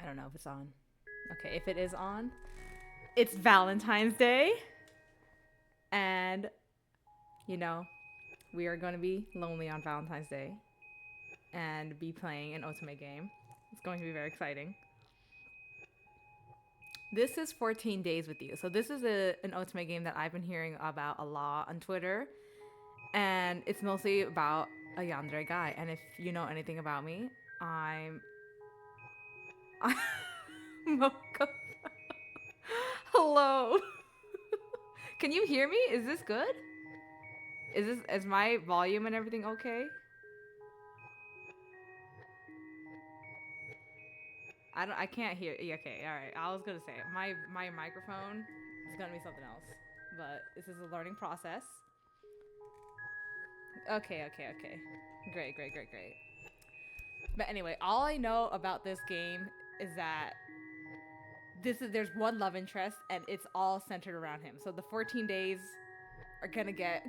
I don't know if it's on. Okay, if it is on, it's Valentine's Day. And, you know, we are going to be lonely on Valentine's Day and be playing an ultimate game. It's going to be very exciting. This is 14 Days with You. So this is an ultimate game that I've been hearing about a lot on Twitter. And it's mostly about a yandere guy. And if you know anything about me, I'm Mocha. Hello. Can you hear me? Is this good? Is my volume and everything okay? I can't hear. Yeah, okay, all right. I was gonna say my microphone is gonna be something else, but this is a learning process. Okay. Great. But anyway, all I know about this game is that there's one love interest and it's all centered around him. So the 14 days are gonna get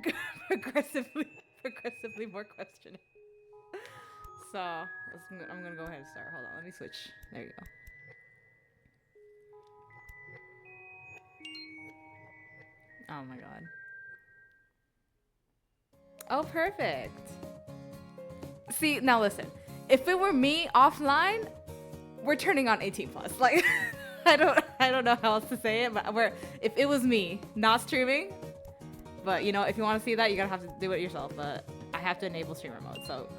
progressively more questioning. So I'm gonna go ahead and start. Hold on, let me switch. There you go. Oh my god. Oh, perfect. See, now listen. If it were me offline, we're turning on 18 plus. Like, I don't know how else to say it, but if it was me, not streaming, but you know, if you want to see that, you're gonna have to do it yourself. But I have to enable streamer mode. So,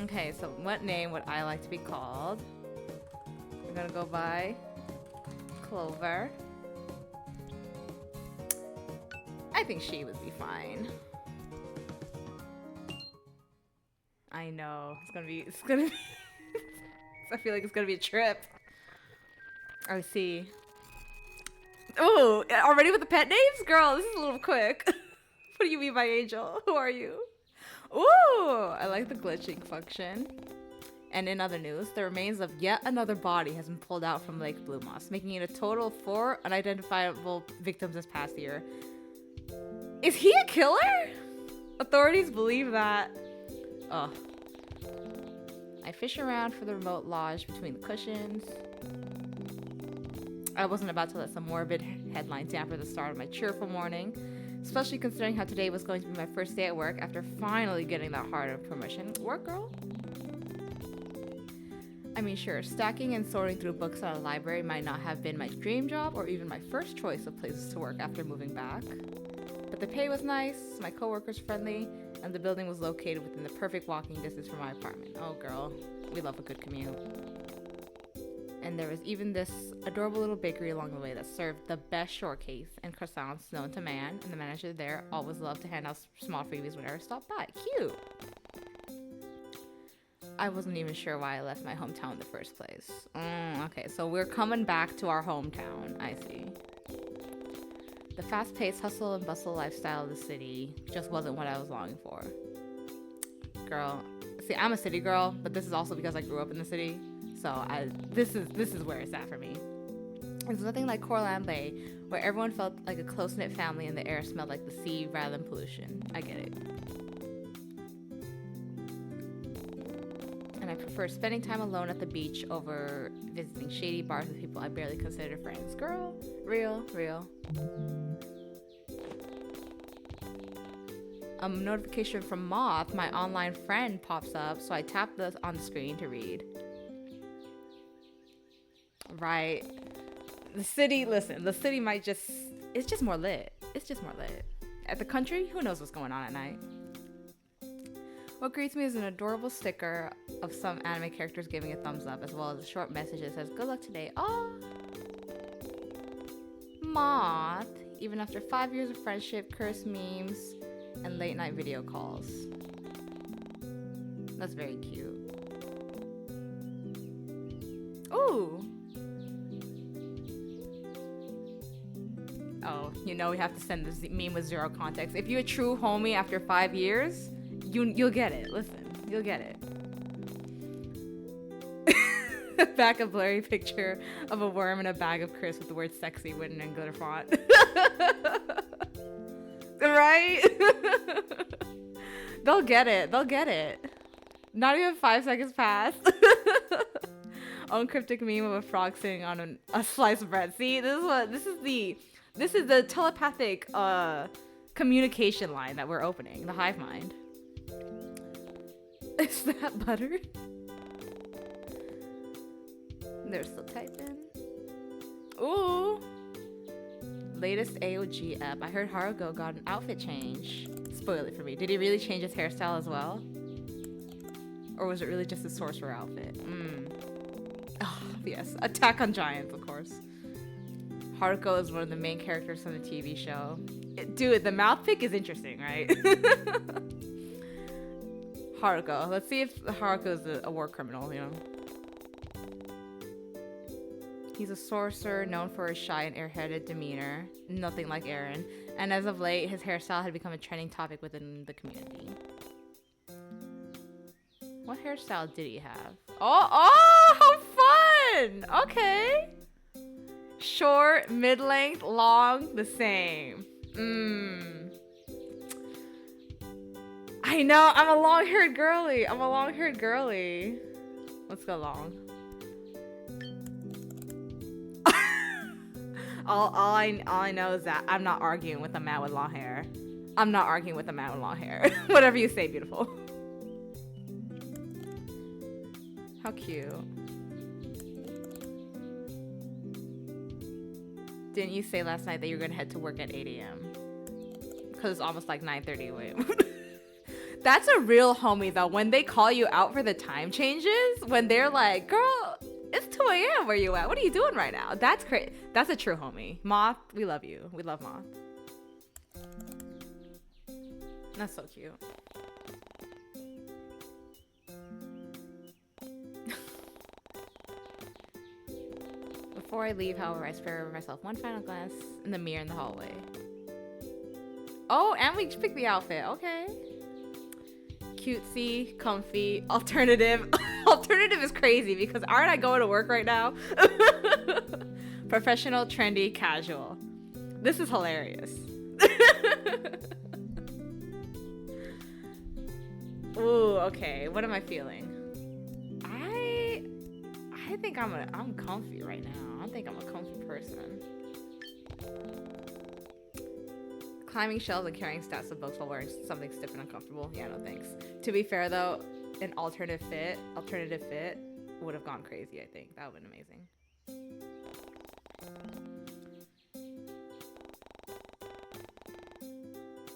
okay. So, what name would I like to be called? We're gonna go by Clover. I think she would be fine. I know. It's gonna be I feel like it's gonna be a trip. I see. Oh, already with the pet names? Girl, this is a little quick. What do you mean by Angel? Who are you? Ooh, I like the glitching function. And in other news, the remains of yet another body has been pulled out from Lake Blue Moss, making it a total of 4 unidentifiable victims this past year. Is he a killer? Authorities believe that. Ugh. I fish around for the remote lodge between the cushions. I wasn't about to let some morbid headline damper the start of my cheerful morning, especially considering how today was going to be my first day at work after finally getting that hard promotion. Work, girl? I mean, sure, stacking and sorting through books at a library might not have been my dream job or even my first choice of places to work after moving back. But the pay was nice, my coworkers friendly, and the building was located within the perfect walking distance from my apartment. Oh girl, we love a good commute. And there was even this adorable little bakery along the way that served the best shortcakes and croissants known to man, and the manager there always loved to hand out small freebies whenever I stopped by. Cute! I wasn't even sure why I left my hometown in the first place. Okay, so we're coming back to our hometown, I see. The fast-paced hustle and bustle lifestyle of the city just wasn't what I was longing for. Girl, see, I'm a city girl, but this is also because I grew up in the city. So this is where it's at for me. There's nothing like Courland Bay, where everyone felt like a close-knit family and the air smelled like the sea rather than pollution. I get it. And I prefer spending time alone at the beach over visiting shady bars with people I barely consider friends. Girl, real. A notification from Moth, my online friend, pops up, so I tap this on the screen to read. Right. The city might just, it's just more lit. At the country, who knows what's going on at night? What greets me is an adorable sticker of some anime characters giving a thumbs up, as well as a short message that says, "Good luck today." Oh, Moth. Even after 5 years of friendship, curse memes, and late night video calls. That's very cute. Ooh. Oh, you know we have to send this meme with zero context. If you're a true homie after 5 years, you'll get it. Listen, you'll get it. Back a blurry picture of a worm in a bag of crisps with the word "sexy" written in glitter font. Right? They'll get it. Not even 5 seconds past. own cryptic meme of a frog sitting on a slice of bread. See, this is the telepathic communication line that we're opening. The hive mind. Is that butter? They're still typing. Ooh. Latest AOG app. I heard Haruko got an outfit change. Spoil it for me. Did he really change his hairstyle as well? Or was it really just a sorcerer outfit? Oh, yes. Attack on Giants, of course. Haruko is one of the main characters on the TV show. Dude, the mouth pick is interesting, right? Haruko. Let's see if Haruko is a war criminal, you know? He's a sorcerer known for his shy and airheaded demeanor. Nothing like Eren. And as of late, his hairstyle had become a trending topic within the community. What hairstyle did he have? Oh, how fun! Okay. Short, mid-length, long, the same. I know, I'm a long-haired girly. Let's go long. All I know is that I'm not arguing with a man with long hair. Whatever you say, beautiful. How cute. Didn't you say last night that you were gonna head to work at 8 a.m.? Because it's almost like 9:30. Wait. That's a real homie though. When they call you out for the time changes, when they're like, girl, it's 2 a.m. where you at? What are you doing right now? That's crazy. That's a true homie. Moth, we love you. We love Moth. That's so cute. Before I leave, however, I spare myself one final glance in the mirror in the hallway. Oh, and we picked the outfit. Okay. Cutesy, comfy, alternative. Alternative is crazy because aren't I going to work right now? Professional, trendy, casual. This is hilarious. Ooh, okay. What am I feeling? I think I'm comfy right now. I think I'm a comfy person. Climbing shelves and carrying stacks of books while wearing something stiff and uncomfortable. Yeah, no thanks. To be fair though, an alternative fit would have gone crazy, I think. That would have been amazing.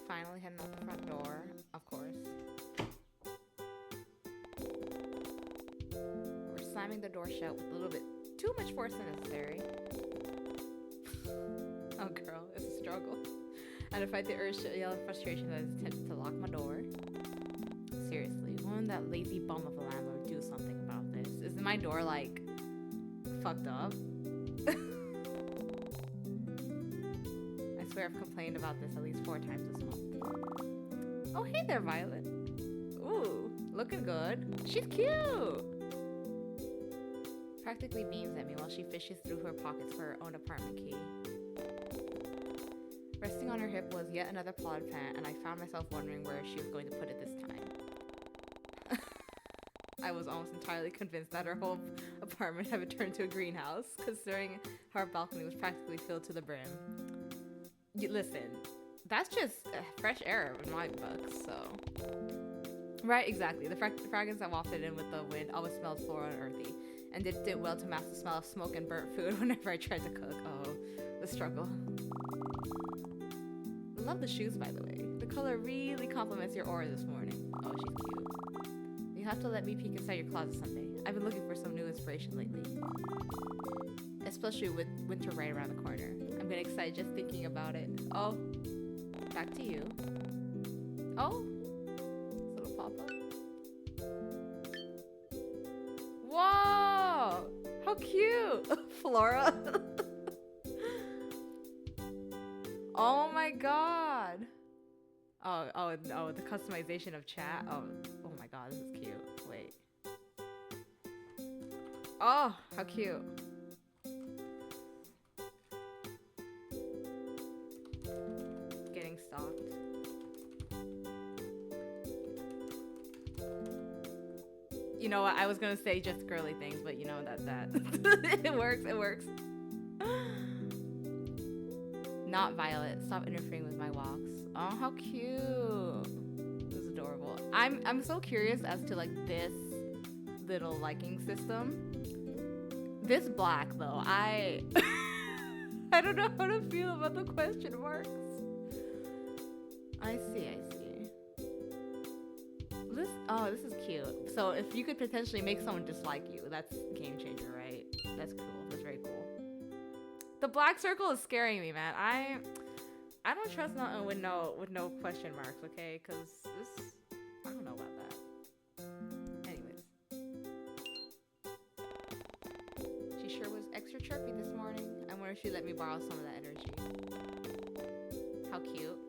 Finally heading out the front door, of course. We're slamming the door shut with a little bit too much force than necessary. Oh girl, it's a struggle. And to fight the urge to yell in frustration that is tempted to lock my door. Seriously, won't that lazy bum of a landlord do something about this? Is my door like fucked up? I swear I've complained about this at least 4 times this month. Oh hey there, Violet. Ooh, looking good. She's cute. Practically beams at me while she fishes through her pockets for her own apartment key. Resting on her hip was yet another plod pant, and I found myself wondering where she was going to put it this time. I was almost entirely convinced that her whole apartment had turned to a greenhouse, considering how her balcony was practically filled to the brim. Listen, that's just fresh air in my book, so... Right, exactly. The fragrance that wafted in with the wind always smelled floral and earthy, and it did well to mask the smell of smoke and burnt food whenever I tried to cook. Oh, the struggle. Love the shoes, by the way. The color really complements your aura this morning. Oh, she's cute. You have to let me peek inside your closet someday. I've been looking for some new inspiration lately. Especially with winter right around the corner. I'm getting excited just thinking about it. Oh, back to you. Oh, little pop-up. Whoa! How cute! Flora. Oh my god. Oh, the customization of chat. Oh my god, this is cute. Wait. Oh, how cute. Getting stalked. You know what? I was gonna say just girly things, but you know that it works. It works. Not Violet. Stop interfering with my walks. Oh, how cute. This is adorable. I'm so curious as to like this little liking system. This black though, I don't know how to feel about the question marks. I see. This is cute. So if you could potentially make someone dislike you, that's game changer, right? That's cool. That's very cool. The black circle is scaring me, man. I don't trust nothing with no question marks, okay? Cause this, I don't know about that. Anyways, she sure was extra chirpy this morning. I wonder if she let me borrow some of that energy. How cute.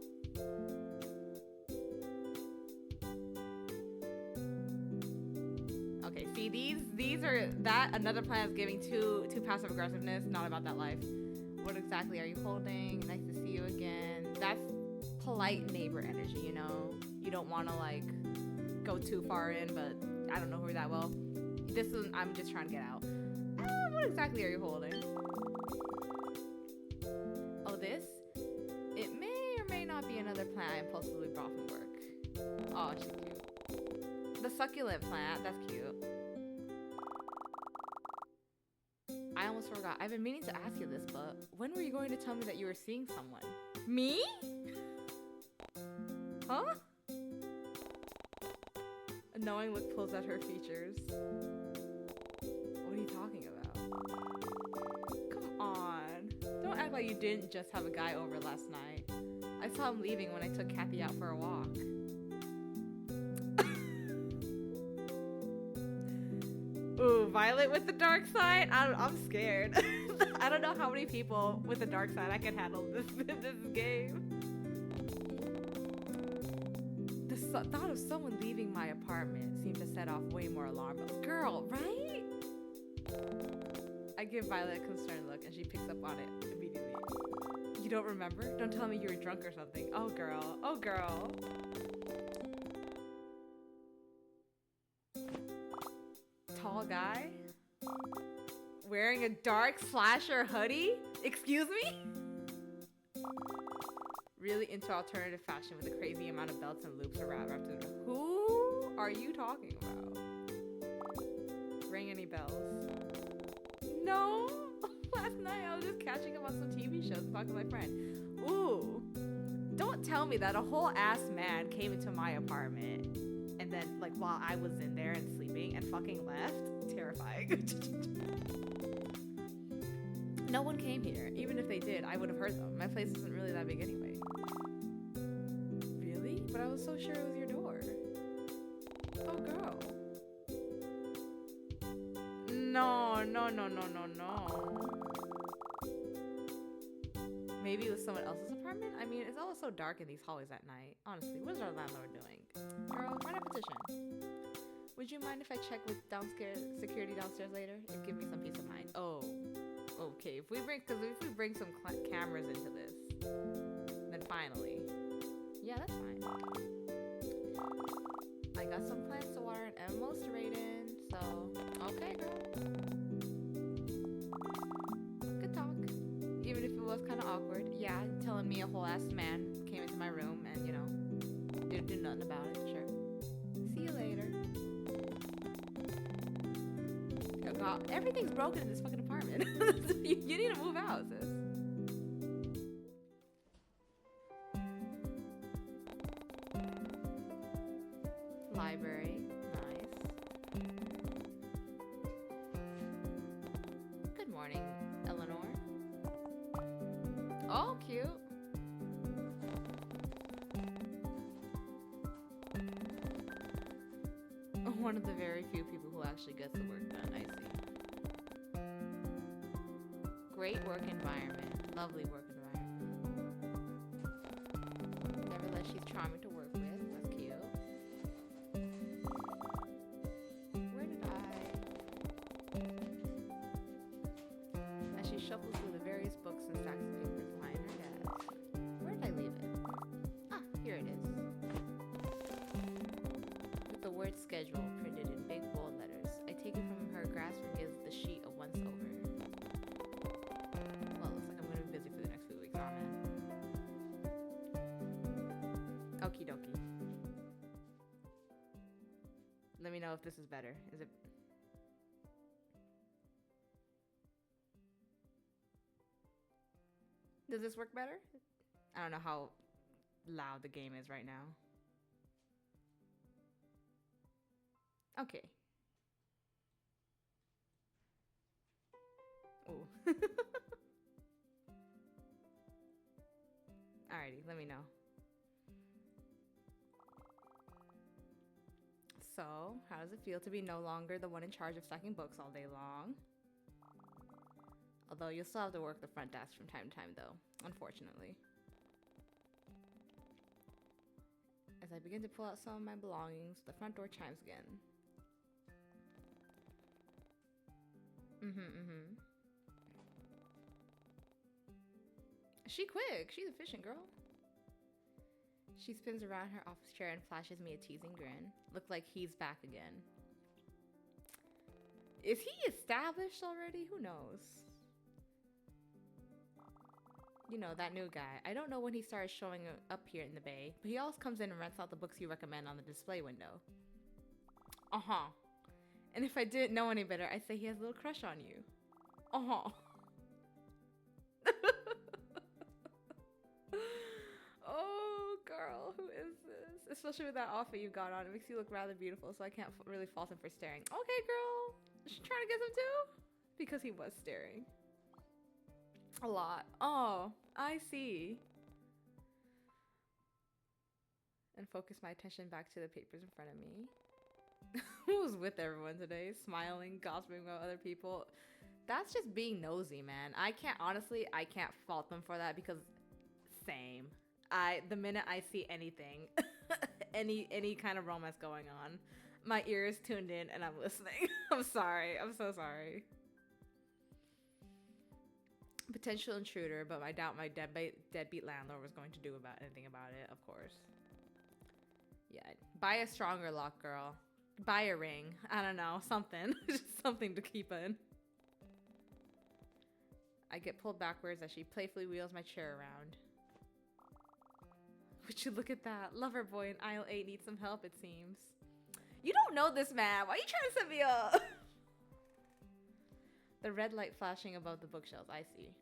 Okay, see these are that another plan is giving too passive aggressiveness, not about that life. What exactly are you holding? Nice to see you again. That's polite neighbor energy, you know? You don't want to like go too far in, but I don't know her that well. This is, I'm just trying to get out. What exactly are you holding? Oh, this? It may or may not be another plant I impulsively brought from work. Oh, she's cute. The succulent plant, that's cute. I almost forgot. I've been meaning to ask you this, but when were you going to tell me that you were seeing someone? Me? Huh? A knowing look pulls at her features. What are you talking about? Come on. Don't act like you didn't just have a guy over last night. I saw him leaving when I took Kathy out for a walk. Ooh, Violet with the dark side? I'm scared. I don't know how many people with the dark side I can handle this game. The thought of someone leaving my apartment seemed to set off way more alarm bells. Girl, right? I give Violet a concerned look and she picks up on it immediately. You don't remember? Don't tell me you were drunk or something. Oh girl, oh girl. Tall guy? Wearing a dark slasher hoodie? Excuse me? Really into alternative fashion with a crazy amount of belts and loops around wrapped in. Who are you talking about? Ring any bells? No. Last night I was just catching up on some TV shows and talking to my friend. Ooh. Don't tell me that a whole ass man came into my apartment and then like while I was in there and sleeping and fucking left. Terrifying. No one came here. Even if they did, I would have heard them. My place isn't really that big anyway. Really? But I was so sure it was your door. Oh, girl. No. Maybe it was someone else's apartment? I mean, it's always so dark in these hallways at night. Honestly, what is our landlord doing? Girl, write a petition. Would you mind if I check with security downstairs later? It'd give me some peace of mind. Oh, okay. If we bring some cameras into this, then finally, yeah, that's fine. I got some plants to water and ammo straight in, so okay, girl. Good talk. Even if it was kind of awkward. Yeah, telling me a whole ass man came into my room and you know didn't do nothing about it. Sure. See you later. God, everything's broken in this fucking apartment. you need to move out, sis. Library, nice. Good morning, Eleanor. Oh, cute. One of the very few people who actually gets the work done, I see. Great work environment. Lovely work environment. Nevertheless, she's charming to work with. That's cute. Where did I... As she shuffles through the various books and stacks of papers lying in her desk. Where did I leave it? Ah, here it is. With the word schedule printed in big bold letters. Okie dokie. Let me know if this is better. Is it? Does this work better? I don't know how loud the game is right now. Okay. Oh. Alrighty, let me know. So, how does it feel to be no longer the one in charge of stacking books all day long? Although you'll still have to work the front desk from time to time though, unfortunately. As I begin to pull out some of my belongings, the front door chimes again. She quick. She's efficient, girl. She spins around her office chair and flashes me a teasing grin. Look like he's back again. Is he established already? Who knows? You know, that new guy. I don't know when he started showing up here in the Bay, but he always comes in and rents out the books you recommend on the display window. Uh-huh. And if I didn't know any better, I'd say he has a little crush on you. Uh-huh. Oh, girl, who is this? Especially with that outfit you got on. It makes you look rather beautiful, so I can't really fault him for staring. Okay, girl. Is she trying to get some too? Because he was staring. A lot. Oh, I see. And focus my attention back to the papers in front of me. Who was with everyone today? Smiling, gossiping about other people. That's just being nosy, man. I can't fault them for that because same. The minute I see anything, any kind of romance going on, my ear is tuned in and I'm listening. I'm sorry. I'm so sorry. Potential intruder, but I doubt my deadbeat landlord was going to do anything about it, of course. Yeah, buy a stronger lock, girl. Buy a ring. I don't know, something. Just something to keep in. I get pulled backwards as she playfully wheels my chair around. Would you look at that? Lover boy in aisle 8 needs some help, it seems. You don't know this man. Why are you trying to set me up? The red light flashing above the bookshelves. I see.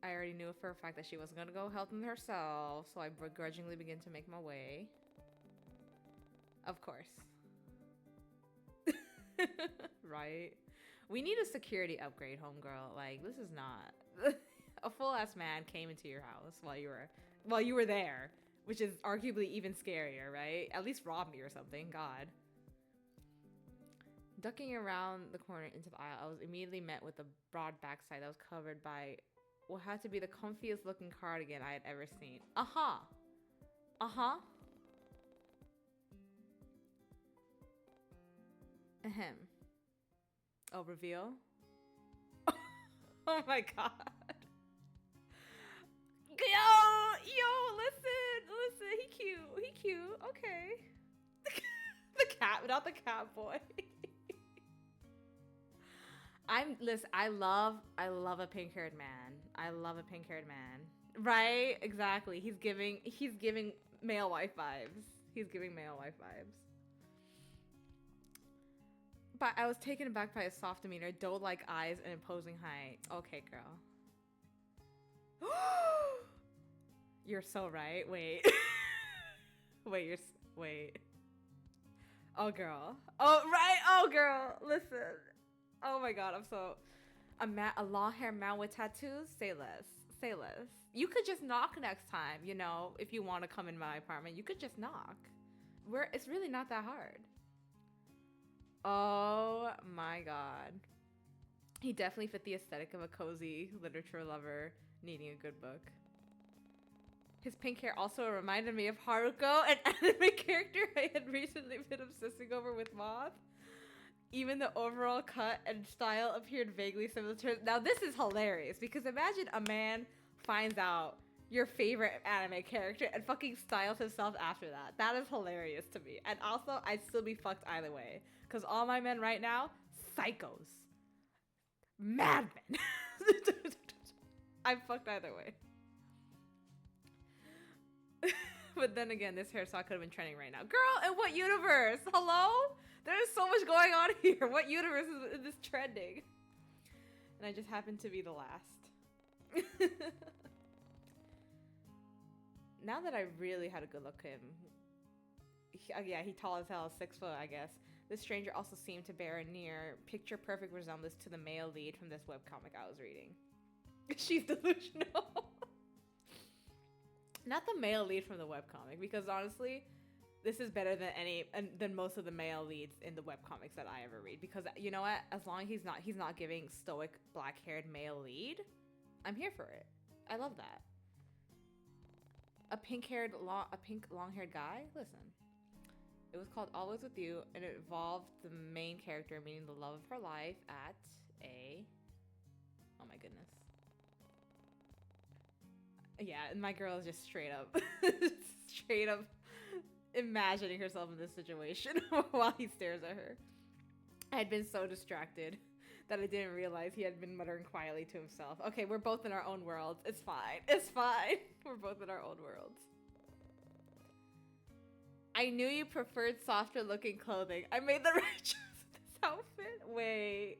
I already knew for a fact that she wasn't going to go help him herself, so I begrudgingly begin to make my way. Of course. Right? We need a security upgrade, homegirl. Like, this is not... A full-ass man came into your house while you were there, which is arguably even scarier, right? At least rob me or something. God. Ducking around the corner into the aisle, I was immediately met with a broad backside that was covered by what had to be the comfiest looking cardigan I had ever seen. Uh-huh. Uh-huh. Ahem. Oh, reveal? Oh my god. Yo, listen, he cute, okay. The cat, not the cat boy. I love a pink-haired man. I love a pink-haired man. Right? Exactly. He's giving male wife vibes. But I was taken aback by his soft demeanor, doe-like eyes, and imposing height. Okay, girl. You're so right. Wait. Wait. Oh, girl. Oh, right. Oh, girl. Listen. Oh my god, a long-haired man with tattoos? Say less. You could just knock next time, you know, if you want to come in my apartment. You could just knock. It's really not that hard. Oh my god. He definitely fit the aesthetic of a cozy literature lover needing a good book. His pink hair also reminded me of Haruko, an anime character I had recently been obsessing over with Moth. Even the overall cut and style appeared vaguely similar to... Now this is hilarious because imagine a man finds out your favorite anime character and fucking styles himself after that. That is hilarious to me. And also, I'd still be fucked either way. Because all my men right now, psychos. Madmen. I'm fucked either way. But then again, this hairstyle could have been trending right now. Girl, in what universe? Hello? There's so much going on here. What universe is this trending? And I just happened to be the last. Now that I really had a good look at him. Yeah, he tall as hell, 6 foot, I guess. This stranger also seemed to bear a near picture-perfect resemblance to the male lead from this webcomic I was reading. She's delusional. Not the male lead from the webcomic, because honestly, this is better than most of the male leads in the webcomics that I ever read. Because you know what? As long as he's not giving stoic black-haired male lead, I'm here for it. I love that. A pink long-haired guy? Listen. It was called Always With You, and it involved the main character meeting the love of her life at a... Oh my goodness. Yeah, and my girl is just straight up imagining herself in this situation while he stares at her. I had been so distracted that I didn't realize he had been muttering quietly to himself. Okay, we're both in our own worlds. It's fine. It's fine. We're both in our own worlds. I knew you preferred softer looking clothing. I made the right choice with this outfit. Wait.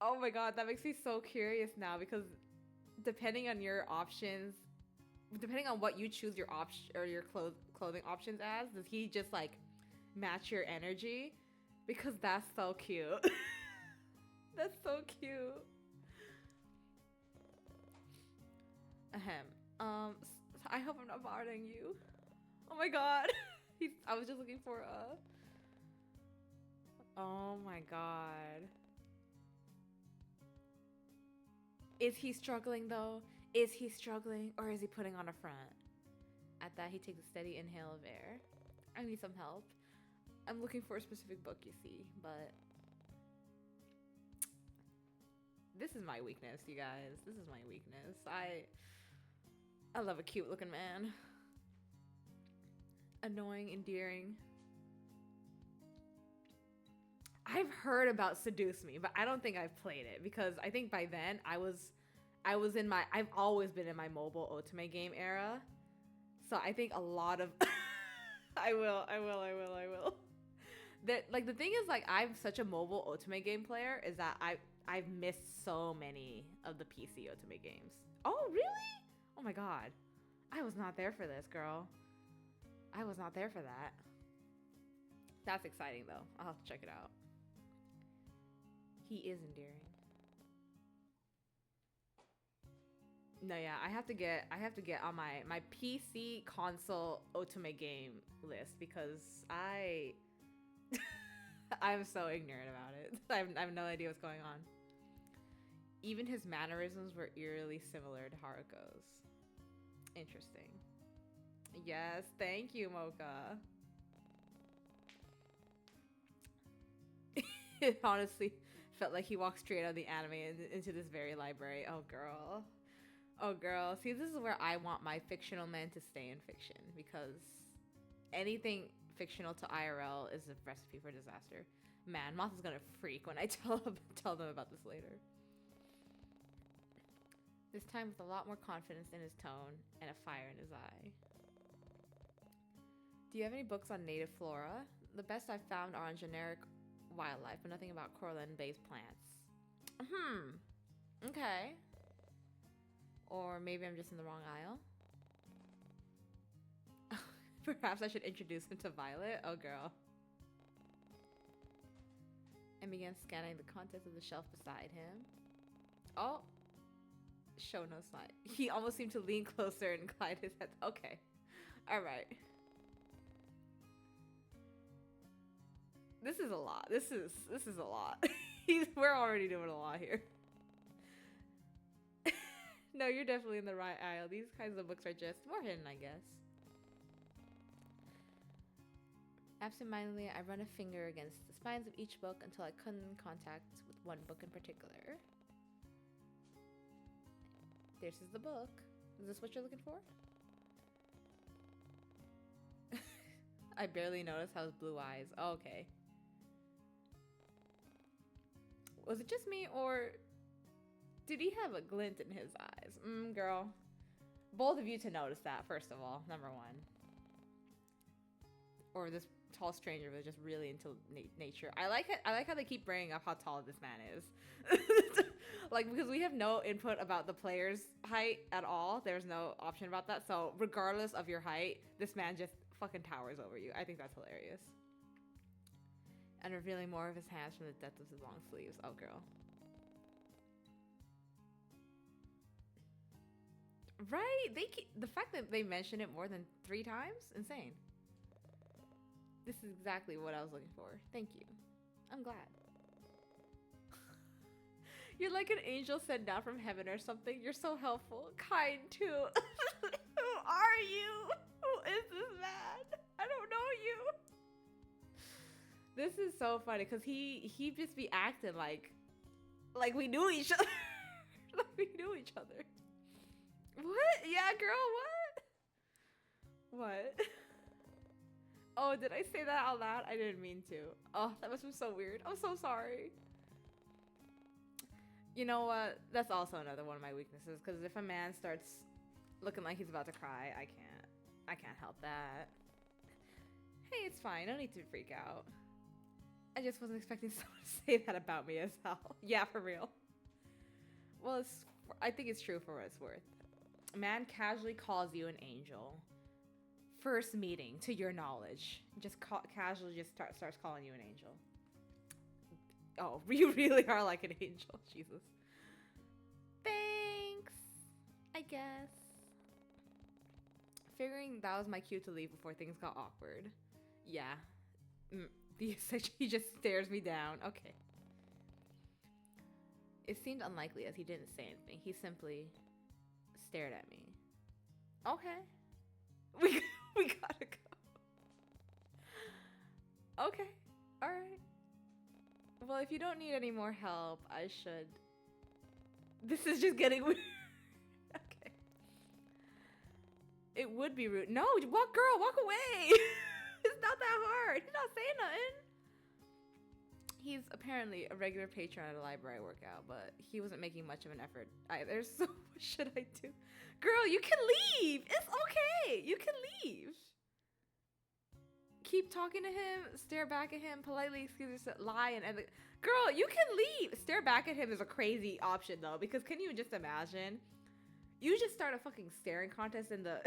Oh my god, that makes me so curious now, because depending on your options, depending on what you choose your option or your clothing options as, does he just like match your energy? Because that's so cute. That's so cute. Ahem. I hope I'm not bothering you. Oh my god. I was just looking for a... Oh my god. Is he struggling though? Is he struggling, or is he putting on a front? At that, he takes a steady inhale of air. I need some help. I'm looking for a specific book, you see, but... This is my weakness, you guys. This is my weakness. I love a cute looking man. Annoying, endearing. I've heard about Seduce Me, but I don't think I've played it, because I think by then I've always been in my mobile otome game era. So I think a lot of I will. The thing is, like, I'm such a mobile otome game player is that I've missed so many of the PC otome games. Oh, really? Oh my god. I was not there for this, girl. I was not there for that. That's exciting though. I'll have to check it out. He is endearing. No, yeah, I have to get on my PC console otome game list, because I'm so ignorant about it. I have no idea what's going on. Even his mannerisms were eerily similar to Haruko's. Interesting. Yes, thank you, Mocha. It honestly felt like he walked straight out of the anime into this very library. Oh, girl. Oh, girl. See, this is where I want my fictional men to stay in fiction, because anything fictional to IRL is a recipe for disaster. Man, Moth is gonna freak when I tell them about this later. This time with a lot more confidence in his tone and a fire in his eye. Do you have any books on native flora? The best I've found are on generic wildlife, but nothing about coralline-based plants. Okay. Or maybe I'm just in the wrong aisle. Perhaps I should introduce him to Violet. Oh, girl. And began scanning the contents of the shelf beside him. Oh. Show no sign. He almost seemed to lean closer and glide his head. Okay. Alright. This is a lot. This is a lot. We're already doing a lot here. No, you're definitely in the right aisle. These kinds of books are just more hidden, I guess. Absentmindedly, I run a finger against the spines of each book until I come in contact with one book in particular. This is the book. Is this what you're looking for? I barely noticed how his blue eyes. Oh, okay. Was it just me, or did he have a glint in his eyes? Girl. both of you to notice that, first of all, number one. Or this tall stranger was just really into nature. I like it. I like how they keep bringing up how tall this man is. Like, because we have no input about the player's height at all. There's no option about that. So regardless of your height, this man just fucking towers over you. I think that's hilarious. And revealing more of his hands from the depth of his long sleeves. Oh, girl. Right? The fact that they mention it more than 3 times? Insane. This is exactly what I was looking for. Thank you. I'm glad. You're like an angel sent down from heaven or something. You're so helpful. Kind too. Who are you? Who is this man? I don't know you. This is so funny because he just be acting like we knew each other. Like we knew each other. What? Yeah, girl, what? What? Oh, did I say that out loud? I didn't mean to. Oh, that must have been so weird. I'm so sorry. You know what? That's also another one of my weaknesses, because if a man starts looking like he's about to cry, I can't help that. Hey, it's fine. No need to freak out. I just wasn't expecting someone to say that about me as hell. Yeah, for real. Well, I think it's true for what it's worth. A man casually calls you an angel. First meeting, to your knowledge. Just casually just starts calling you an angel. Oh, you really are like an angel. Jesus. Thanks. I guess. Figuring that was my cue to leave before things got awkward. Yeah. He just stares me down. Okay. It seemed unlikely as he didn't say anything. He simply stared at me. Okay. We gotta go. Okay. Alright. Well, if you don't need any more help, I should... This is just getting weird. Okay. It would be rude. No, walk, girl, walk away. It's not that hard. He's not saying nothing. He's apparently a regular patron at a library I work out, but he wasn't making much of an effort either, so what should I do? Girl, you can leave. It's okay. You can leave. Keep talking to him, stare back at him, politely excuse yourself, lie, and girl, you can leave. Stare back at him is a crazy option though, because can you just imagine? You just start a fucking staring contest in the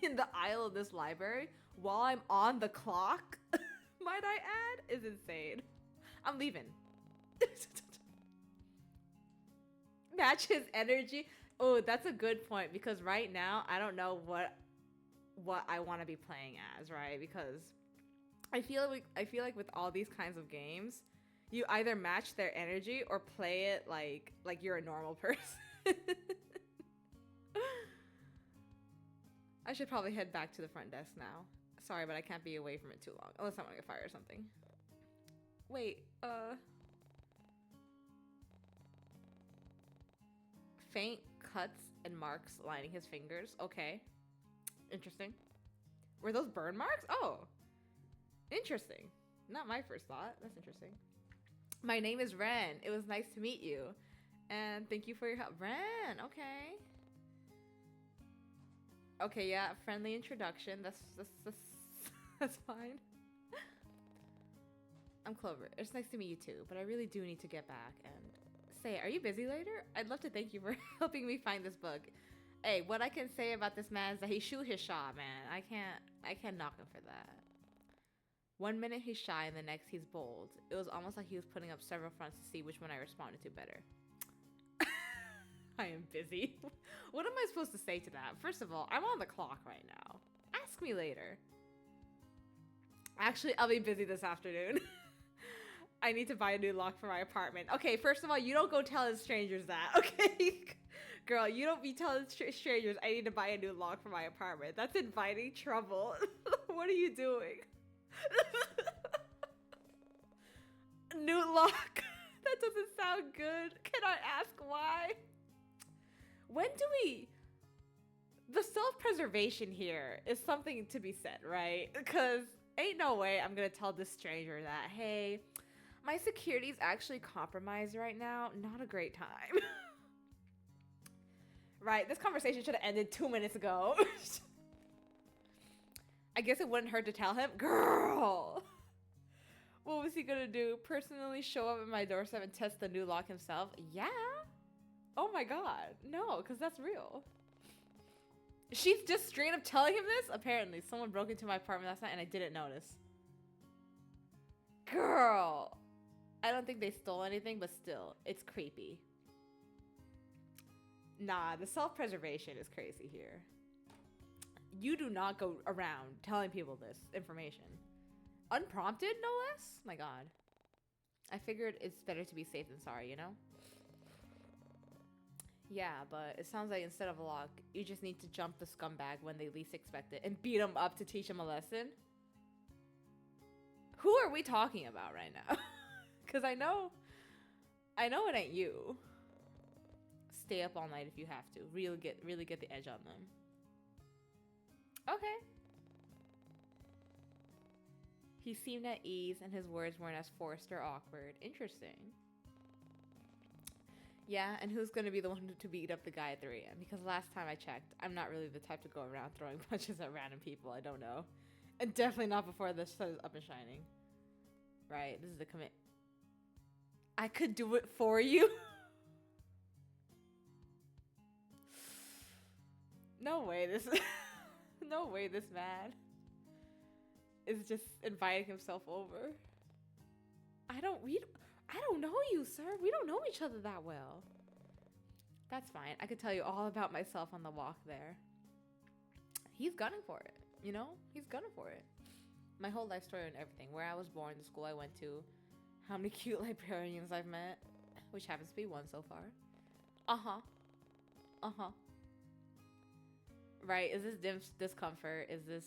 in the aisle of this library while I'm on the clock. Might I add? Is insane. I'm leaving. Match his energy. Oh, that's a good point, because right now I don't know what I want to be playing as, right? Because I feel like with all these kinds of games, you either match their energy or play it like you're a normal person. I should probably head back to the front desk now. Sorry, but I can't be away from it too long, unless I want to get fired or something. Wait, faint cuts and marks lining his fingers. Okay. Interesting. Were those burn marks? Oh. Interesting. Not my first thought. That's interesting. My name is Ren. It was nice to meet you. And thank you for your help. Ren, okay. Okay, yeah, friendly introduction. That's fine. I'm Clover. It's nice to meet you too, but I really do need to get back and say, are you busy later? I'd love to thank you for helping me find this book. Hey, what I can say about this man is that he shoot his shot, man. I can't knock him for that. One minute he's shy and the next he's bold. It was almost like he was putting up several fronts to see which one I responded to better. I am busy. What am I supposed to say to that? First of all, I'm on the clock right now. Ask me later. Actually, I'll be busy this afternoon. I need to buy a new lock for my apartment. Okay, first of all, you don't go telling strangers that, okay? Girl, you don't be telling strangers I need to buy a new lock for my apartment. That's inviting trouble. What are you doing? New lock. That doesn't sound good. Can I ask why? When do we... The self-preservation here is something to be said, right? Because ain't no way I'm gonna tell this stranger that, hey, my security's actually compromised right now. Not a great time. Right? This conversation should have ended 2 minutes ago. I guess it wouldn't hurt to tell him. Girl! What was he gonna do? Personally show up at my doorstep and test the new lock himself? Yeah. Oh my god. No, because that's real. She's just straight up telling him this? Apparently, someone broke into my apartment last night and I didn't notice. Girl. I don't think they stole anything, but still, it's creepy. Nah, the self-preservation is crazy here. You do not go around telling people this information. Unprompted, no less? My god. I figured it's better to be safe than sorry, you know? Yeah, but it sounds like instead of a lock, you just need to jump the scumbag when they least expect it and beat him up to teach him a lesson. Who are we talking about right now? Because I know it ain't you. Stay up all night if you have to. Really get the edge on them. Okay. He seemed at ease and his words weren't as forced or awkward. Interesting. Yeah, and who's going to be the one to beat up the guy at 3 a.m.? Because last time I checked, I'm not really the type to go around throwing punches at random people I don't know. And definitely not before the sun is up and shining. Right, this is the commit. I could do it for you? No way this no way this man is just inviting himself over. I don't know you, sir. We don't know each other that well. That's fine. I could tell you all about myself on the walk there. He's gunning for it, you know? He's gunning for it. My whole life story and everything. Where I was born, the school I went to, how many cute librarians I've met, which happens to be one so far. Uh-huh. Uh-huh. Right? Is this discomfort? Is this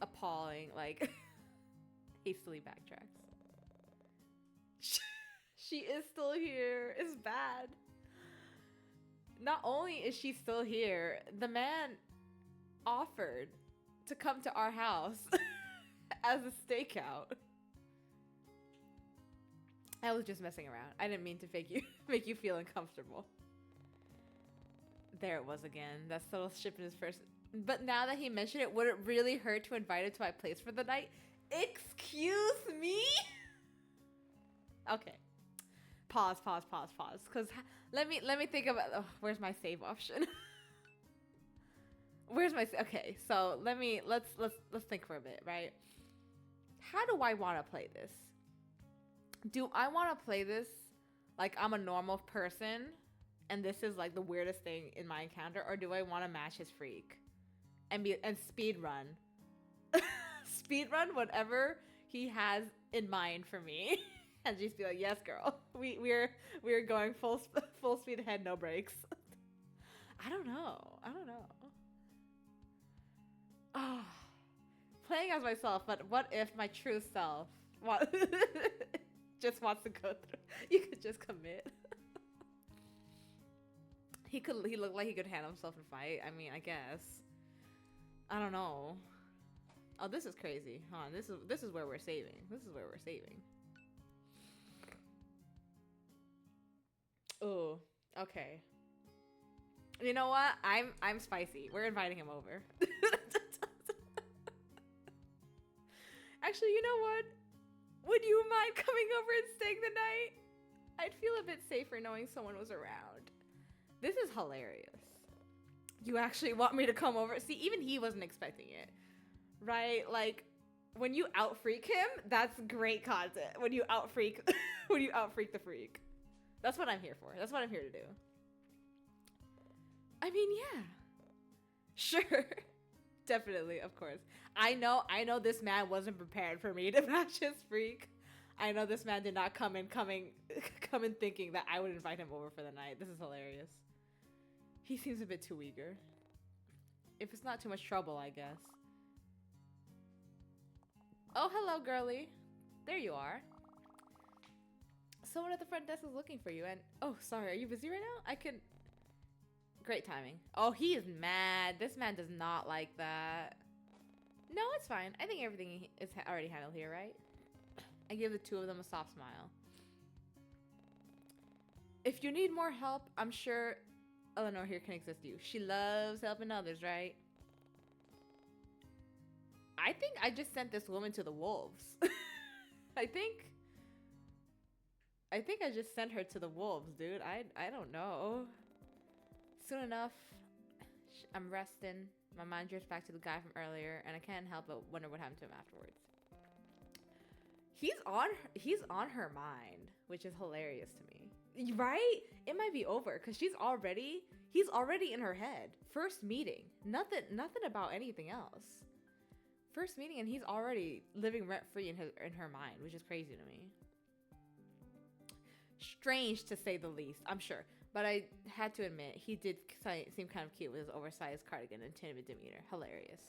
appalling? Like, hastily backtracks. She is still here. It's bad. Not only is she still here, the man offered to come to our house as a stakeout. I was just messing around. I didn't mean to make you feel uncomfortable. There it was again. That subtle ship in his first. But now that he mentioned it, would it really hurt to invite him to my place for the night? Excuse me? Okay. Pause. Cause let me think about. Oh, where's my save option? Where's my? Okay, so let's think for a bit, right? How do I want to play this? Do I want to play this like I'm a normal person, and this is like the weirdest thing in my encounter, or do I want to match his freak, and speed run, speed run whatever he has in mind for me? And just be like, yes, girl. We're going full speed ahead, no brakes. I don't know. Oh, playing as myself, but what if my true self just wants to go through? You could just commit. He looked like he could handle himself and fight. I mean, I guess. I don't know. Oh, this is crazy. Huh? This is where we're saving. Oh, okay. You know what? I'm spicy. We're inviting him over. Actually, you know what? Would you mind coming over and staying the night? I'd feel a bit safer knowing someone was around. This is hilarious. You actually want me to come over? See, even he wasn't expecting it. Right? Like, when you out-freak him, that's great content. When you out-freak the freak. That's what I'm here for. That's what I'm here to do. I mean, yeah. Sure. Definitely, of course. I know this man wasn't prepared for me to match his freak. I know this man did not come in thinking that I would invite him over for the night. This is hilarious. He seems a bit too eager. If it's not too much trouble, I guess. Oh, hello, girly. There you are. Someone at the front desk is looking for you, and... Oh, sorry, are you busy right now? I can... Great timing. Oh, he is mad. This man does not like that. No, it's fine. I think everything is already handled here, right? I give the two of them a soft smile. If you need more help, I'm sure Eleanor here can assist you. She loves helping others, right? I think I just sent this woman to the wolves. I think I just sent her to the wolves, dude. I don't know. Soon enough, I'm resting. My mind drifts back to the guy from earlier, and I can't help but wonder what happened to him afterwards. He's on her mind, which is hilarious to me. Right? It might be over because he's already in her head. First meeting. Nothing about anything else. First meeting and he's already living rent free in her mind, which is crazy to me. Strange to say the least, I'm sure. But I had to admit, he did seem kind of cute with his oversized cardigan and timid demeanor. Hilarious.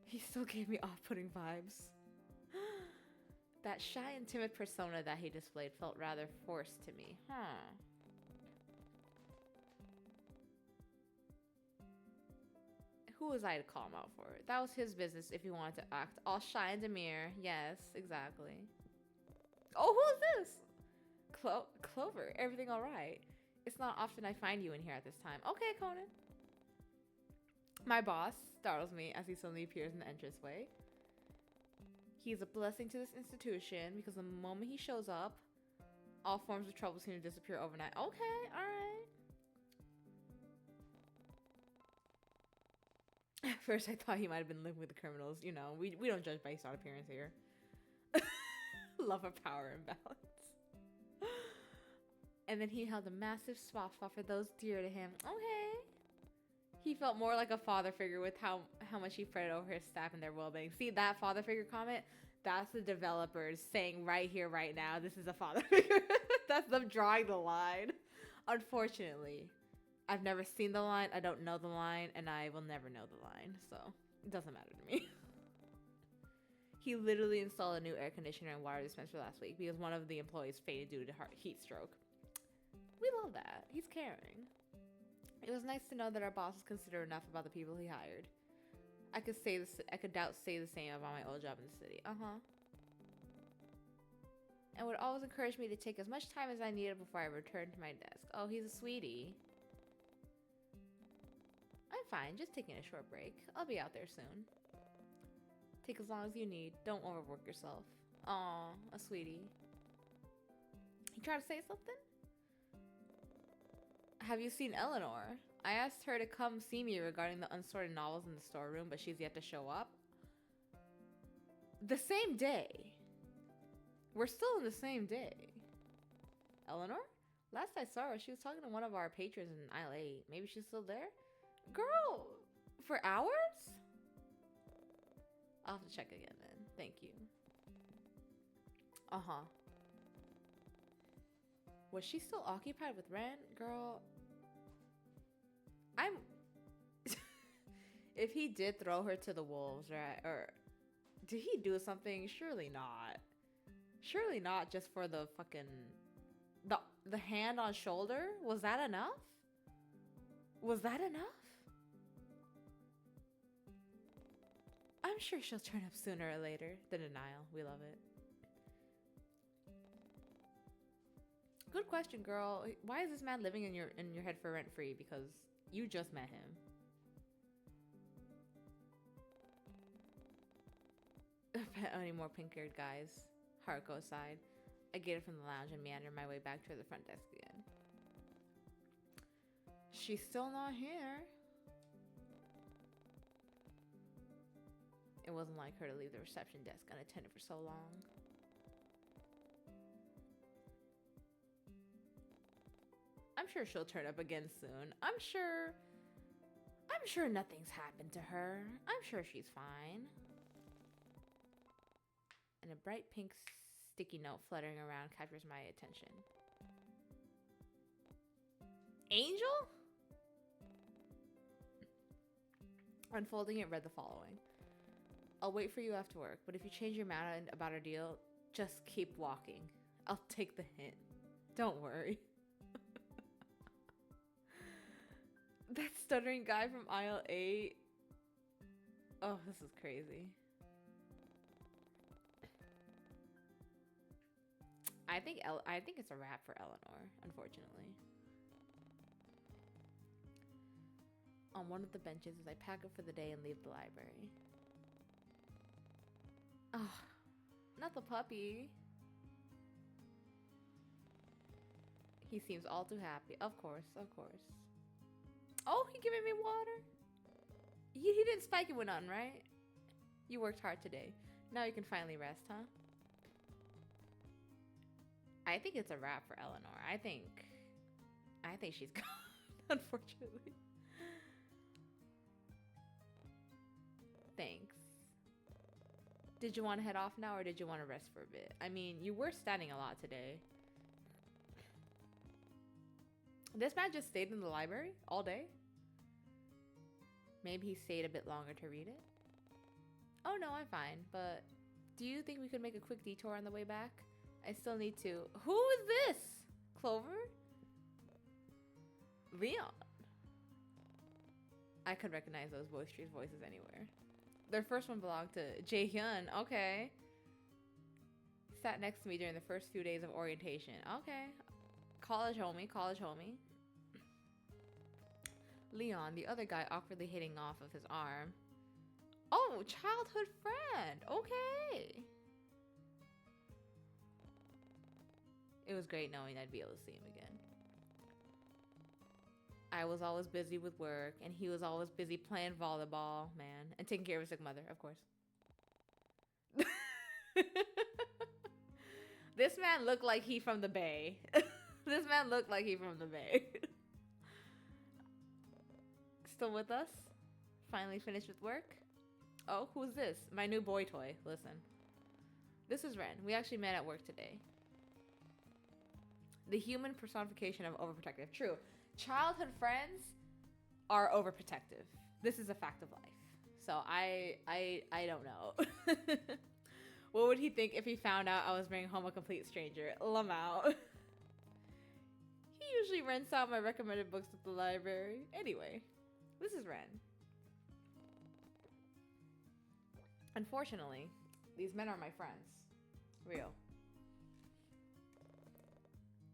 He still gave me off-putting vibes. That shy and timid persona that he displayed felt rather forced to me. Huh. Who was I to call him out for it? That was his business if he wanted to act all shy and demure. Yes, exactly. Oh, who is this? Clover. Everything all right? It's not often I find you in here at this time. Okay, Conan. My boss startles me as he suddenly appears in the entranceway. He's a blessing to this institution because the moment he shows up, all forms of trouble seem to disappear overnight. Okay, all right. At first, I thought he might have been living with the criminals. You know, we don't judge based on appearance here. Love a power imbalance. And then he held a massive soft spot for those dear to him. Okay. He felt more like a father figure with how much he fretted over his staff and their well-being. See that father figure comment? That's the developers saying right here, right now, this is a father figure. That's them drawing the line. Unfortunately, I've never seen the line, I don't know the line, and I will never know the line. So, it doesn't matter to me. He literally installed a new air conditioner and water dispenser last week because one of the employees faded due to heat stroke. We love that. He's caring. It was nice to know that our boss was considerate enough about the people he hired. I could say the same about my old job in the city. And would always encourage me to take as much time as I needed before I returned to my desk. Oh, he's a sweetie. I'm fine, just taking a short break. I'll be out there soon. Take as long as you need. Don't overwork yourself. Aw, a sweetie. You trying to say something? Have you seen Eleanor? I asked her to come see me regarding the unsorted novels in the storeroom, but she's yet to show up. The same day. We're still in the same day. Eleanor? Last I saw her, she was talking to one of our patrons in aisle 8. Maybe she's still there? Girl! For hours? I'll have to check again then. Thank you. Was she still occupied with rent? Girl, if he did throw her to the wolves, right? Or did he do something? Surely not. Surely not just for the fucking... The hand on shoulder? Was that enough? Was that enough? I'm sure she'll turn up sooner or later. The denial. We love it. Good question, girl. Why is this man living in your head for rent free? Because you just met him. Any more pink-haired guys? Haruko aside. I gated from the lounge and meandered my way back to the front desk again. She's still not here. It wasn't like her to leave the reception desk unattended for so long. I'm sure she'll turn up again soon. I'm sure nothing's happened to her. I'm sure she's fine. And a bright pink sticky note fluttering around captures my attention. Angel? Unfolding it read the following. I'll wait for you after work, but if you change your mind about our deal, just keep walking. I'll take the hint. Don't worry. That stuttering guy from aisle 8. Oh, this is crazy. I think it's a wrap for Eleanor, unfortunately. on one of the benches as I pack up for the day and leave the library. Oh, not the puppy. He seems all too happy. Of course, of course. Oh, he giving me water. He didn't spike you with nothing, right? You worked hard today. Now you can finally rest, huh? I think it's a wrap for Eleanor. I think she's gone, unfortunately. Thanks. Did you want to head off now or did you want to rest for a bit? I mean, you were standing a lot today. This man just stayed in the library all day? Maybe he stayed a bit longer to read it? Oh no, I'm fine, but do you think we could make a quick detour on the way back? I still need to... Who is this? Clover? Leon? I could recognize those boisterous voices anywhere. Their first one belonged to Jae-hyun. Okay. Sat next to me during the first few days of orientation. Okay. College homie, college homie. Leon, the other guy awkwardly hitting off of his arm. Oh, childhood friend. Okay. It was great knowing I'd be able to see him again. I was always busy with work, and he was always busy playing volleyball, man, and taking care of his sick mother, of course. This man looked like he from the Bay. This man looked like he from the Bay. Still with us? Finally finished with work? Oh, who's this? My new boy toy. Listen. This is Ren. We actually met at work today. The human personification of overprotective. True. Childhood friends are overprotective. This is a fact of life. So I don't know. What would he think if he found out I was bringing home a complete stranger? Lamau. He usually rents out my recommended books at the library. Anyway, this is Ren. Unfortunately, these men are my friends. Real.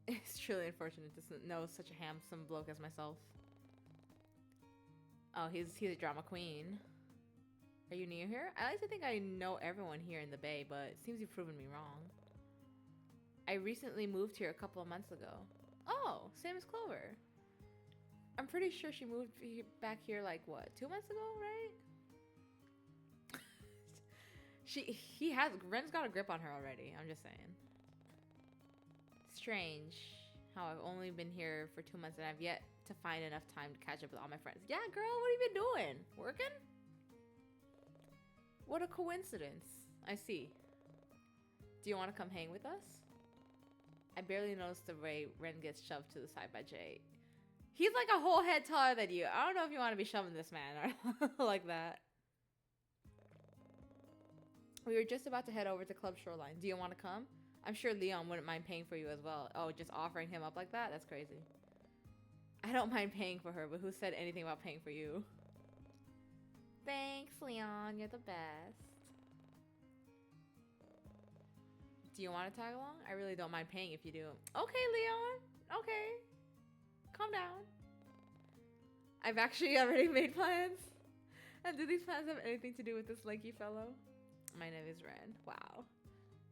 It's truly unfortunate to know such a handsome bloke as myself. Oh, he's a drama queen. Are you new here? I like to think I know everyone here in the Bay, but it seems you've proven me wrong. I recently moved here a couple of months ago. Oh, same as Clover. I'm pretty sure she moved back here like, what, 2 months ago, right? Ren's got a grip on her already, I'm just saying. Strange how I've only been here for 2 months and I've yet to find enough time to catch up with all my friends. Yeah, girl, what have you been doing? Working? What a coincidence. I see. Do you want to come hang with us? I barely noticed the way Ren gets shoved to the side by Jay. He's like a whole head taller than you. I don't know if you want to be shoving this man or like that. We were just about to head over to Club Shoreline. Do you want to come? I'm sure Leon wouldn't mind paying for you as well. Oh, just offering him up like that? That's crazy. I don't mind paying for her, but who said anything about paying for you? Thanks, Leon. You're the best. Do you want to tag along? I really don't mind paying if you do. Okay, Leon. Okay. Calm down. I've actually already made plans. And do these plans have anything to do with this lanky fellow? My name is Ren. Wow.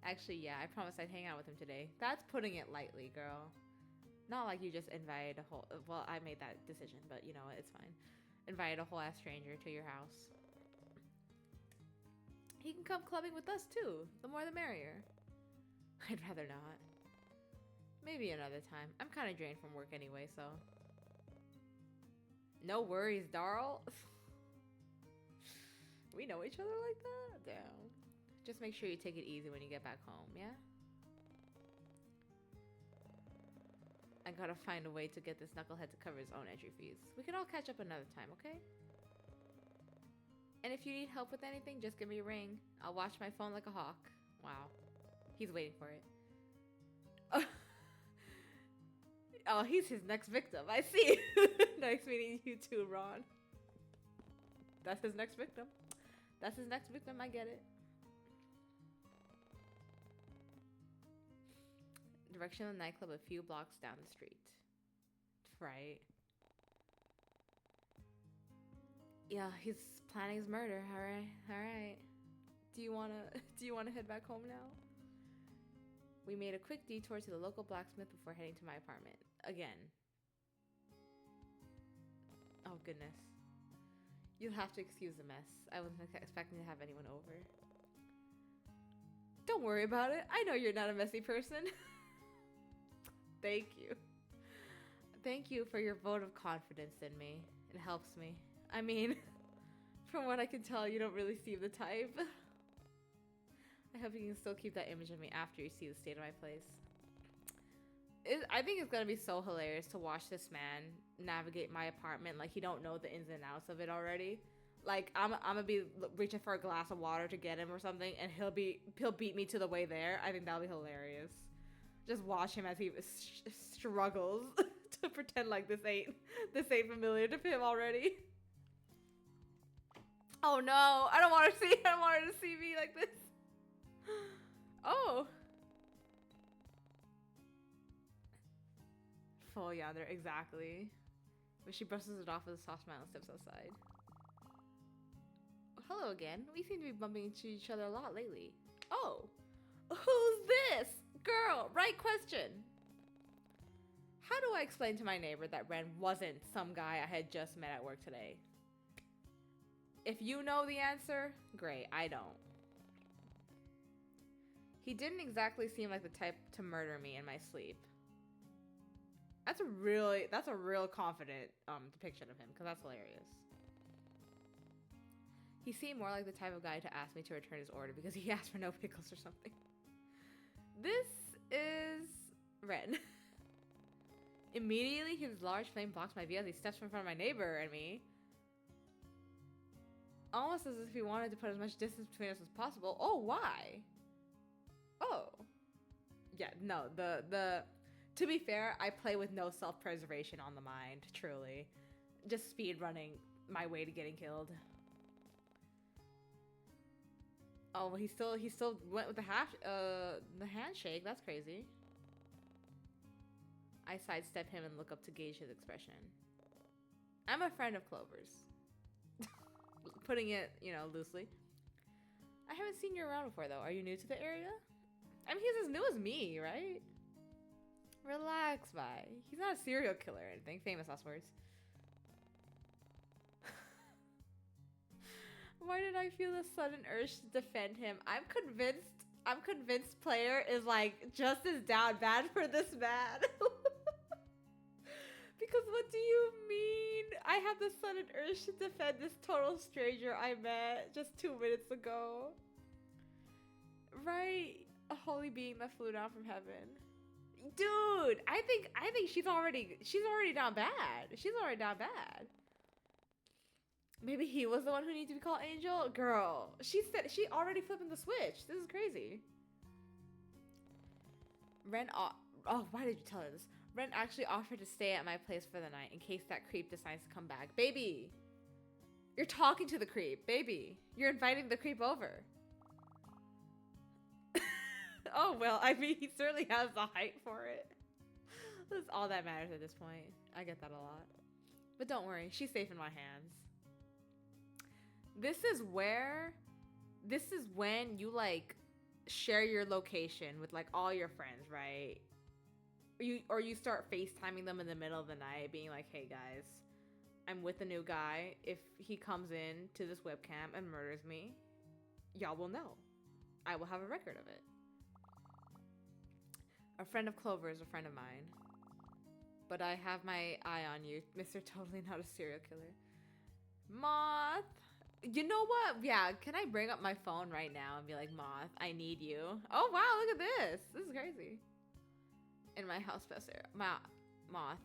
Actually, yeah, I promised I'd hang out with him today. That's putting it lightly, girl. Not like you just invited a whole... Well, I made that decision, but you know what? It's fine. Invited a whole ass stranger to your house. He can come clubbing with us, too. The more the merrier. I'd rather not. Maybe another time. I'm kind of drained from work anyway, so... No worries, Darl. We know each other like that? Damn. Just make sure you take it easy when you get back home, yeah? I gotta find a way to get this knucklehead to cover his own entry fees. We can all catch up another time, okay? And if you need help with anything, just give me a ring. I'll watch my phone like a hawk. Wow. He's waiting for it. Oh, he's his next victim. I see. Nice meeting you too, Ron. That's his next victim. That's his next victim. I get it. Direction of the nightclub a few blocks down the street. Right. Yeah, he's planning his murder. All right, all right. Do you wanna head back home now? We made a quick detour to the local blacksmith before heading to my apartment again. Oh goodness. You'll have to excuse the mess. I wasn't expecting to have anyone over. Don't worry about it. I know you're not a messy person. Thank you. Thank you for your vote of confidence in me. It helps me. I mean, from what I can tell, you don't really seem the type. I hope you can still keep that image of me after you see the state of my place. I think it's gonna be so hilarious to watch this man navigate my apartment like he don't know the ins and outs of it already. Like I'm gonna be reaching for a glass of water to get him or something, and he'll beat me to the way there. I think that'll be hilarious. Just watch him as he struggles to pretend like this ain't familiar to him already. Oh no! I don't want her to see me like this. Oh. Full yonder, exactly. But she brushes it off with a soft smile and steps outside. Hello again. We seem to be bumping into each other a lot lately. Oh. Who's this? Girl, right question. How do I explain to my neighbor that Ren wasn't some guy I had just met at work today? If you know the answer, great. I don't. He didn't exactly seem like the type to murder me in my sleep. That's a real confident depiction of him, because that's hilarious. He seemed more like the type of guy to ask me to return his order because he asked for no pickles or something. This is Ren. Immediately, his large flame blocks my view as he steps in front of my neighbor and me. Almost as if he wanted to put as much distance between us as possible. Oh, why? Oh. Yeah, no, to be fair, I play with no self-preservation on the mind, truly. Just speed running my way to getting killed. Oh, well, he still went with the handshake. That's crazy. I sidestep him and look up to gauge his expression. I'm a friend of Clover's. Putting it, loosely. I haven't seen you around before, though. Are you new to the area? I mean, he's as new as me, right? Relax, bye. He's not a serial killer or anything. Famous last words. Why did I feel a sudden urge to defend him? I'm convinced player is like just as down bad for this man. Because what do you mean? I have the sudden urge to defend this total stranger I met just 2 minutes ago. Right? A holy being that flew down from heaven. Dude, I think she's already down bad. She's already down bad. Maybe he was the one who needed to be called Angel? Girl, she said she already flipping the switch. This is crazy. Ren, oh, why did you tell her this? Ren actually offered to stay at my place for the night in case that creep decides to come back. Baby, you're talking to the creep. Baby, you're inviting the creep over. Oh, well, I mean, he certainly has the height for it. That's all that matters at this point. I get that a lot. But don't worry, she's safe in my hands. This is when you, like, share your location with, like, all your friends, right? Or you start FaceTiming them in the middle of the night, being like, hey, guys, I'm with a new guy. If he comes in to this webcam and murders me, y'all will know. I will have a record of it. A friend of Clover is a friend of mine. But I have my eye on you, Mr. Totally Not a Serial Killer. Moth! You know what? Yeah, can I bring up my phone right now and be like, Moth, I need you. Oh, wow, look at this. This is crazy. In my house best area. Moth.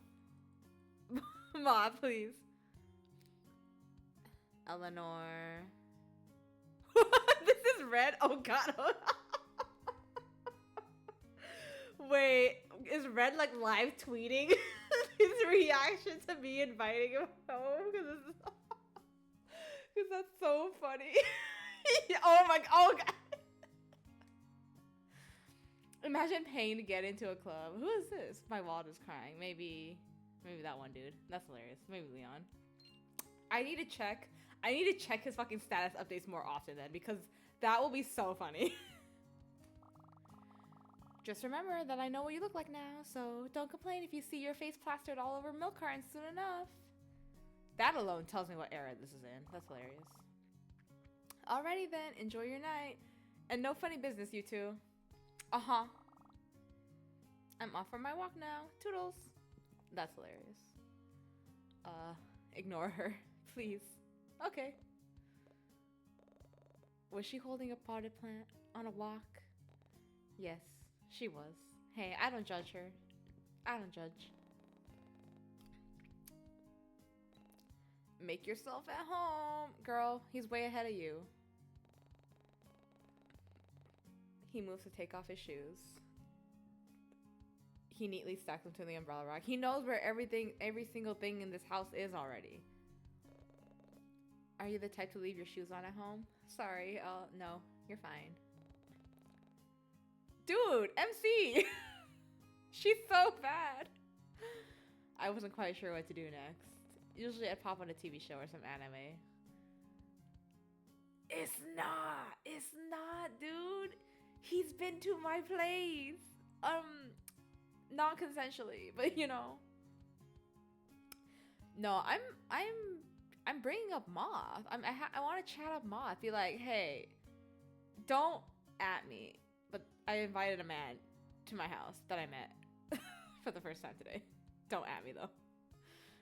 Moth, please. Eleanor. This is Red? Oh, God. Wait, is Red like live tweeting his reaction to me inviting him home? Because that's so funny. Oh my god. Oh god. Imagine paying to get into a club. Who is this? My wallet is crying. Maybe that one dude. That's hilarious. Maybe Leon. I need to check. I need to check his fucking status updates more often then, because that will be so funny. Just remember that I know what you look like now, so don't complain if you see your face plastered all over milk cartons soon enough. That alone tells me what era this is in. That's hilarious. Alrighty then, enjoy your night. And no funny business, you two. Uh-huh. I'm off for my walk now. Toodles. That's hilarious. Ignore her, please. Okay. Was she holding a potted plant on a walk? Yes, she was. Hey, I don't judge her. I don't judge. Make yourself at home. Girl, he's way ahead of you. He moves to take off his shoes. He neatly stacks them to the umbrella rack. He knows where every single thing in this house is already. Are you the type to leave your shoes on at home? Sorry, no, you're fine. Dude, MC! She's so bad. I wasn't quite sure what to do next. Usually I'd pop on a TV show or some anime. It's not, dude. He's been to my place. Non-consensually, but you know. No, I'm bringing up Moth. I want to chat up Moth. Be like, hey, don't at me. But I invited a man to my house that I met for the first time today. Don't at me though.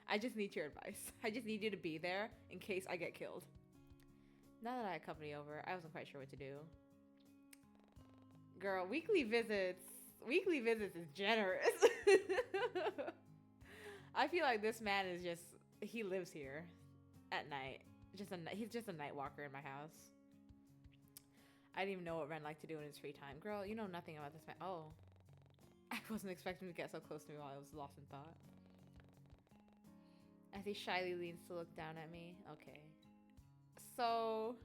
I just need your advice. I just need you to be there in case I get killed. Now that I had company over, I wasn't quite sure what to do. Girl, weekly visits is generous. I feel like this man is just, he lives here at night. He's just a night walker in my house. I didn't even know what Ren liked to do in his free time. Girl, you know nothing about this man. Oh. I wasn't expecting him to get so close to me while I was lost in thought. As he shyly leans to look down at me. Okay. So,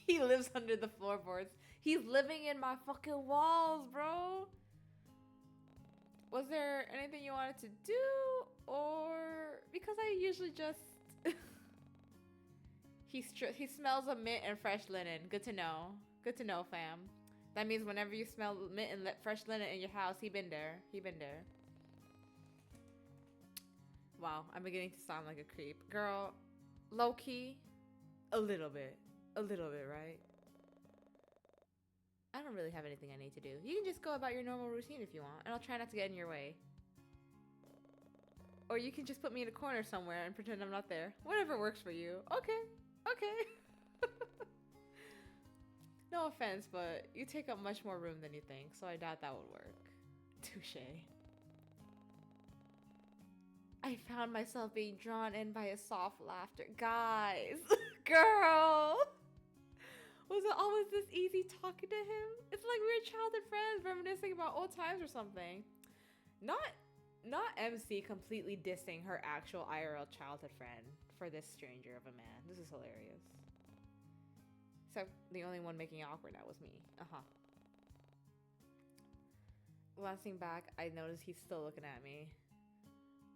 he lives under the floorboards. He's living in my fucking walls, bro. Was there anything you wanted to do? Or, because I usually just... He smells of mint and fresh linen. Good to know. Good to know, fam. That means whenever you smell mint and fresh linen in your house, he been there. He been there. Wow, I'm beginning to sound like a creep. Girl, low-key, a little bit. A little bit, right? I don't really have anything I need to do. You can just go about your normal routine if you want, and I'll try not to get in your way. Or you can just put me in a corner somewhere and pretend I'm not there. Whatever works for you. Okay. Okay. No offense, but you take up much more room than you think, so I doubt that would work. Touché. I found myself being drawn in by his soft laughter. Guys. Girl. Was it always this easy talking to him? It's like we were childhood friends reminiscing about old times or something. Not MC completely dissing her actual IRL childhood friend for this stranger of a man. This is hilarious. Except the only one making it awkward now was me. Uh-huh. Glancing back, I noticed he's still looking at me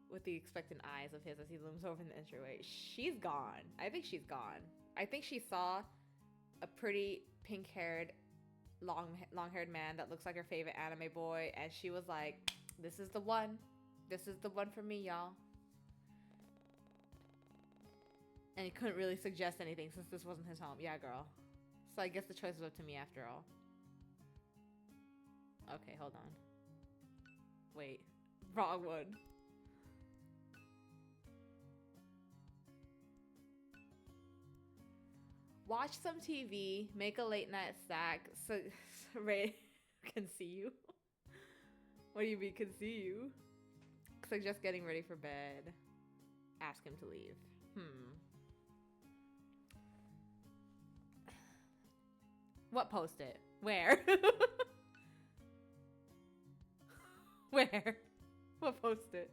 with the expectant eyes of his as he looms over in the entryway. She's gone. I think she's gone. I think she saw a pretty pink-haired, long-haired man that looks like her favorite anime boy, and she was like, this is the one. This is the one for me, y'all. And he couldn't really suggest anything since this wasn't his home. Yeah, girl. So I guess the choice was up to me after all. Okay, hold on. Wait. Wrong one. Watch some TV, make a late night snack, so Ray can see you. What do you mean can see you? Suggest getting ready for bed. Ask him to leave. What post-it? Where? Where? What post-it?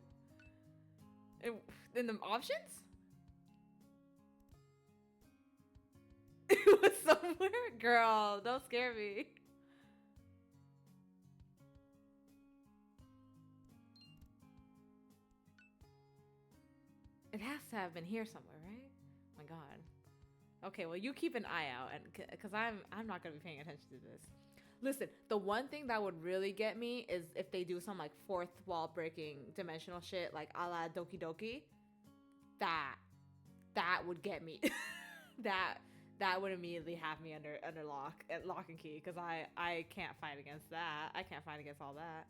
In the options? It was somewhere? Girl, don't scare me. It has to have been here somewhere, right? my god. Okay, well, you keep an eye out, and because I'm not gonna be paying attention to this. Listen, the one thing that would really get me is if they do some like fourth wall breaking dimensional shit, like a la Doki Doki. That would get me. that would immediately have me under lock and key, because I can't fight against that. I can't fight against all that.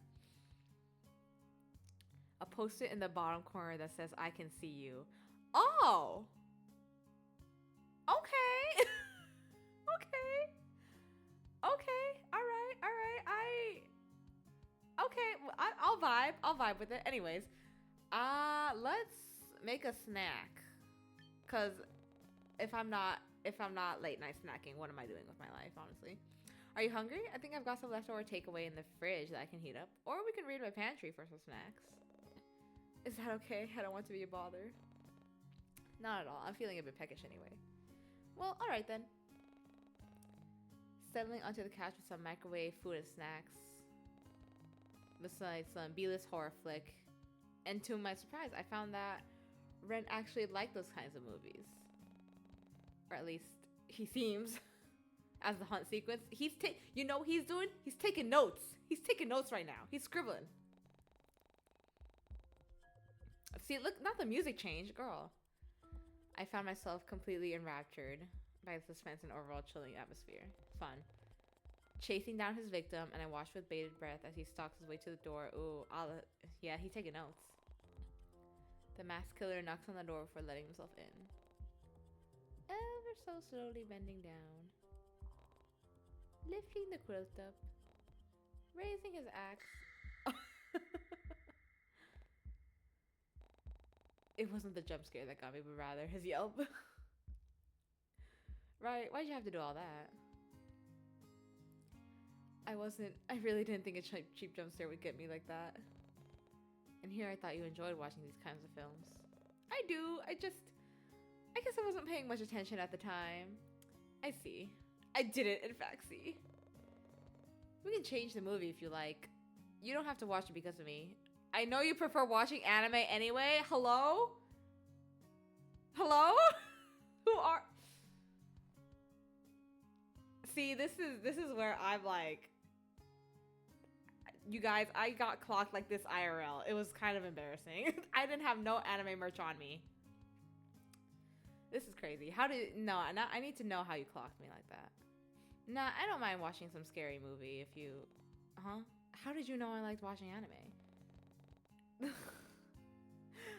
A post-it in the bottom corner that says "I can see you." Oh. Okay. Okay. Okay. All right. Okay. I'll vibe with it. Anyways, let's make a snack. Cause if I'm not late night snacking, what am I doing with my life, honestly? Are you hungry? I think I've got some leftover takeaway in the fridge that I can heat up. Or we can raid my pantry for some snacks. Is that okay? I don't want to be a bother. Not at all. I'm feeling a bit peckish anyway. Well, alright then. Settling onto the couch with some microwave food and snacks. Besides some B-list horror flick. And to my surprise, I found that Ren actually liked those kinds of movies. Or at least he seems. As the hunt sequence. You know what he's doing? He's taking notes. He's taking notes right now. He's scribbling. See, look, not the music change, girl. I found myself completely enraptured by the suspense and overall chilling atmosphere. Fun. Chasing down his victim, and I watched with bated breath as he stalks his way to the door. Ooh, yeah, he's taking notes. The masked killer knocks on the door before letting himself in. Ever so slowly bending down. Lifting the quilt up. Raising his axe. It wasn't the jump scare that got me, but rather his yelp. Right, why'd you have to do all that? I really didn't think a cheap jump scare would get me like that. And here I thought you enjoyed watching these kinds of films. I do, I guess I wasn't paying much attention at the time. I see. I didn't, in fact, see. We can change the movie if you like. You don't have to watch it because of me. I know you prefer watching anime anyway. Hello? Hello? Who are... See, this is where I'm like... You guys, I got clocked like this IRL. It was kind of embarrassing. I didn't have no anime merch on me. This is crazy. I need to know how you clocked me like that. Nah, I don't mind watching some scary movie if you... Huh? How did you know I liked watching anime?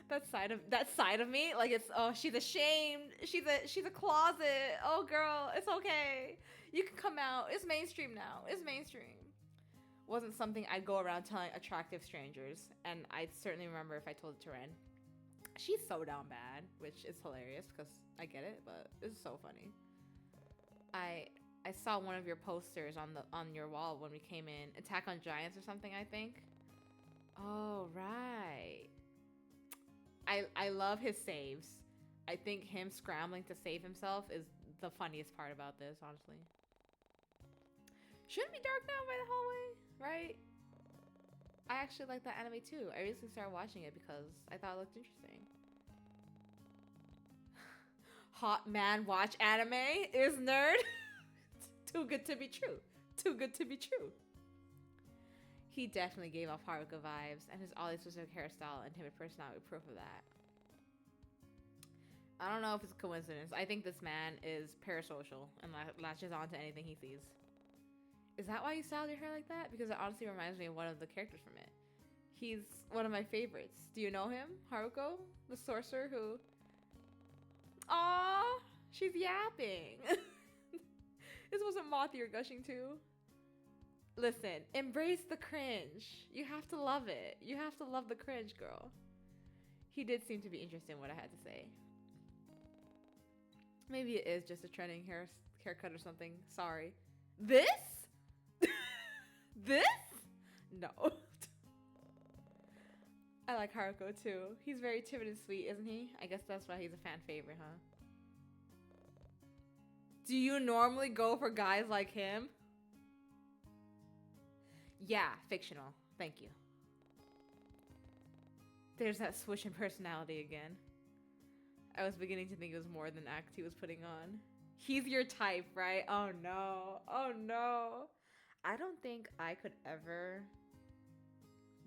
that side of me, like it's, oh, she's ashamed. She's a closet. Oh, girl, it's okay. You can come out. It's mainstream now. It's mainstream. Wasn't something I'd go around telling attractive strangers, and I certainly remember if I told it to Ren. She's so down bad, which is hilarious because I get it, but it's so funny. I saw one of your posters on your wall when we came in. Attack on Giants or something, I think. Oh, right. I love his saves. I think him scrambling to save himself is the funniest part about this, honestly. Shouldn't be dark now by the hallway, right? I actually like that anime too. I recently started watching it because I thought it looked interesting. Hot man watch anime is nerd. Too good to be true. Too good to be true. He definitely gave off Haruka vibes, and his oddly specific hairstyle and timid personality were proof of that. I don't know if it's a coincidence. I think this man is parasocial and latches on to anything he sees. Is that why you styled your hair like that? Because it honestly reminds me of one of the characters from it. He's one of my favorites. Do you know him? Haruko? The sorcerer who... Aww! She's yapping! This wasn't moth you're gushing to. Listen, embrace the cringe. You have to love it. You have to love the cringe, girl. He did seem to be interested in what I had to say. Maybe it is just a trending haircut or something. Sorry. This? This? No. I like Haruko too. He's very timid and sweet, isn't he? I guess that's why he's a fan favorite, huh? Do you normally go for guys like him? Yeah, fictional. Thank you. There's that switch in personality again. I was beginning to think it was more than act he was putting on. He's your type, right? Oh no. Oh no. I don't think I could ever...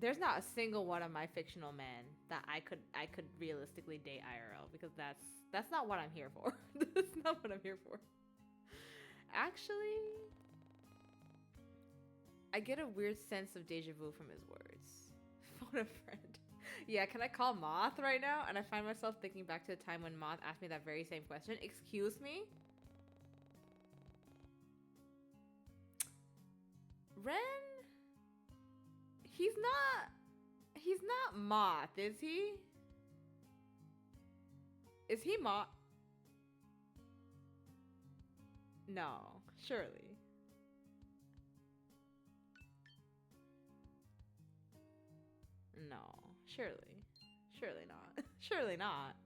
There's not a single one of my fictional men that I could realistically date IRL, because that's not what I'm here for. That's not what I'm here for. Actually, I get a weird sense of deja vu from his words. Phone a friend. Yeah, can I call Moth right now? And I find myself thinking back to the time when Moth asked me that very same question. Excuse me? Ren? He's not Moth, is he? Is he Moth? No, surely. No, surely. Surely not. Surely not.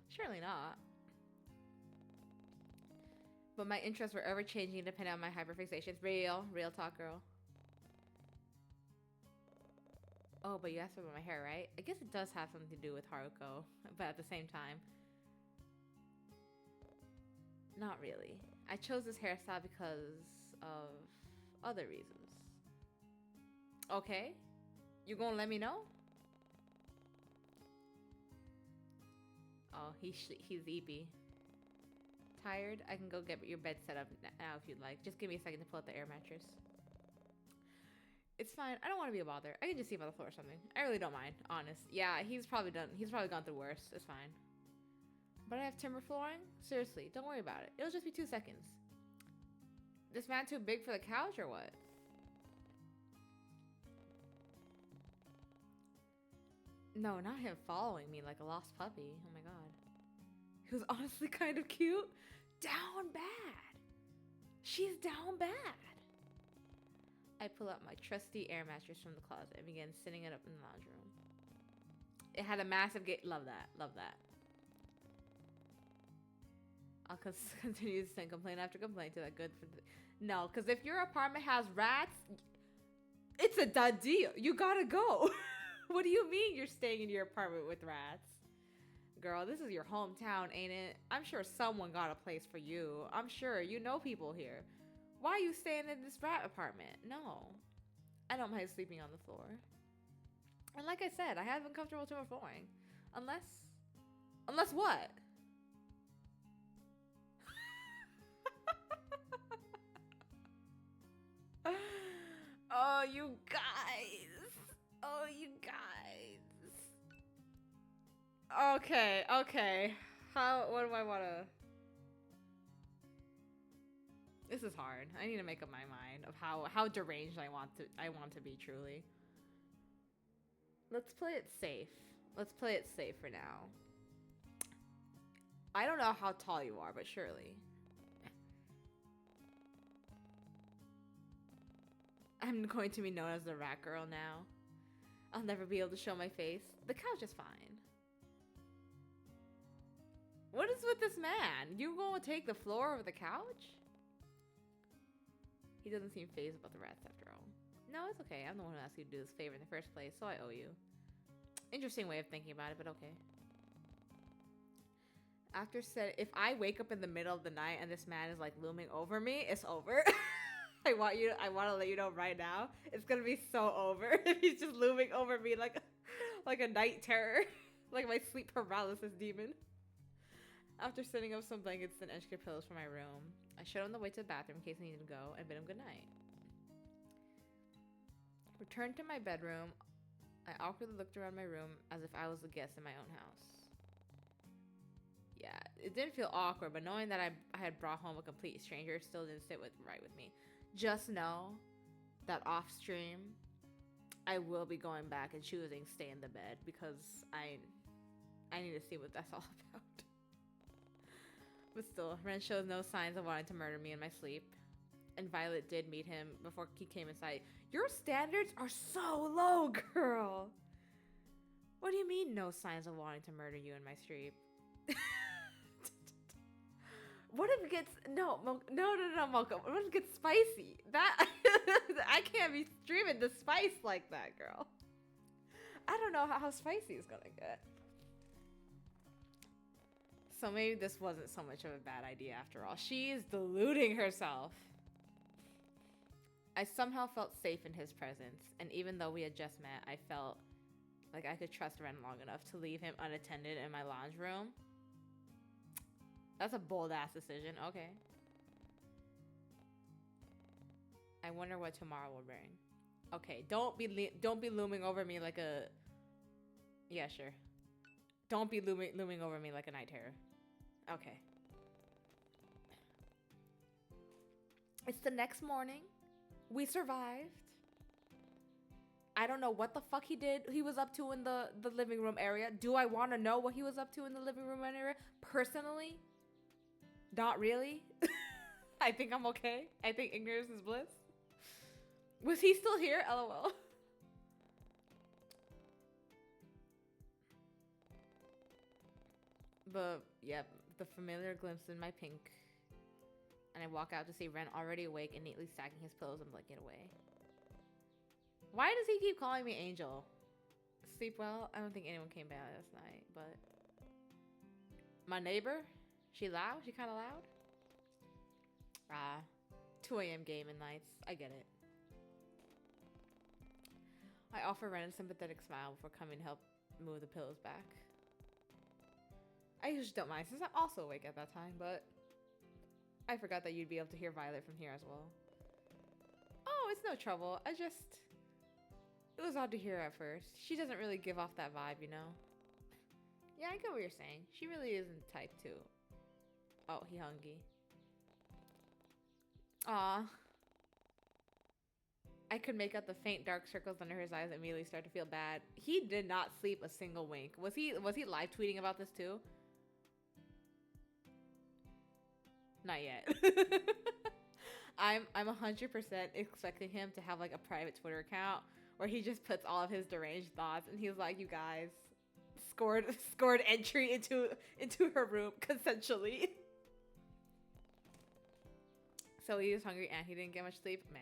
Surely not. But my interests were ever changing depending on my hyperfixations. Real talk, girl. Oh, but you asked about my hair, right? I guess it does have something to do with Haruko, but at the same time, not really. I chose this hairstyle because of other reasons. Okay? You gonna let me know? Oh, he's eepy. Tired? I can go get your bed set up now if you'd like. Just give me a second to pull out the air mattress. It's fine. I don't want to be a bother. I can just sleep on the floor or something. I really don't mind, honest. Yeah, he's probably gone through worse. It's fine. But I have timber flooring? Seriously, don't worry about it. It'll just be 2 seconds. This man too big for the couch or what? No, not him following me like a lost puppy. Oh my god. He was honestly kind of cute. Down bad. She's down bad. I pull out my trusty air mattress from the closet and began sitting it up in the lounge room. It had a massive gate. Love that. Love that. I'll continue to send complaint after complaint to that good for the... No, because if your apartment has rats, it's a done deal. You gotta go. What do you mean you're staying in your apartment with rats? Girl, this is your hometown, ain't it? I'm sure someone got a place for you. I'm sure you know people here. Why are you staying in this rat apartment? No. I don't mind sleeping on the floor. And like I said, I have been comfortable timber flooring. Unless what? Oh, you guys. Oh, you guys. Okay. What do I want to... This is hard. I need to make up my mind of how deranged I want to be truly. Let's play it safe. Let's play it safe for now. I don't know how tall you are, but surely. I'm going to be known as the rat girl now. I'll never be able to show my face. The couch is fine. What is with this man? You gonna take the floor over the couch? He doesn't seem fazed about the rats after all. No, it's okay. I'm the one who asked you to do this favor in the first place, so I owe you. Interesting way of thinking about it, but okay. After said, if I wake up in the middle of the night and this man is like looming over me, it's over. I want to let you know right now. It's gonna be so over if he's just looming over me like a night terror, like my sleep paralysis demon. After setting up some blankets and extra pillows for my room, I showed him the way to the bathroom in case I needed to go and bid him good night. Returned to my bedroom, I awkwardly looked around my room as if I was a guest in my own house. Yeah, it didn't feel awkward, but knowing that I had brought home a complete stranger still didn't sit right with me. Just know that off stream, I will be going back and choosing stay in the bed because I need to see what that's all about. But still, Ren shows no signs of wanting to murder me in my sleep. And Violet did meet him before he came inside. Your standards are so low, girl. What do you mean no signs of wanting to murder you in my sleep? What if it gets... No, Mocha. What if it gets spicy? That... I can't be streaming the spice like that, girl. I don't know how spicy it's gonna get. So maybe this wasn't so much of a bad idea after all. She is deluding herself. I somehow felt safe in his presence, and even though we had just met, I felt like I could trust Ren long enough to leave him unattended in my lounge room. That's a bold-ass decision. Okay. I wonder what tomorrow will bring. Okay, don't be looming over me like a... Yeah, sure. Don't be looming over me like a night terror. Okay. It's the next morning. We survived. I don't know what the fuck he was up to in the living room area. Do I want to know what he was up to in the living room area? Personally? Not really. I think I'm okay. I think ignorance is bliss. Was he still here? LOL. But, yep, the familiar glimpse in my pink. And I walk out to see Ren already awake and neatly stacking his pillows and blanket away. Why does he keep calling me Angel? Sleep well? I don't think anyone came by last night, but... My neighbor? She loud? She kind of loud? Ah, 2 a.m. gaming nights. I get it. I offer Ren a sympathetic smile before coming to help move the pillows back. I usually don't mind since I'm also awake at that time, but I forgot that you'd be able to hear Violet from here as well. Oh, it's no trouble. It was odd to hear at first. She doesn't really give off that vibe, you know? Yeah, I get what you're saying. She really isn't type 2. Oh, he hungry. Aw. I could make out the faint dark circles under his eyes and immediately start to feel bad. He did not sleep a single wink. Was he live tweeting about this too? Not yet. I'm 100% expecting him to have like a private Twitter account where he just puts all of his deranged thoughts and he's like, you guys scored entry into her room consensually. So he was hungry and he didn't get much sleep. Man,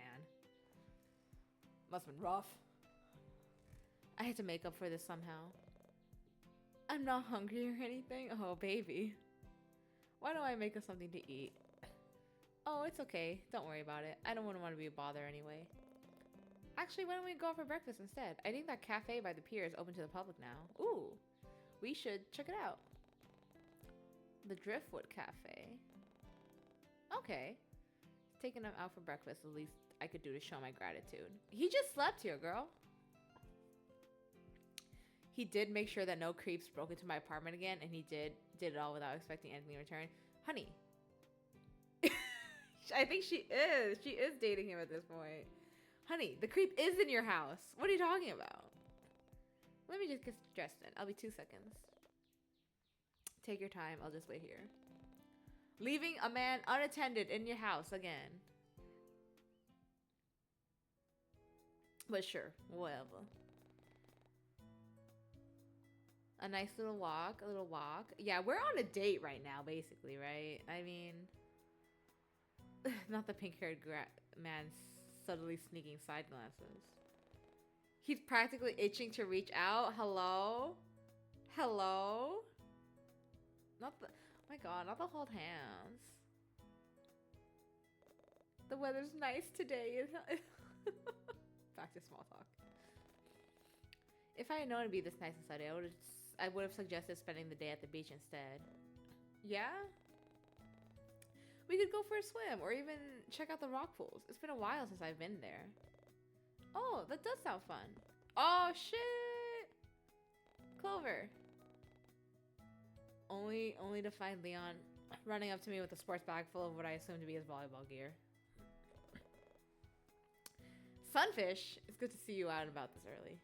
must have been rough. I had to make up for this somehow. I'm not hungry or anything. Oh, baby. Why don't I make us something to eat? Oh, it's okay. Don't worry about it. I don't want to be a bother anyway. Actually, why don't we go out for breakfast instead? I think that cafe by the pier is open to the public now. Ooh, we should check it out. The Driftwood Cafe. Okay. Taking him out for breakfast, the least I could do to show my gratitude. He just slept here, girl. He did make sure that no creeps broke into my apartment again, and he did it all without expecting anything in return. Honey. I think she is. She is dating him at this point. Honey, the creep is in your house. What are you talking about? Let me just get dressed in. I'll be 2 seconds. Take your time. I'll just wait here. Leaving a man unattended in your house again. But sure, whatever. A nice little walk, Yeah, we're on a date right now, basically, right? I mean, not the pink-haired man subtly sneaking side glances. He's practically itching to reach out. Hello? Hello? Not the... Oh my god, not the hold hands. The weather's nice today. Back to small talk. If I had known it'd be this nice and sunny, I would have suggested spending the day at the beach instead. Yeah? We could go for a swim or even check out the rock pools. It's been a while since I've been there. Oh, that does sound fun. Oh, shit! Clover. Only to find Leon running up to me with a sports bag full of what I assume to be his volleyball gear. Sunfish, it's good to see you out and about this early.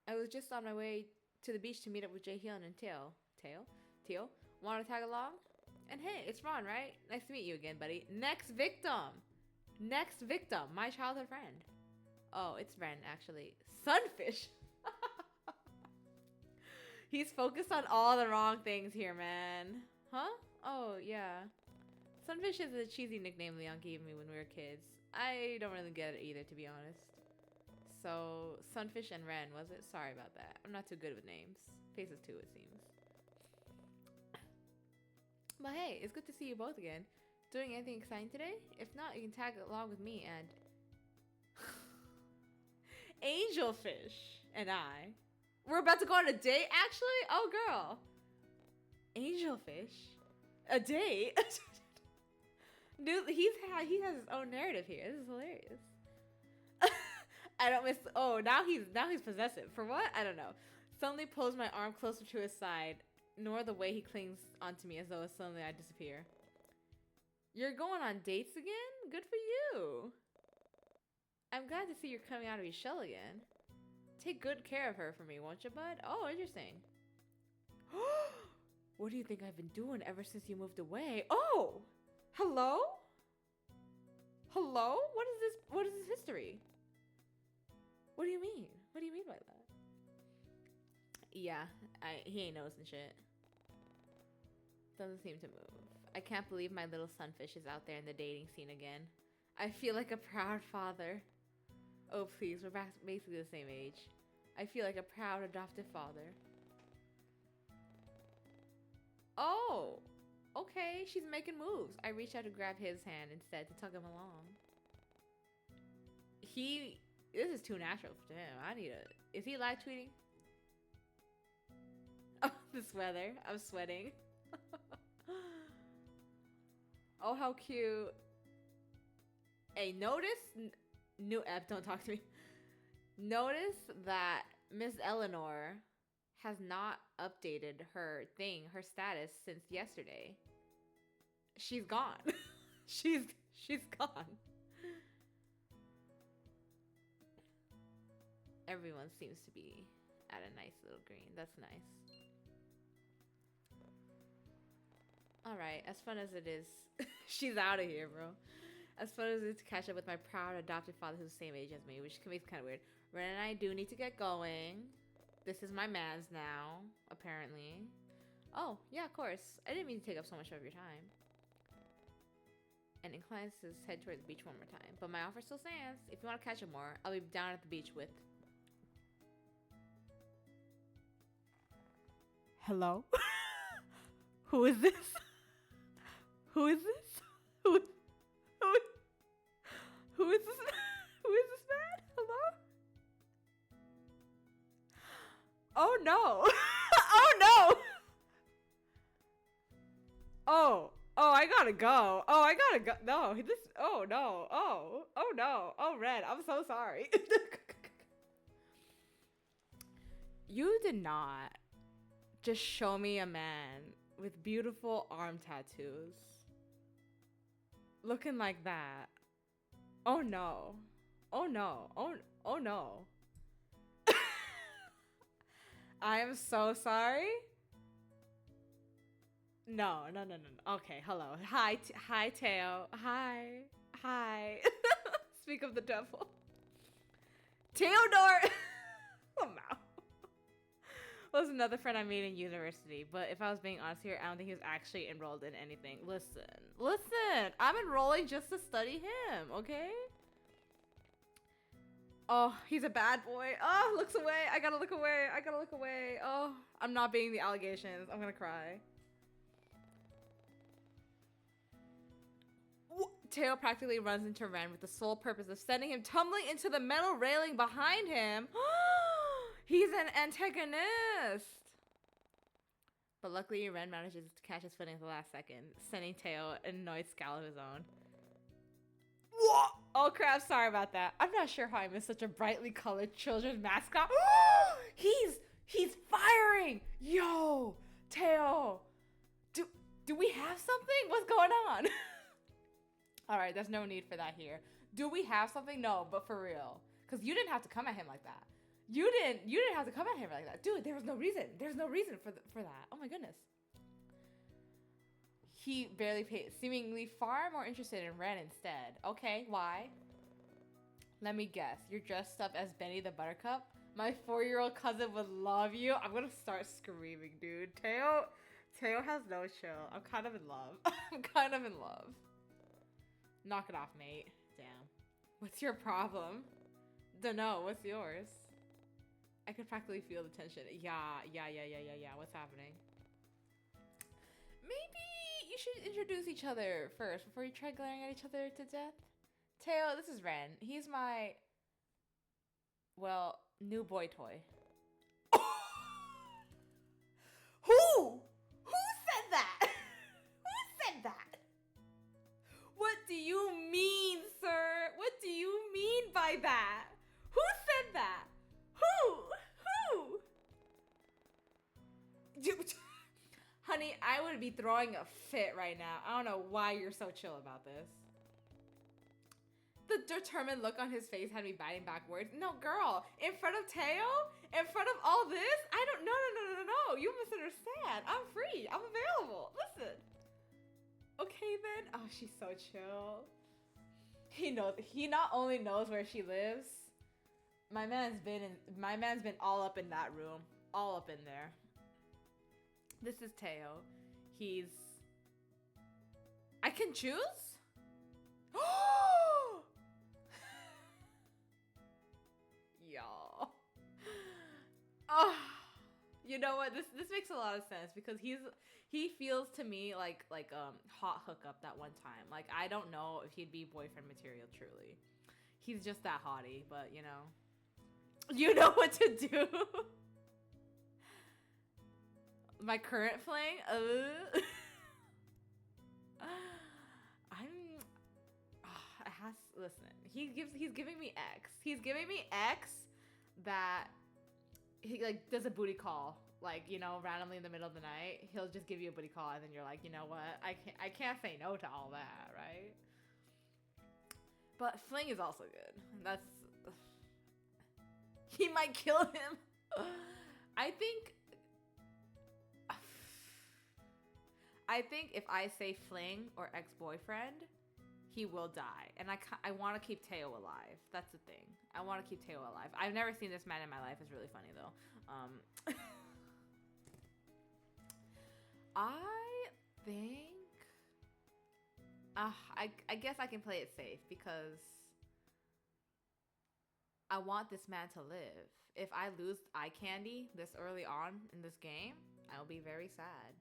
I was just on my way to the beach to meet up with Jaehyun and Teal. Teal? Want to tag along? And hey, it's Ron, right? Nice to meet you again, buddy. Next victim, my childhood friend. Oh, it's Ren, actually. Sunfish! He's focused on all the wrong things here, man. Huh? Oh, yeah. Sunfish is a cheesy nickname Leon gave me when we were kids. I don't really get it either, to be honest. So, Sunfish and Ren, was it? Sorry about that. I'm not too good with names. Faces too, it seems. But hey, it's good to see you both again. Doing anything exciting today? If not, you can tag along with me and Angelfish and I. We're about to go on a date, actually? Oh, girl. Angelfish? A date? Dude, he has his own narrative here. This is hilarious. I don't miss. Oh, now he's possessive. For what? I don't know. Suddenly pulls my arm closer to his side, nor the way he clings onto me as though suddenly I disappear. You're going on dates again? Good for you. I'm glad to see you're coming out of your shell again. Take good care of her for me, won't you, bud? Oh, interesting. What do you think I've been doing ever since you moved away? Oh! Hello? Hello? What is this? What is this history? What do you mean? What do you mean by that? Yeah, he ain't noticing shit. Doesn't seem to move. I can't believe my little sunfish is out there in the dating scene again. I feel like a proud father. Oh, please, we're basically the same age. I feel like a proud adoptive father. Oh, okay, she's making moves. I reach out to grab his hand instead to tug him along. This is too natural for him. Is he live tweeting? Oh, this weather. I'm sweating. Oh, how cute. Hey, notice... New app, don't talk to me. Notice that Miss Eleanor has not updated her status since yesterday. She's gone. she's gone. Everyone seems to be at a nice little green. That's nice. Alright, as fun as it is. She's out of here, bro. As fun as it is to catch up with my proud adopted father who's the same age as me, which can be kind of weird. Ren and I do need to get going. This is my man's now, apparently. Oh, yeah, of course. I didn't mean to take up so much of your time. And inclines to head toward the beach one more time. But my offer still stands. If you want to catch up more, I'll be down at the beach with... Hello? Who is this? Who is this? Who is this? Who is this man? Hello? Oh no. Oh no. Oh, I gotta go. No, oh no. Oh no. Oh, Red, I'm so sorry. You did not just show me a man with beautiful arm tattoos looking like that. Oh no. Oh no. Oh no. I am so sorry. No. Okay, hello. Hi, Teo. Hi. Speak of the devil. Theodore! Oh no. Was another friend I made in university, but if I was being honest here, I don't think he was actually enrolled in anything. Listen, I'm enrolling just to study him, okay? Oh, he's a bad boy. Oh, looks away. I gotta look away. Oh, I'm not being the allegations. I'm gonna cry. Teo practically runs into Ren with the sole purpose of sending him tumbling into the metal railing behind him. He's an antagonist! But luckily, Ren manages to catch his footing at the last second, sending Teo an annoyed scowl of his own. What? Oh crap, sorry about that. I'm not sure how I missed such a brightly colored children's mascot. He's firing! Yo! Teo! Do we have something? What's going on? Alright, there's no need for that here. Do we have something? No, but for real. Because you didn't have to come at him like that. You didn't have to come at him like that. Dude, there was no reason. There's no reason for that. Oh my goodness. He barely paid, seemingly far more interested in Ren instead. Okay, why? Let me guess. You're dressed up as Benny the Buttercup? My 4-year-old cousin would love you. I'm gonna start screaming, dude. Teo has no chill. I'm kind of in love. Knock it off, mate. Damn. What's your problem? Dunno. What's yours? I could practically feel the tension. Yeah. What's happening? Maybe you you should introduce each other first before you try glaring at each other to death. Teo, this is Ren. He's my, well, new boy toy. Who? Who said that? Who said that? What do you mean, sir? What do you mean by that? Who said that? Who? Honey, I would be throwing a fit right now. I don't know why you're so chill about this. The determined look on his face had me biting back words. No, girl, in front of Teo? In front of all this? I don't, no. You misunderstand. I'm free. I'm available. Listen. Okay, then. Oh, she's so chill. He knows. He not only knows where she lives. My man's been all up in that room. All up in there. This is Teo. He's... I can choose? Y'all. Oh, you know what? This makes a lot of sense because he feels to me like hot hookup that one time. Like, I don't know if he'd be boyfriend material truly. He's just that hottie, but you know what to do. My current fling, listen, he's giving me X. He's giving me X that he like does a booty call, like, you know, randomly in the middle of the night. He'll just give you a booty call and then you're like, you know what? I can't say no to all that, right? But fling is also good. That's he might kill him. I think if I say fling or ex-boyfriend, he will die. And I want to keep Teo alive. That's the thing. I want to keep Teo alive. I've never seen this man in my life. It's really funny, though. I think... I guess I can play it safe because I want this man to live. If I lose eye candy this early on in this game, I'll be very sad.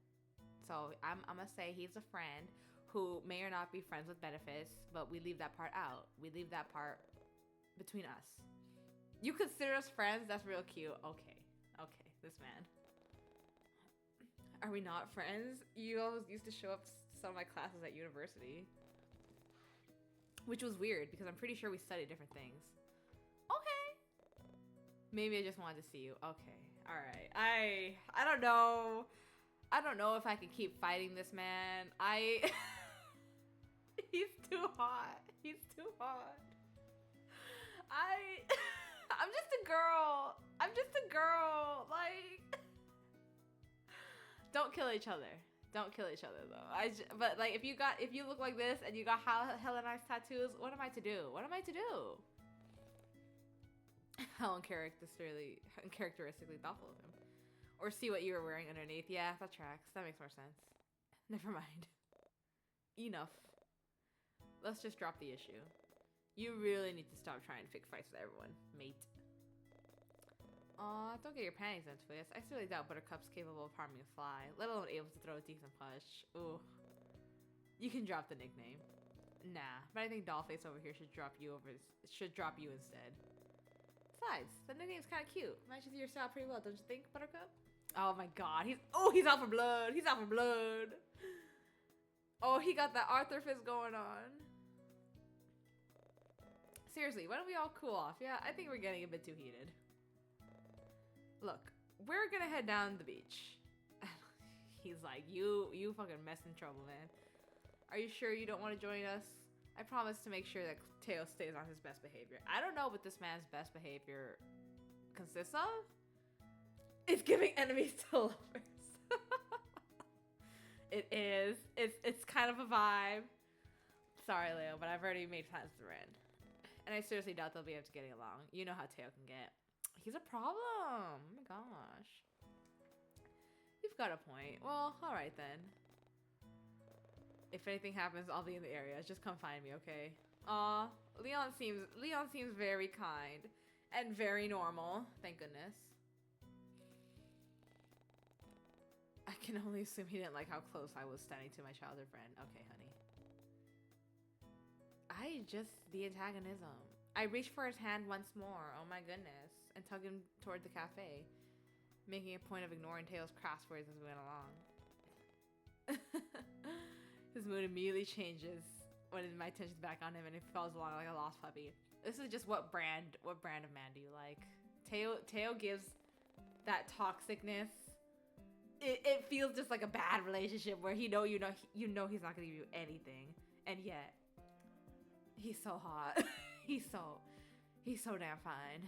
So I'm gonna say he's a friend who may or not be friends with benefits, but we leave that part out. We leave that part between us. You consider us friends? That's real cute. Okay, this man. Are we not friends? You always used to show up to some of my classes at university. Which was weird because I'm pretty sure we studied different things. Okay. Maybe I just wanted to see you. Okay, alright. I don't know. I don't know if I can keep fighting this man. He's too hot. He's too hot. I'm just a girl. I'm just a girl. Like, don't kill each other. Don't kill each other though. But like, if you look like this and you got hella nice tattoos, what am I to do? What am I to do? How uncharacteristically thoughtful of him. Or see what you were wearing underneath. Yeah, that tracks. That makes more sense. Never mind. Enough. Let's just drop the issue. You really need to stop trying to pick fights with everyone, mate. Aw, don't get your panties in a twist. I seriously doubt Buttercup's capable of harming a fly, let alone able to throw a decent punch. Ooh. You can drop the nickname. Nah, but I think Dollface over here should drop you instead. Besides, the nickname's kind of cute. Matches your style pretty well, don't you think, Buttercup? Oh my god, he's out for blood. He's out for blood. Oh, he got that Arthur fist going on. Seriously, why don't we all cool off? Yeah, I think we're getting a bit too heated. Look, we're gonna head down the beach. He's like, you fucking mess in trouble, man. Are you sure you don't want to join us? I promise to make sure that Teo stays on his best behavior. I don't know what this man's best behavior consists of. It's giving enemies to lovers. It is. It's kind of a vibe. Sorry, Leo, but I've already made plans with Ren. And I seriously doubt they'll be able to get along. You know how Teo can get. He's a problem. Oh my gosh. You've got a point. Well, alright then. If anything happens, I'll be in the area. Just come find me, okay? Aw, Leon seems very kind. And very normal. Thank goodness. I can only assume he didn't like how close I was standing to my childhood friend. Okay, honey. The antagonism. I reached for his hand once more, oh my goodness, and tugged him toward the cafe, making a point of ignoring Taylor's crass words as we went along. His mood immediately changes when my attention's back on him and he falls along like a lost puppy. This is just what brand of man do you like? Teo gives that toxicness. It feels just like a bad relationship where you know he's not gonna give you anything, and yet he's so hot. he's so damn fine.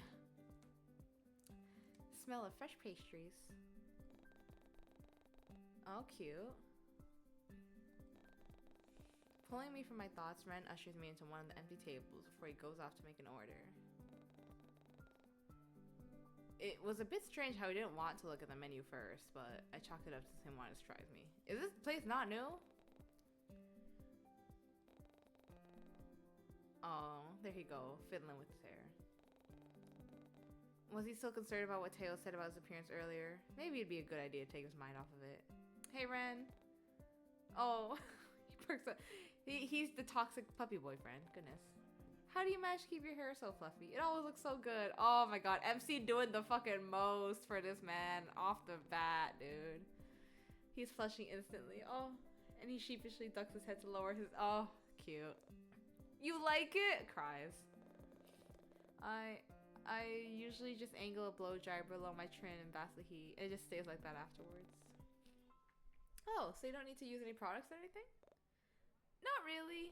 Smell of fresh pastries. Oh, cute. Pulling me from my thoughts, Ren ushers me into one of the empty tables before he goes off to make an order. It was a bit strange how he didn't want to look at the menu first, but I chalked it up to him wanting to surprise me. Is this place not new? Oh, there he go, fiddling with his hair. Was he still concerned about what Teo said about his appearance earlier? Maybe it'd be a good idea to take his mind off of it. Hey, Ren. Oh, he perks up. He's the toxic puppy boyfriend. Goodness. How do you manage to keep your hair so fluffy? It always looks so good. Oh my god, MC doing the fucking most for this man off the bat, dude. He's flushing instantly. Oh, and he sheepishly ducks his head to lower his... Oh, cute. You like it? Cries. I usually just angle a blow dryer below my chin and bath the heat. It just stays like that afterwards. Oh, so you don't need to use any products or anything? Not really.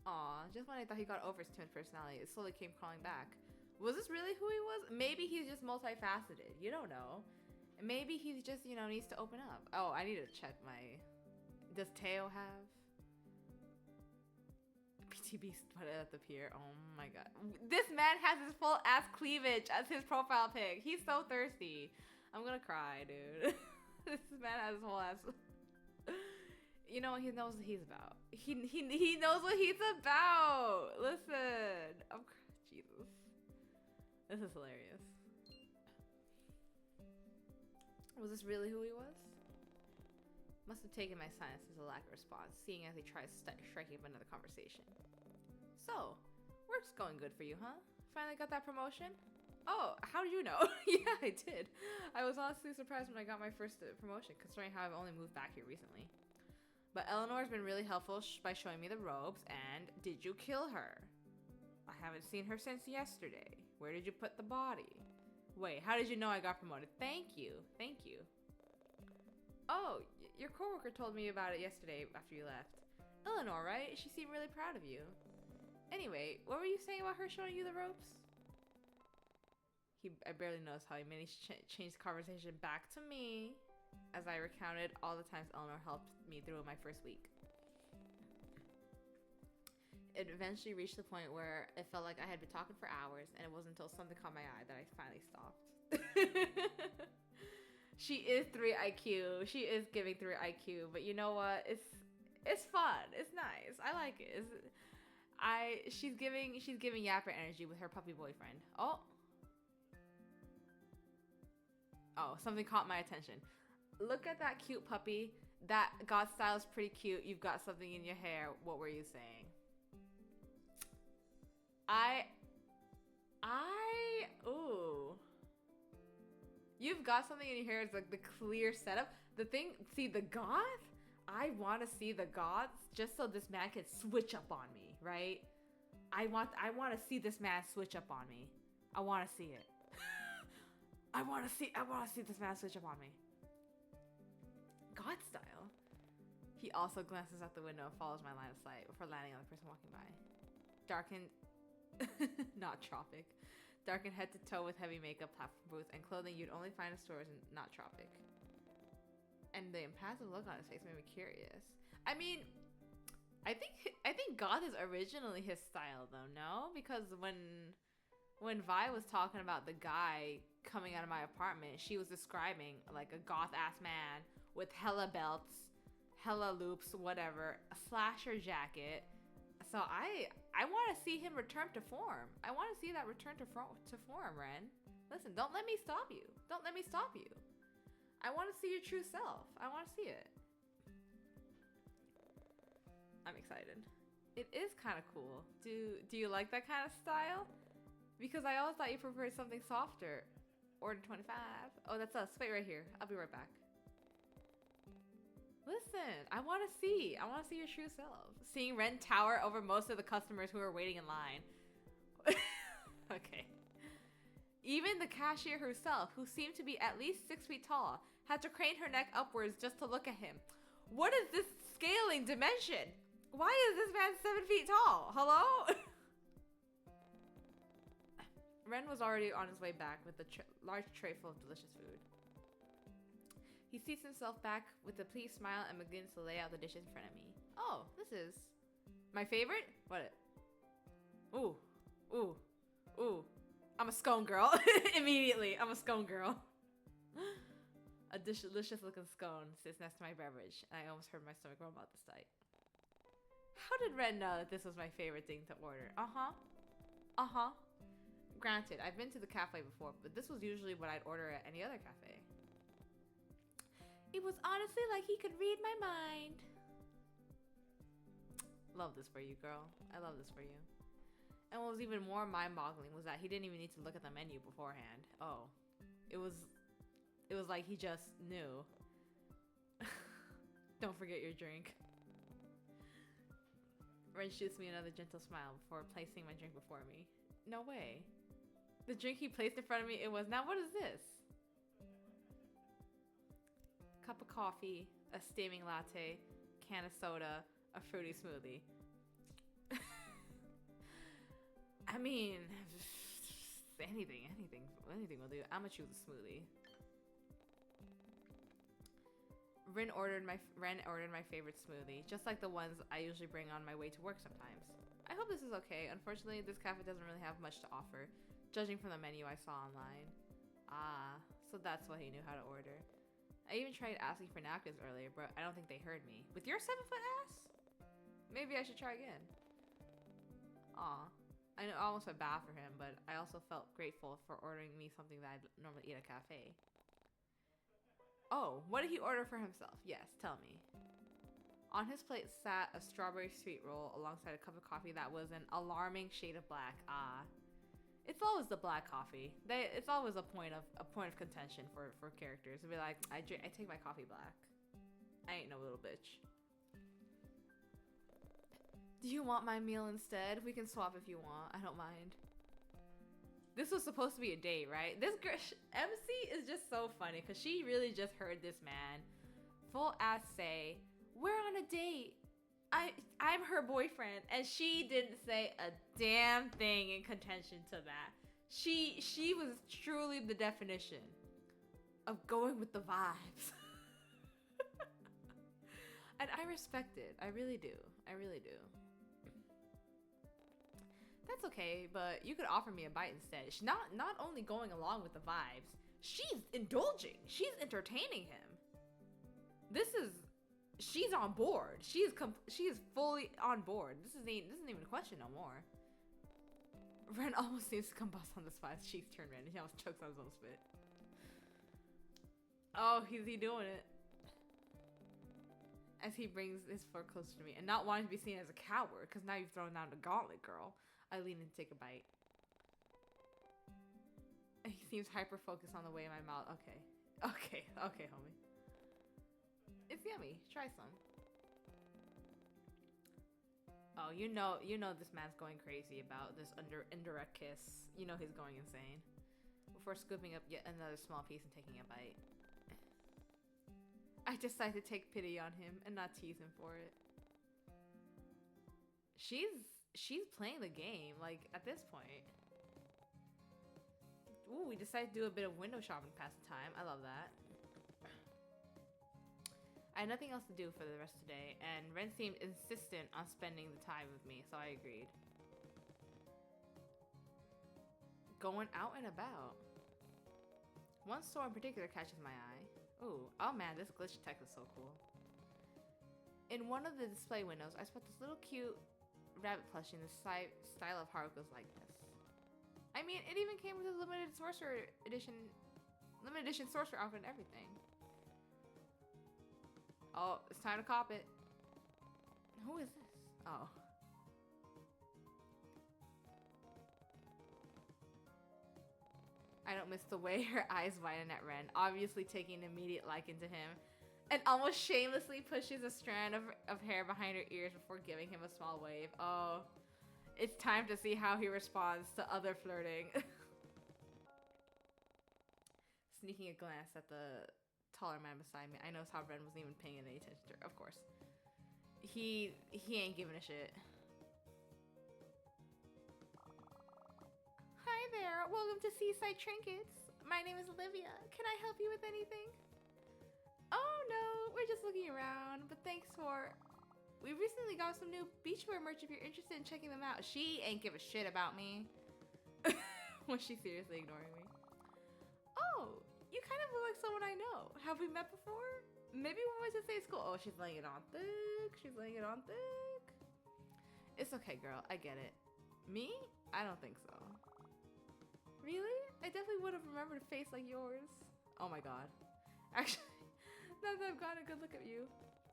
Aw, just when I thought he got over his timid personality, it slowly came crawling back. Was this really who he was? Maybe he's just multifaceted. You don't know. Maybe he's just, you know, needs to open up. Oh, I need to check my... Does Teo have... PTB spotted at the pier. Oh my god. This man has his full ass cleavage as his profile pic. He's so thirsty. I'm gonna cry, dude. This man has his whole ass... You know, he knows what he's about. He knows what he's about. Listen. Jesus. This is hilarious. Was this really who he was? Must have taken my silence as a lack of response, seeing as he tries striking up another conversation. So, work's going good for you, huh? Finally got that promotion? Oh, how did you know? Yeah, I did. I was honestly surprised when I got my first promotion, considering how I've only moved back here recently. But Eleanor's been really helpful by showing me the ropes, and did you kill her? I haven't seen her since yesterday. Where did you put the body? Wait, how did you know I got promoted? Thank you. Thank you. Oh, your coworker told me about it yesterday after you left. Eleanor, right? She seemed really proud of you. Anyway, what were you saying about her showing you the ropes? I barely noticed how he managed to change the conversation back to me as I recounted all the times Eleanor helped me through my first week. It eventually reached the point where it felt like I had been talking for hours, and it wasn't until something caught my eye that I finally stopped. She is 3 IQ. She is giving 3 IQ, but you know what? It's fun. It's nice. I like it. She's giving yapper energy with her puppy boyfriend. Oh, something caught my attention. Look at that cute puppy. That God style is pretty cute. You've got something in your hair. What were you saying? Ooh. You've got something in your hair. It's like the clear setup. The goth? I want to see the goths just so this man can switch up on me, right? I want to see this man switch up on me. I want to see it. I want to see this man switch up on me. God style. He also glances out the window and follows my line of sight before landing on the person walking by. Darkened, not tropic. Darkened head to toe with heavy makeup, platform boots, and clothing you'd only find in stores in not tropic. And the impassive look on his face made me curious. I mean, I think goth is originally his style though, no? Because when Vi was talking about the guy coming out of my apartment, she was describing like a goth ass man with hella belts, hella loops, whatever, a slasher jacket. So I want to see him return to form. I want to see that return to form, Ren. Listen, don't let me stop you. Don't let me stop you. I want to see your true self. I want to see it. I'm excited. It is kind of cool. Do you like that kind of style? Because I always thought you preferred something softer. Order 25. Oh, that's us. Wait right here. I'll be right back. Listen, I want to see. I want to see your true self. Seeing Ren tower over most of the customers who are waiting in line. Okay. Even the cashier herself, who seemed to be at least 6 feet tall, had to crane her neck upwards just to look at him. What is this scaling dimension? Why is this man 7 feet tall? Hello? Ren was already on his way back with a large tray full of delicious food. He seats himself back with a pleased smile and begins to lay out the dishes in front of me. Oh, this is my favorite? What? Ooh. Ooh. Ooh. I'm a scone girl. Immediately. I'm a scone girl. A delicious looking scone sits next to my beverage, and I almost heard my stomach rumble at the sight. How did Ren know that this was my favorite thing to order? Uh-huh. Granted, I've been to the cafe before, but this was usually what I'd order at any other cafe. It was honestly like he could read my mind. Love this for you, girl. I love this for you. And what was even more mind-boggling was that he didn't even need to look at the menu beforehand. Oh. It was like he just knew. Don't forget your drink. Ren shoots me another gentle smile before placing my drink before me. No way. The drink he placed in front of me, it was, now what is this? Cup of coffee, a steaming latte, can of soda, a fruity smoothie. I mean, anything will do. I'm gonna choose a smoothie. Ren ordered my favorite smoothie, just like the ones I usually bring on my way to work sometimes. I hope this is okay. Unfortunately, this cafe doesn't really have much to offer, judging from the menu I saw online. Ah, so that's why he knew how to order. I even tried asking for napkins earlier, but I don't think they heard me. With your 7-foot ass? Maybe I should try again. Aw. I know I almost felt bad for him, but I also felt grateful for ordering me something that I'd normally eat at a cafe. Oh, what did he order for himself? Yes, tell me. On his plate sat a strawberry sweet roll alongside a cup of coffee that was an alarming shade of black. Ah. It's always the black coffee. It's always a point of contention for characters. To be like, I take my coffee black. I ain't no little bitch. Do you want my meal instead? We can swap if you want. I don't mind. This was supposed to be a date, right? This girl, MC is just so funny because she really just heard this man full ass say, "We're on a date. I'm her boyfriend," and she didn't say a damn thing in contention to that. She was truly the definition of going with the vibes. And I respect it. I really do. I really do. That's okay, but you could offer me a bite instead. She's not only going along with the vibes, she's indulging. She's entertaining him. She's on board. She is fully on board. This isn't even a question no more. Ren almost seems to combust on the spot. His cheeks turn red and he almost chokes on his own spit. Oh, he doing it. As he brings his fork closer to me and not wanting to be seen as a coward, because now you've thrown down the gauntlet, girl. I lean in to take a bite. He seems hyper-focused on the way in my mouth. Okay, homie. It's yummy. Try some. Oh, you know this man's going crazy about this indirect kiss. You know he's going insane. Before scooping up yet another small piece and taking a bite. I decide to take pity on him and not tease him for it. She's playing the game, like, at this point. Ooh, we decided to do a bit of window shopping to pass the time. I love that. I had nothing else to do for the rest of the day, and Ren seemed insistent on spending the time with me, so I agreed. Going out and about. One store in particular catches my eye. Ooh, oh man, this glitch text is so cool. In one of the display windows, I spot this little cute rabbit plushie in the style of Haruko's likeness. I mean, it even came with a limited edition sorcerer outfit and everything. Oh, it's time to cop it. Who is this? Oh. I don't miss the way her eyes widen at Ren, obviously taking an immediate liking to him, and almost shamelessly pushes a strand of hair behind her ears before giving him a small wave. Oh, it's time to see how he responds to other flirting. Sneaking a glance at the taller man beside me, I noticed how Ren wasn't even paying any attention to her. Of course. He ain't giving a shit. Hi there, welcome to Seaside Trinkets. My name is Olivia. Can I help you with anything? Oh no, we're just looking around, but thanks for... We recently got some new beachwear merch if you're interested in checking them out. She ain't give a shit about me. Was she seriously ignoring me? Oh, you kind of look like someone I know. Have we met before? Maybe we went to the same school. Oh, she's laying it on thick. She's laying it on thick. It's okay, girl. I get it. Me? I don't think so. Really? I definitely would have remembered a face like yours. Oh my god. Actually, now that I've gotten a good look at you,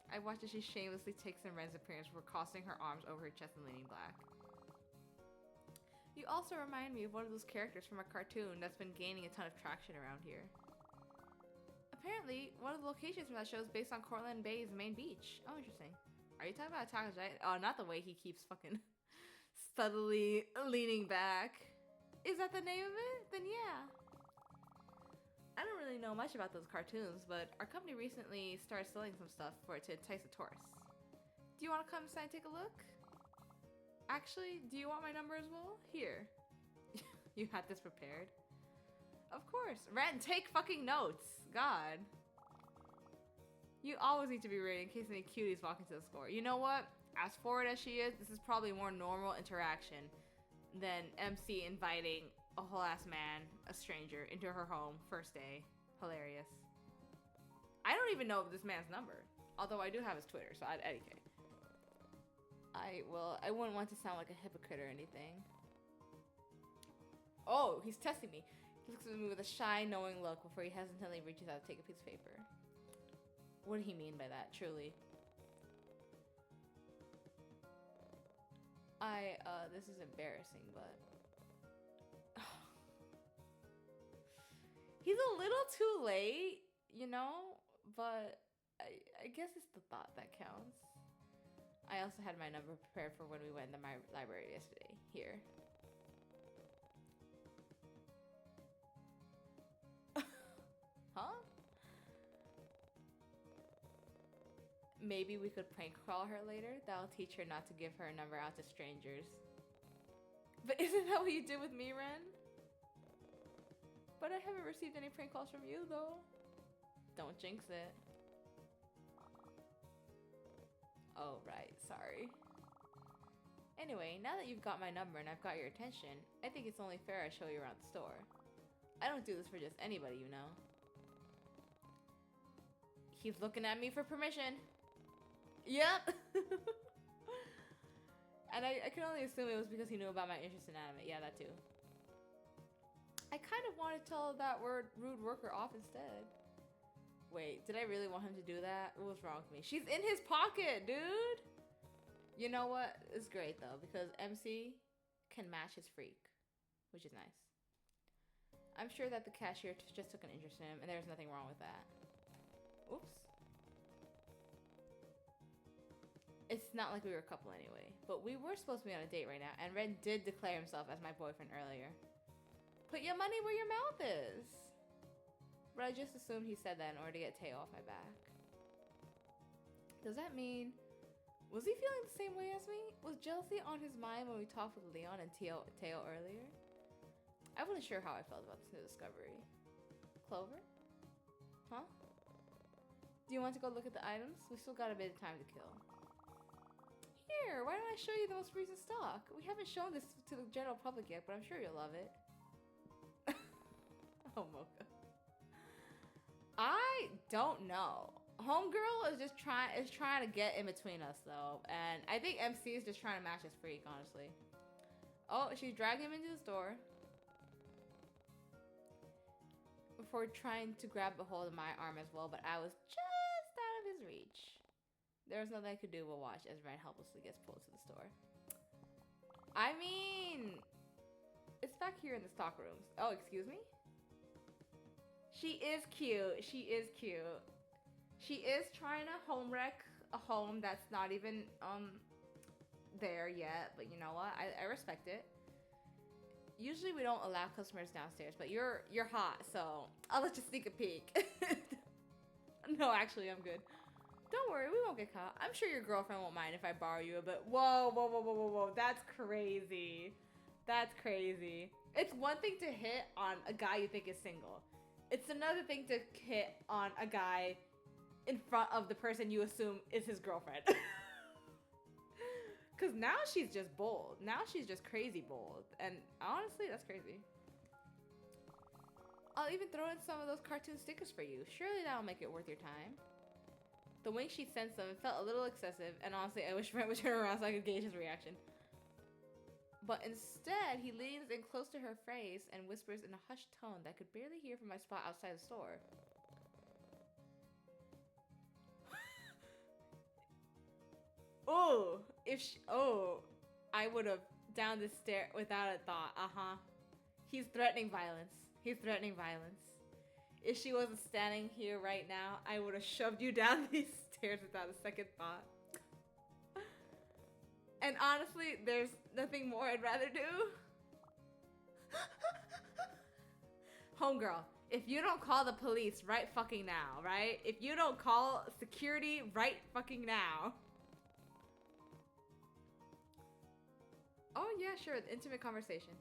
I watch as she shamelessly takes in Ren's appearance before crossing her arms over her chest and leaning back. You also remind me of one of those characters from a cartoon that's been gaining a ton of traction around here. Apparently, one of the locations from that show is based on Cortland Bay's main beach. Oh, interesting. Are you talking about Attack on Titan? Oh, not the way he keeps fucking subtly leaning back. Is that the name of it? Then yeah. I don't really know much about those cartoons, but our company recently started selling some stuff for it to entice the tourists. Do you want to come inside and take a look? Actually, do you want my number as well? Here. You had this prepared? Of course. Ren, take fucking notes. God. You always need to be ready in case any cuties walk into the store. You know what? As forward as she is, this is probably more normal interaction than MC inviting a whole ass man, a stranger, into her home first day. Hilarious. I don't even know this man's number, although I do have his Twitter, so okay. I wouldn't want to sound like a hypocrite or anything. Oh, he's testing me. He looks at me with a shy, knowing look before he hesitantly reaches out to take a piece of paper. What did he mean by that, truly? This is embarrassing, but... He's a little too late, you know? But I guess it's the thought that counts. I also had my number prepared for when we went to my library yesterday. Here. Huh? Maybe we could prank call her later. That'll teach her not to give her number out to strangers. But isn't that what you did with me, Ren? But I haven't received any prank calls from you, though. Don't jinx it. Oh, right. Sorry. Anyway, now that you've got my number and I've got your attention, I think it's only fair I show you around the store. I don't do this for just anybody, you know. He's looking at me for permission. Yep. And I can only assume it was because he knew about my interest in anime. Yeah, that too. I kind of want to tell that rude worker off instead. Wait, did I really want him to do that? What was wrong with me? She's in his pocket, dude! You know what? It's great, though, because MC can match his freak, which is nice. I'm sure that the cashier just took an interest in him, and there's nothing wrong with that. Oops. It's not like we were a couple anyway, but we were supposed to be on a date right now, and Red did declare himself as my boyfriend earlier. Put your money where your mouth is! But I just assumed he said that in order to get Teo off my back. Does that mean... Was he feeling the same way as me? Was jealousy on his mind when we talked with Leon and Teo earlier? I wasn't sure how I felt about this new discovery. Clover? Huh? Do you want to go look at the items? We still got a bit of time to kill. Here, why don't I show you the most recent stock? We haven't shown this to the general public yet, but I'm sure you'll love it. Oh, Mocha. I don't know. Homegirl is just trying to get in between us though, and I think MC is just trying to match his freak, honestly. Oh, she's dragging him into the store before trying to grab a hold of my arm as well, but I was just out of his arm's reach. There was nothing I could do but watch as Ren helplessly gets pulled to the store. I mean, it's back here in the stock rooms. Oh, excuse me? She is cute. She is cute. She is trying to home wreck a home that's not even there yet, but you know what? I respect it. Usually we don't allow customers downstairs, but you're hot, so I'll let you sneak a peek. No, actually, I'm good. Don't worry, we won't get caught. I'm sure your girlfriend won't mind if I borrow you a bit. Whoa, whoa, whoa, whoa, whoa, whoa. That's crazy. That's crazy. It's one thing to hit on a guy you think is single. It's another thing to hit on a guy in front of the person you assume is his girlfriend. Because now she's just bold. Now she's just crazy bold. And honestly, that's crazy. I'll even throw in some of those cartoon stickers for you. Surely that'll make it worth your time. The way she sensed them, it felt a little excessive, and honestly, I wish Brent would turn around so I could gauge his reaction. But instead, he leans in close to her face and whispers in a hushed tone that I could barely hear from my spot outside the store. Oh, I would have down the stair without a thought. He's threatening violence. He's threatening violence. If she wasn't standing here right now, I would have shoved you down these stairs without a second thought. And honestly, there's nothing more I'd rather do. Homegirl, if you don't call the police right fucking now, right? If you don't call security right fucking now. Oh yeah, sure, the intimate conversation.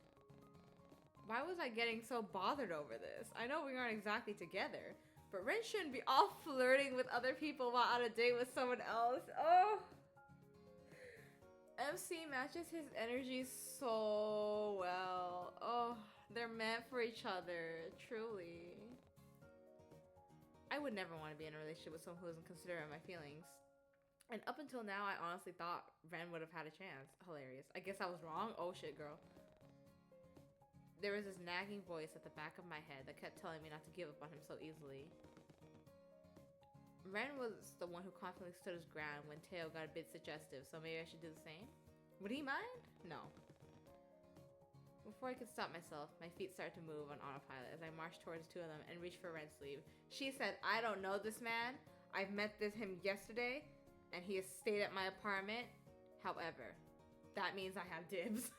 Why was I getting so bothered over this? I know we aren't exactly together, but Ren shouldn't be all flirting with other people while on a date with someone else. Oh. MC matches his energy so well. Oh, they're meant for each other, truly. I would never want to be in a relationship with someone who doesn't consider my feelings. And up until now, I honestly thought Ren would have had a chance. Hilarious. I guess I was wrong. Oh shit, girl. There was this nagging voice at the back of my head that kept telling me not to give up on him so easily. Ren was the one who confidently stood his ground when Teo got a bit suggestive, so maybe I should do the same? Would he mind? No. Before I could stop myself, my feet started to move on autopilot as I marched towards the two of them and reached for Ren's sleeve. She said, I don't know this man. I've met him yesterday, and he has stayed at my apartment. However, that means I have dibs.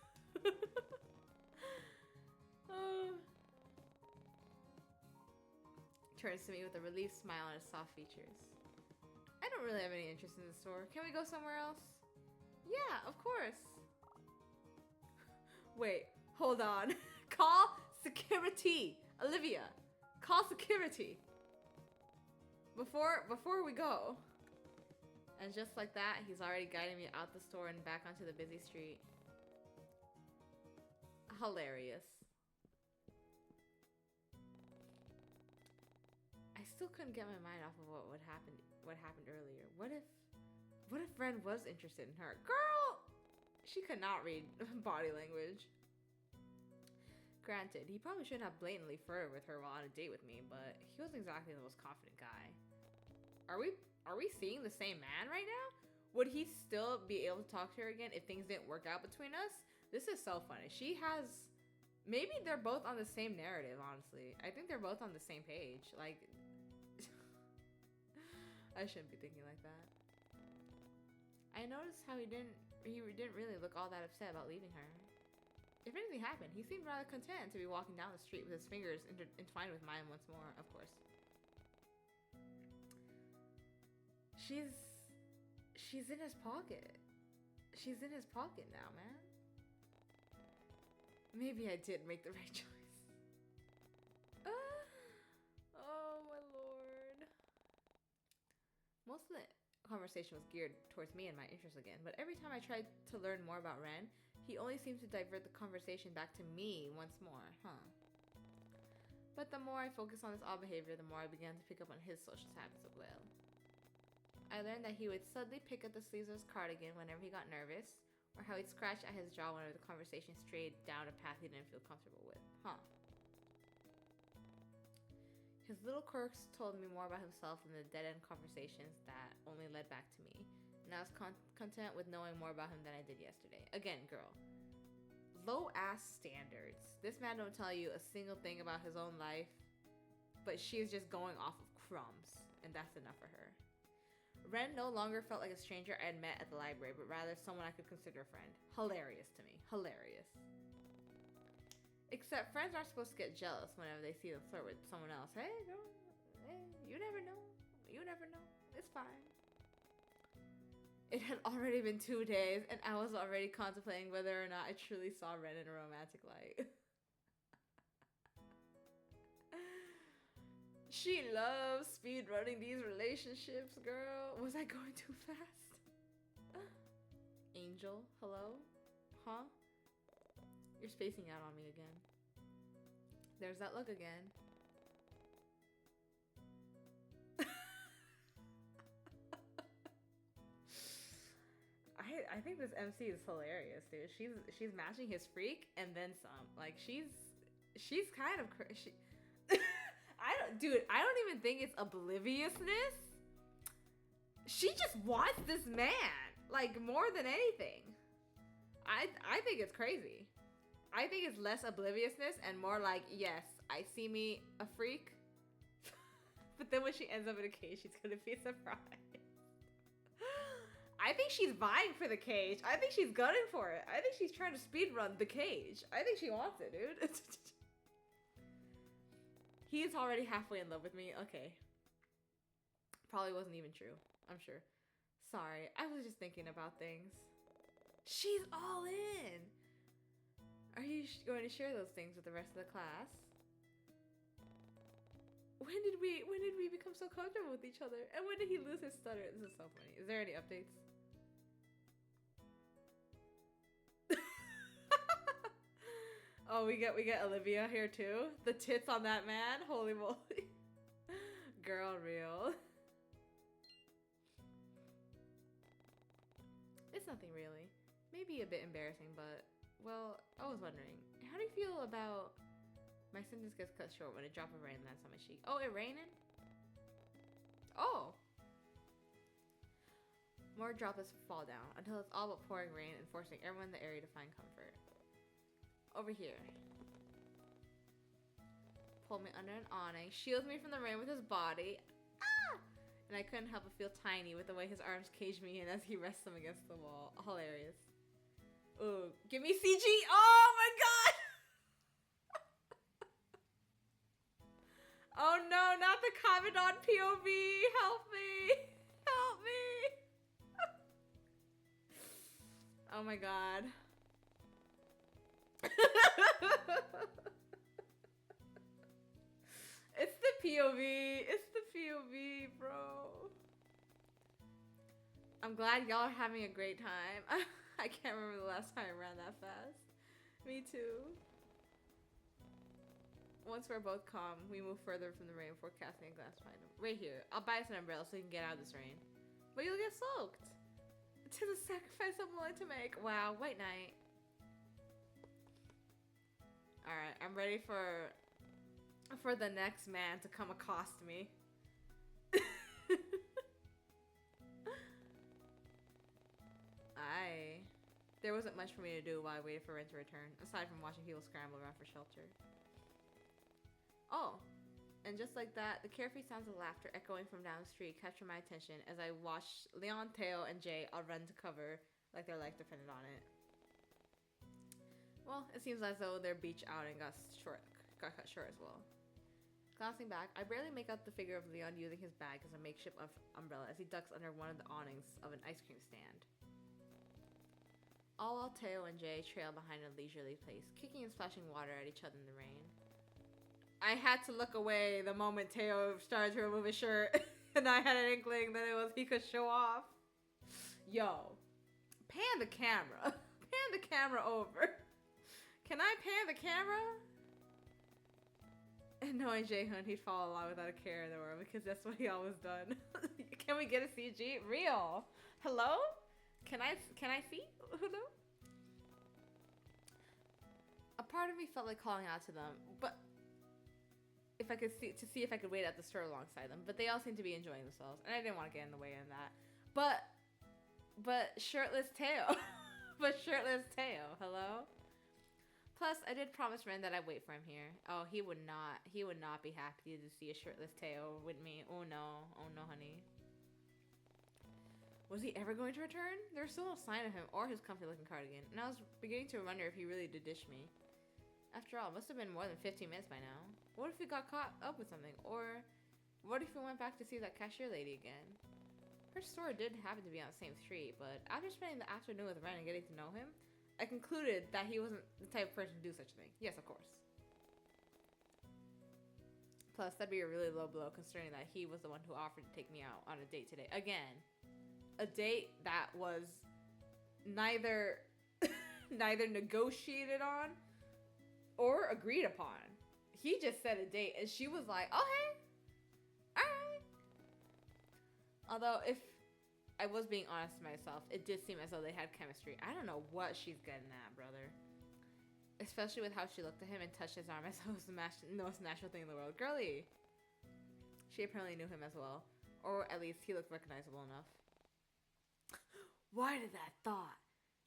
Turns to me with a relieved smile on his soft features. I don't really have any interest in the store. Can we go somewhere else? Yeah, of course. Wait, hold on. Call security. Olivia, call security. Before we go. And just like that, he's already guiding me out the store and back onto the busy street. Hilarious. I still couldn't get my mind off of what happened earlier. What if Ren was interested in her? Girl! She could not read body language. Granted, he probably shouldn't have blatantly flirted with her while on a date with me, but he wasn't exactly the most confident guy. Are we seeing the same man right now? Would he still be able to talk to her again if things didn't work out between us? This is so funny. Maybe they're both on the same narrative, honestly. I think they're both on the same page. Like, I shouldn't be thinking like that. I noticed how he didn't really look all that upset about leaving her. If anything happened, he seemed rather content to be walking down the street with his fingers entwined with mine once more, of course. She's in his pocket. She's in his pocket now, man. Maybe I did make the right choice. Oh my lord. Most of the conversation was geared towards me and my interests again, but every time I tried to learn more about Ren, he only seemed to divert the conversation back to me once more, But the more I focused on his odd behavior, the more I began to pick up on his social habits as well. I learned that he would suddenly pick up the sleeves of his cardigan whenever he got nervous, or how he'd scratch at his jaw whenever the conversation strayed down a path he didn't feel comfortable with, His little quirks told me more about himself than the dead-end conversations that only led back to me. And I was content with knowing more about him than I did yesterday. Again, girl. Low-ass standards. This man don't tell you a single thing about his own life, but she is just going off of crumbs, and that's enough for her. Ren no longer felt like a stranger I had met at the library, but rather someone I could consider a friend. Hilarious to me. Hilarious. Except friends aren't supposed to get jealous whenever they see them flirt with someone else. Hey, girl. Hey, you never know. You never know. It's fine. It had already been 2 days, and I was already contemplating whether or not I truly saw Ren in a romantic light. She loves speed running these relationships, girl. Was I going too fast? Angel, hello? Huh? You're spacing out on me again. There's that look again. I think this MC is hilarious, dude. She's matching his freak and then some. Like she's kind of crazy. I don't even think it's obliviousness. She just wants this man, like more than anything. I think it's crazy. I think it's less obliviousness and more like, yes, I see me a freak. But then when she ends up in a cage, she's gonna be surprised. I think she's vying for the cage. I think she's gunning for it. I think she's trying to speedrun the cage. I think she wants it, dude. He's already halfway in love with me. Okay. Probably wasn't even true. I'm sure. Sorry. I was just thinking about things. She's all in. Are you going to share those things with the rest of the class? When did we become so comfortable with each other? And when did he lose his stutter? This is so funny. Is there any updates? Oh, we get Olivia here too. The tits on that man. Holy moly. Girl, real. It's nothing really. Maybe a bit embarrassing, but well, I was wondering, how do you feel about my sentence gets cut short when a drop of rain lands on my cheek? Oh, it raining? Oh. More droplets fall down until it's all but pouring rain and forcing everyone in the area to find comfort. Over here. Pull me under an awning, shields me from the rain with his body. Ah! And I couldn't help but feel tiny with the way his arms cage me in as he rests them against the wall. Hilarious. Ooh, give me CG! Oh my god! Oh no, not the Commandant POV! Help me! Help me! Oh my god. It's the POV. It's the POV, bro. I'm glad y'all are having a great time. I can't remember the last time I ran that fast. Me too. Once we're both calm, we move further from the rain before casting a glass behind him. Right here. I'll buy us an umbrella so you can get out of this rain. But you'll get soaked. It is a sacrifice I'm willing to make. Wow, white knight. Alright, I'm ready for the next man to come accost me. There wasn't much for me to do while I waited for Ren to return, aside from watching people scramble around for shelter. Oh, and just like that, the carefree sounds of laughter echoing from down the street captured my attention as I watched Leon, Teo, and Jay all run to cover like their life depended on it. Well, it seems as though their beach outing got cut short as well. Glancing back, I barely make out the figure of Leon using his bag as a makeshift umbrella as he ducks under one of the awnings of an ice cream stand. All while Teo and Jay trail behind a leisurely pace, kicking and splashing water at each other in the rain. I had to look away the moment Teo started to remove his shirt, and I had an inkling that he could show off. Yo, pan the camera. Pan the camera over. Can I pan the camera? And knowing Jaehoon, he'd follow along without a care in the world because that's what he always done. Can we get a CG? Real. Hello? Can I see? Hello? A part of me felt like calling out to them, but if I could see if I could wait at the store alongside them, but they all seem to be enjoying themselves, and I didn't want to get in the way of that. But shirtless Teo, but shirtless Teo, hello. Plus, I did promise Ren that I'd wait for him here. Oh, he would not be happy to see a shirtless Teo with me. Oh no, honey. Was he ever going to return? There was still no sign of him or his comfy-looking cardigan, and I was beginning to wonder if he really did ditch me. After all, it must have been more than 15 minutes by now. What if he got caught up with something? Or what if he went back to see that cashier lady again? Her store did happen to be on the same street, but after spending the afternoon with Ren and getting to know him, I concluded that he wasn't the type of person to do such a thing. Yes, of course. Plus, that'd be a really low blow considering that he was the one who offered to take me out on a date today. Again, a date that was neither negotiated on or agreed upon. He just said a date, and she was like, "Oh hey, all right." Although, if I was being honest with myself, it did seem as though they had chemistry. I don't know what she's getting at, brother. Especially with how she looked at him and touched his arm as though it was the most natural thing in the world. Girly. She apparently knew him as well, or at least he looked recognizable enough. Why did that thought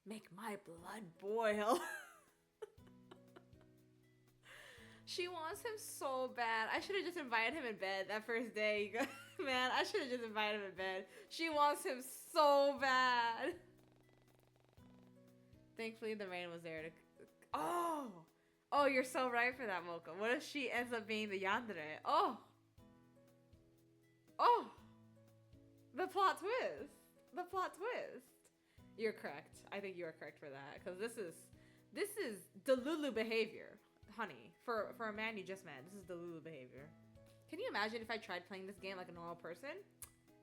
make my blood boil? She wants him so bad. I should have just invited him in bed that first day. Man, I should have just invited him in bed. She wants him so bad. Thankfully, the rain was there to... Oh! Oh, you're so right for that, Mocha. What if she ends up being the yandere? Oh! Oh! The plot twist. The plot twist. You're correct. I think you are correct for that. Because this is Delulu behavior. Honey, for a man you just met, this is Delulu behavior. Can you imagine if I tried playing this game like a normal person?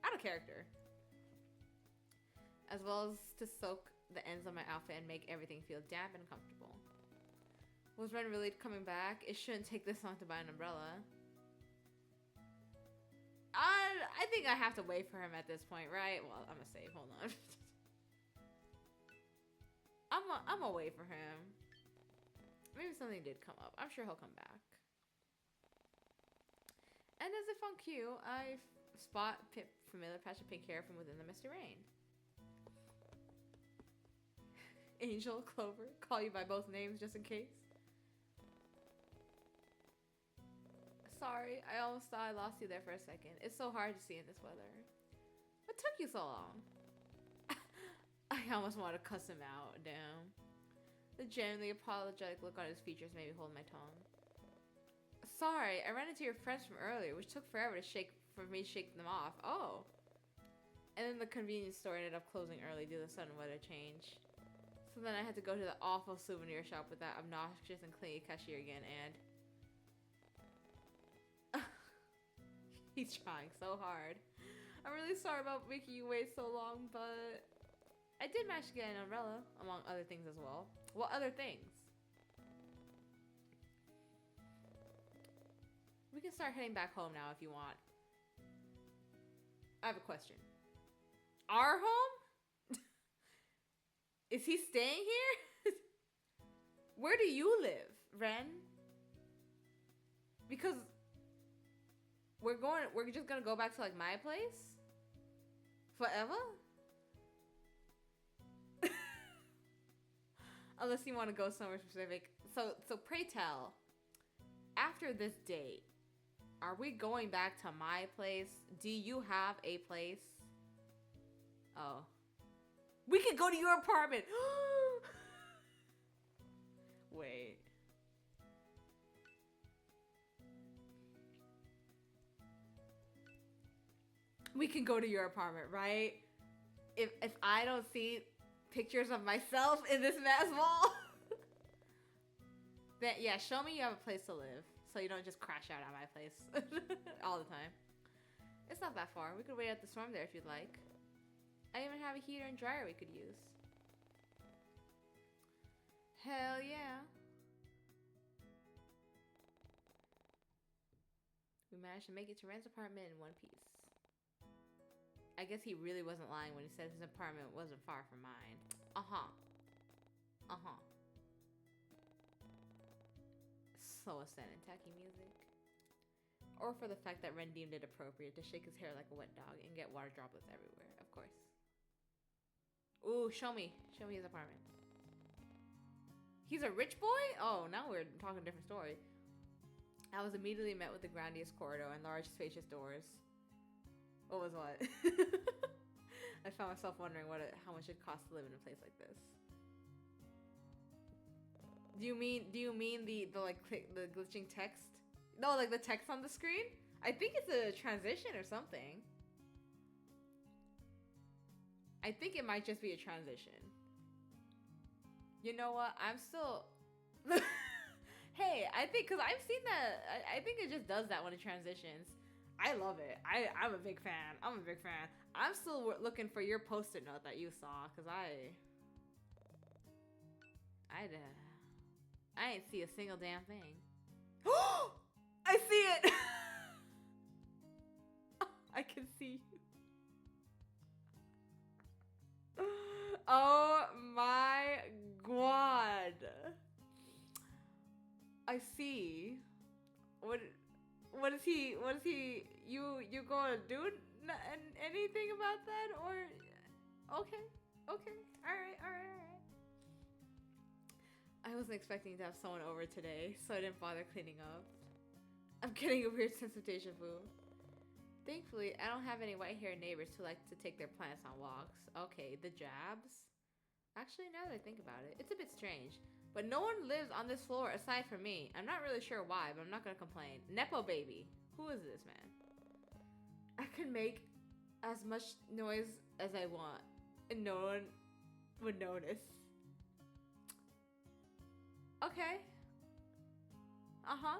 Out of character. As well as to soak the ends of my outfit and make everything feel damp and comfortable. Was Ren really coming back? It shouldn't take this long to buy an umbrella. I think I have to wait for him at this point, right? Well, I'm gonna save. Hold on. I'm gonna wait for him. Maybe something did come up. I'm sure he'll come back. And as if on cue, I spot familiar patch of pink hair from within the misty rain. Angel, Clover, call you by both names just in case. Sorry, I almost thought I lost you there for a second. It's so hard to see in this weather. What took you so long? I almost want to cuss him out. Damn. The genuinely apologetic look on his features made me hold my tongue. Sorry, I ran into your friends from earlier, which took forever for me to shake them off. Oh. And then the convenience store ended up closing early due to the sudden weather change. So then I had to go to the awful souvenir shop with that obnoxious and clingy cashier again, and... He's trying so hard. I'm really sorry about making you wait so long, but... I did manage to get an umbrella, among other things as well. What other things? We can start heading back home now if you want. I have a question. Our home? Is he staying here? Where do you live, Ren? Because we're just gonna go back to like my place? Forever? Unless you want to go somewhere specific. So pray tell, after this date, are we going back to my place? Do you have a place? Oh. We could go to your apartment! Wait. We can go to your apartment, right? If I don't see pictures of myself in this man's wall, then yeah, show me you have a place to live so you don't just crash out at my place all the time. It's not that far. We could wait at the storm there if you'd like. I even have a heater and dryer we could use. Hell yeah. We managed to make it to Ren's apartment in one piece. I guess he really wasn't lying when he said his apartment wasn't far from mine. Uh-huh. Uh-huh. So sad and tacky music. or for the fact that Ren deemed it appropriate to shake his hair like a wet dog and get water droplets everywhere, of course. Ooh, show me his apartment. He's a rich boy? Oh, now we're talking a different story. I was immediately met with the grandiose corridor and large spacious doors. What was what? I found myself wondering how much it costs to live in a place like this. Do you mean the glitching text? No, like the text on the screen? I think it's a transition or something. I think it might just be a transition. You know what? I'm still... Hey, I think, because I've seen that, I think it just does that when it transitions. I love it. I'm a big fan. I'm still looking for your post-it note that you saw, because I ain't see a single damn thing. I see it! I can see you. Oh my god. I see. What is he you gonna do anything about that, or okay. All right. I wasn't expecting to have someone over today, so I didn't bother cleaning up. I'm getting a weird sense of deja vu. Thankfully, I don't have any white-haired neighbors who like to take their plants on walks. Okay, the jabs? Actually, now that I think about it, it's a bit strange. But no one lives on this floor aside from me. I'm not really sure why, but I'm not gonna complain. Nepo baby. Who is this man? I can make as much noise as I want, and no one would notice. Okay. Uh-huh.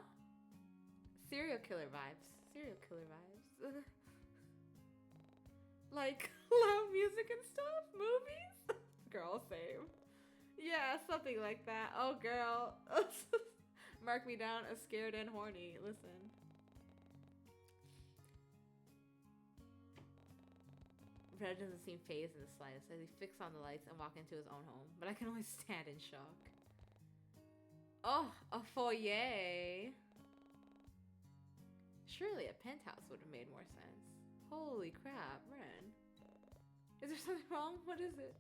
Serial killer vibes. Like loud music and stuff? Movies? Girl, same. Yeah, something like that. Oh, girl. Mark me down as scared and horny. Listen. Red doesn't seem phased in the slightest as he fixes on the lights and walks into his own home, but I can only stand in shock. Oh, a foyer. Surely a penthouse would have made more sense. Holy crap, Ren. Is there something wrong? What is it?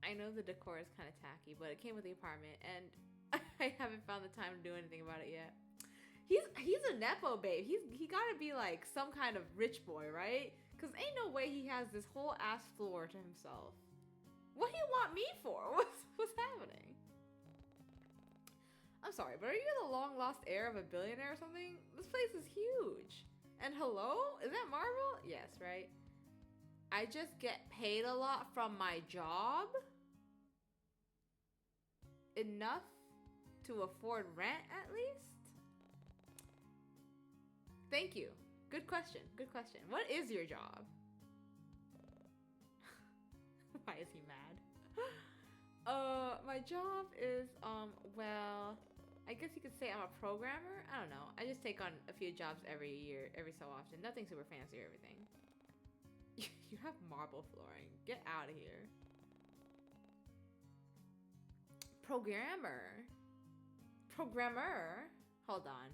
I know the decor is kind of tacky, but it came with the apartment, and I haven't found the time to do anything about it yet. He's a Nepo babe. He gotta be like some kind of rich boy, right? Cause ain't no way he has this whole ass floor to himself. What do you want me for? What's happening? I'm sorry, but are you the long lost heir of a billionaire or something? This place is huge. And hello? Is that Marvel? Yes, right? I just get paid a lot from my job? Enough to afford rent, at least? Thank you. Good question. What is your job? Why is he mad? My job is, well, I guess you could say I'm a programmer. I don't know. I just take on a few jobs every so often. Nothing super fancy or everything. You have marble flooring. Get out of here. Programmer. Hold on.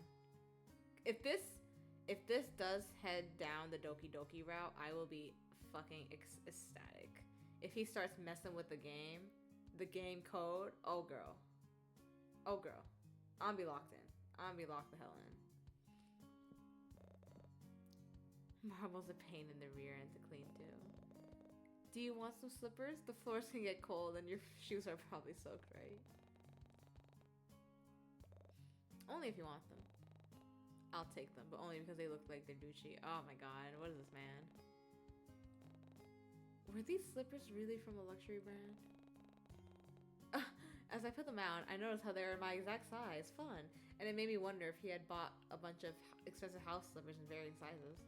If this does head down the Doki Doki route, I will be fucking ecstatic. If he starts messing with the game code, oh girl. I'll be locked in. I'll be locked the hell in. Marble's a pain in the rear end to clean too. Do you want some slippers? The floors can get cold and your shoes are probably soaked, right? Only if you want them. I'll take them, but only because they look like they're Gucci. Oh my god, what is this, man? Were these slippers really from a luxury brand? As I put them out, I noticed how they were my exact size. Fun. And it made me wonder if he had bought a bunch of expensive house slippers in varying sizes.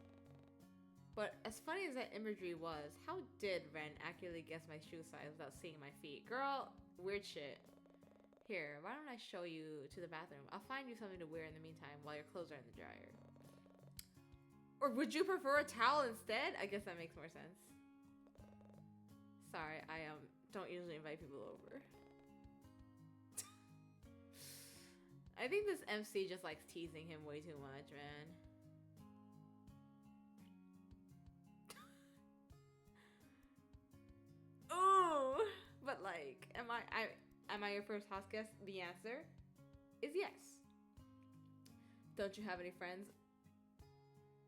But as funny as that imagery was, how did Ren accurately guess my shoe size without seeing my feet? Girl, weird shit. Here, why don't I show you to the bathroom? I'll find you something to wear in the meantime while your clothes are in the dryer. Or would you prefer a towel instead? I guess that makes more sense. Sorry, I don't usually invite people over. I think this MC just likes teasing him way too much, man. Ooh, but like, am I your first house guest? The answer is yes. Don't you have any friends?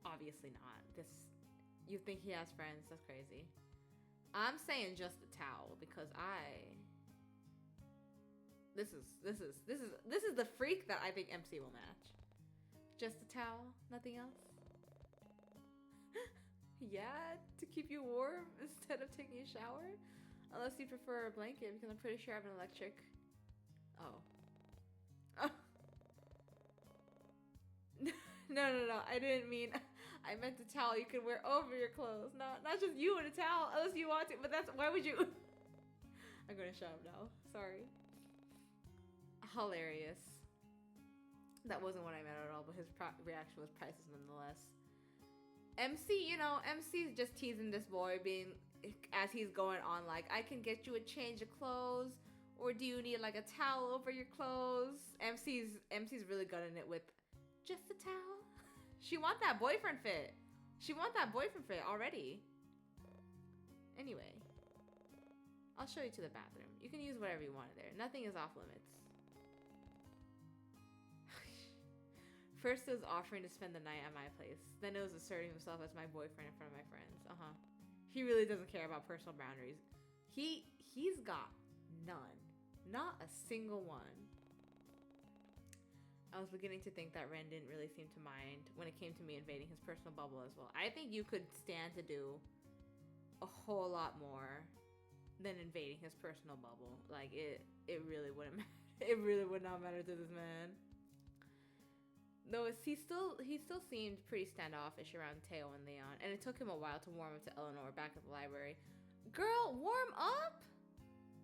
Obviously not. You think he has friends? That's crazy. I'm saying just the towel because this is the freak that I think MC will match. Just a towel, nothing else. Yeah, to keep you warm instead of taking a shower, unless you prefer a blanket because I'm pretty sure I have an electric. Oh. No. I didn't mean. I meant a towel you can wear over your clothes, not just you in a towel, unless you want to. But why would you? I'm gonna shut up now. Sorry. Hilarious. That wasn't what I meant at all, but his reaction was priceless nonetheless. MC's just teasing this boy, being as he's going on like, I can get you a change of clothes, or do you need like a towel over your clothes? MC's really gutting it with just a towel. She want that boyfriend fit. Already. Anyway, I'll show you to the bathroom. You can use whatever you want in there. Nothing is off limits. First it was offering to spend the night at my place. Then it was asserting himself as my boyfriend in front of my friends. He really doesn't care about personal boundaries. He's got none. Not a single one. I was beginning to think that Ren didn't really seem to mind when it came to me invading his personal bubble as well. I think you could stand to do a whole lot more than invading his personal bubble. Like, it really wouldn't matter. It really would not matter to this man. Though he still seemed pretty standoffish around Teo and Leon, and it took him a while to warm up to Eleanor back at the library. Girl, warm up?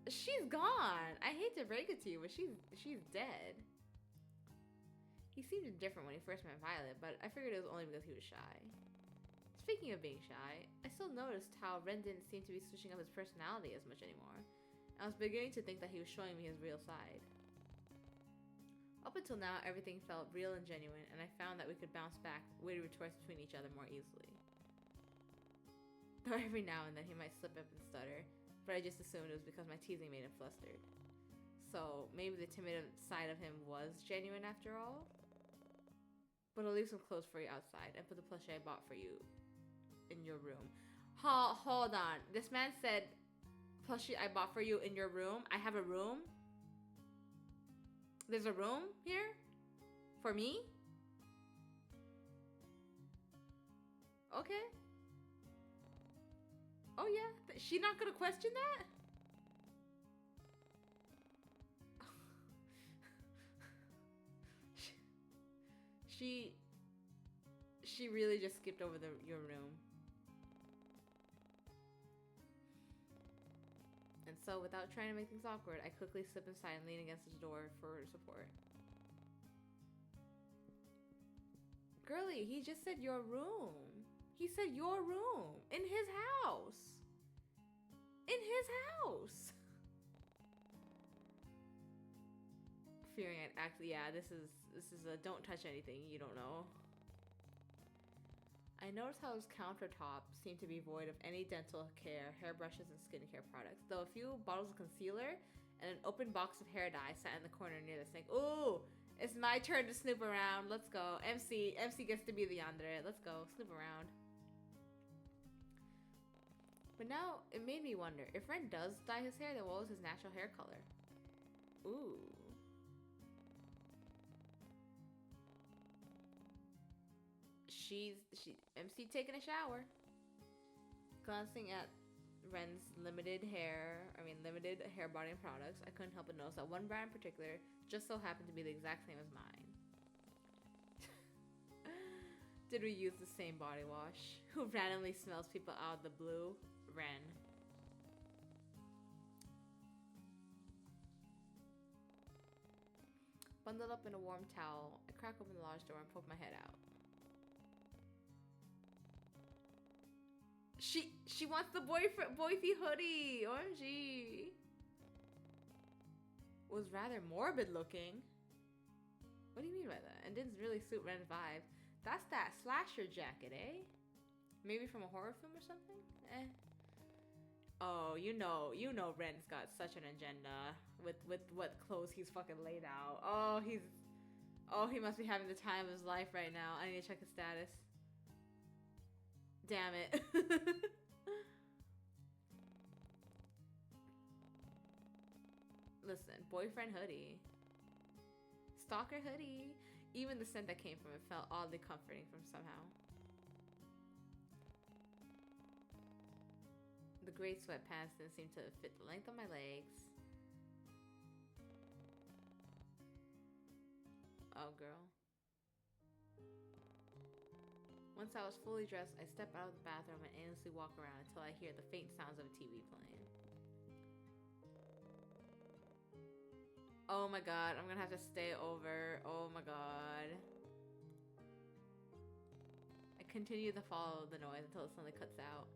She's gone. I hate to break it to you, but she's dead. He seemed different when he first met Violet, but I figured it was only because he was shy. Speaking of being shy, I still noticed how Ren didn't seem to be switching up his personality as much anymore. I was beginning to think that he was showing me his real side. Up until now, everything felt real and genuine, and I found that we could bounce back witty retorts between each other more easily. Though every now and then he might slip up and stutter, but I just assumed it was because my teasing made him flustered. So maybe the timid side of him was genuine after all? But I'll leave some clothes for you outside and put the plushie I bought for you in your room. Hold on. This man said, plushie I bought for you in your room? I have a room? There's a room here? For me? Okay. Oh yeah? She not gonna question that? She really just skipped over your room. And so, without trying to make things awkward, I quickly slip inside and lean against the door for support. Girlie, he just said your room. He said your room. In his house. In his house. Fearing I'd actually, yeah, this is a don't touch anything you don't know. I noticed how his countertop seemed to be void of any dental care, hairbrushes, and skincare products, though a few bottles of concealer and an open box of hair dye sat in the corner near the sink. Ooh, it's my turn to snoop around. Let's go. MC gets to be the yandere. Let's go, snoop around. But now, it made me wonder, if Ren does dye his hair, then what was his natural hair color? Ooh. MC taking a shower. Glancing at Ren's limited hair body and products, I couldn't help but notice that one brand in particular just so happened to be the exact same as mine. Did we use the same body wash? Who randomly smells people out of the blue? Ren. Bundled up in a warm towel, I crack open the lodge door and poke my head out. She wants the boyfie hoodie. OMG. Was rather morbid looking. by that and didn't really suit Ren's vibe. That's that slasher jacket, eh? Maybe from a horror film or something? Eh. Oh, you know Ren's got such an agenda with what clothes he's fucking laid out. Oh, he must be having the time of his life right now. I need to check his status. Damn it. Listen, boyfriend hoodie. Stalker hoodie. Even the scent that came from it felt oddly comforting from somehow. The gray sweatpants didn't seem to fit the length of my legs. Oh, girl. Once I was fully dressed, I step out of the bathroom and aimlessly walk around until I hear the faint sounds of a TV playing. Oh my god, I'm gonna have to stay over. Oh my god. I continue to follow the noise until it suddenly cuts out.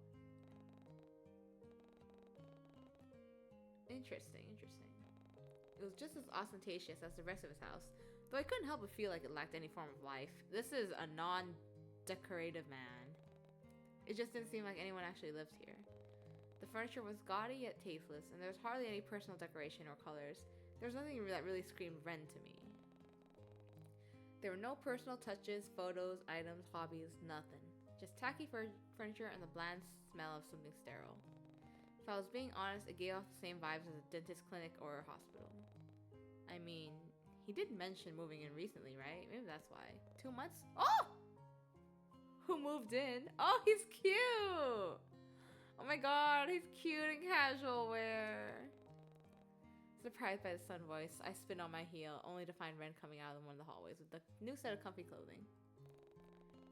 Interesting. It was just as ostentatious as the rest of his house, though I couldn't help but feel like it lacked any form of life. This is a non-decorative man. It just didn't seem like anyone actually lived here. The furniture was gaudy yet tasteless, and there was hardly any personal decoration or colors. There was nothing that really screamed Ren to me. There were no personal touches, photos, items, hobbies, nothing. Just tacky furniture and the bland smell of something sterile. If I was being honest, it gave off the same vibes as a dentist clinic or a hospital. I mean, he did mention moving in recently, right? Maybe that's why. 2 months? Oh! Who moved in? Oh, he's cute! Oh my god, he's cute in casual wear. Surprised by the sun voice, I spin on my heel, only to find Ren coming out of one of the hallways with a new set of comfy clothing.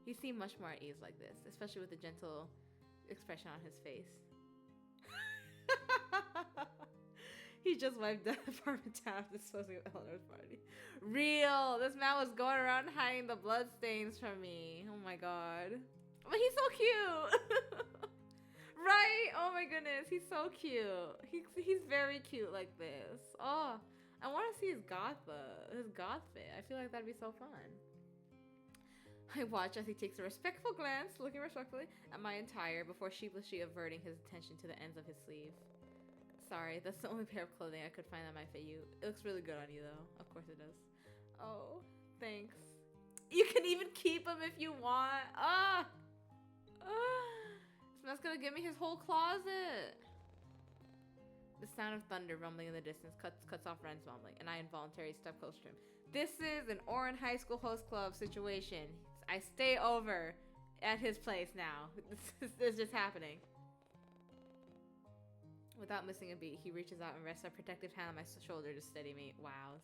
He seemed much more at ease like this, especially with the gentle expression on his face. He just wiped the apartment down after disposing of Eleanor's party. Real! This man was going around hiding the bloodstains from me. Oh my god. But he's so cute! Right? Oh my goodness, he's so cute. He's very cute like this. Oh, I want to see his goth fit. I feel like that'd be so fun. I watch as he takes a respectful glance, looking respectfully at my attire before sheepishly averting his attention to the ends of his sleeve. Sorry, that's the only pair of clothing I could find that might fit you. It looks really good on you though. Of course it does. Oh, thanks. You can even keep them if you want. This man's gonna give me his whole closet. The sound of thunder rumbling in the distance cuts off Ren's mumbling, and I involuntarily step closer to him. This is an Oran High School host club situation. I stay over at his place now. This is just happening. Without missing a beat, he reaches out and rests a protective hand on my shoulder to steady me. Wows.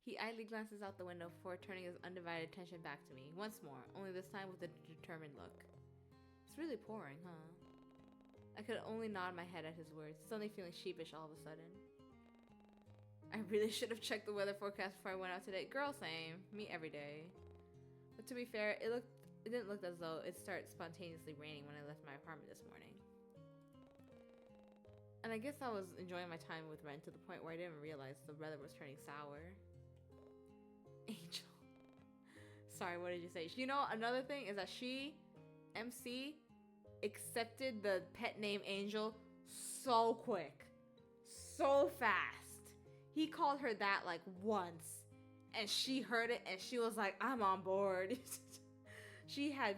He idly glances out the window before turning his undivided attention back to me. Once more, only this time with a determined look. It's really pouring, huh? I could only nod my head at his words, suddenly feeling sheepish all of a sudden. I really should have checked the weather forecast before I went out today. Girl, same. Me every day. But to be fair, it didn't look as though it started spontaneously raining when I left my apartment this morning. And I guess I was enjoying my time with Ren to the point where I didn't realize the weather was turning sour. Angel. Sorry, what did you say? You know, another thing is that MC, accepted the pet name Angel so quick. So fast. He called her that like once. And she heard it and she was like, I'm on board. She had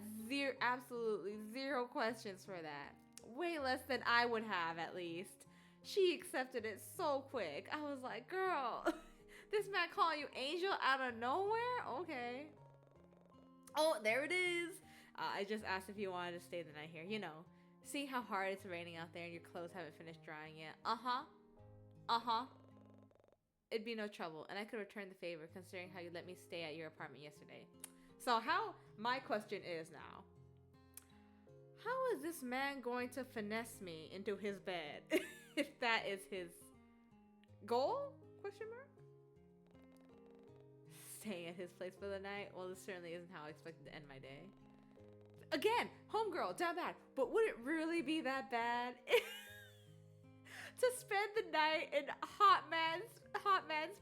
absolutely zero questions for that. Way less than I would have, at least. She accepted it so quick. I was like, girl, this man calling you Angel out of nowhere? Okay. Oh, there it is. I just asked if you wanted to stay the night here. You know, see how hard it's raining out there and your clothes haven't finished drying yet. It'd be no trouble, and I could return the favor considering how you let me stay at your apartment yesterday. So my question is now, how is this man going to finesse me into his bed? If that is his goal? Question mark? Staying at his place for the night? Well, this certainly isn't how I expected to end my day. Again, homegirl, down bad. But would it really be that bad? to spend the night in hot man's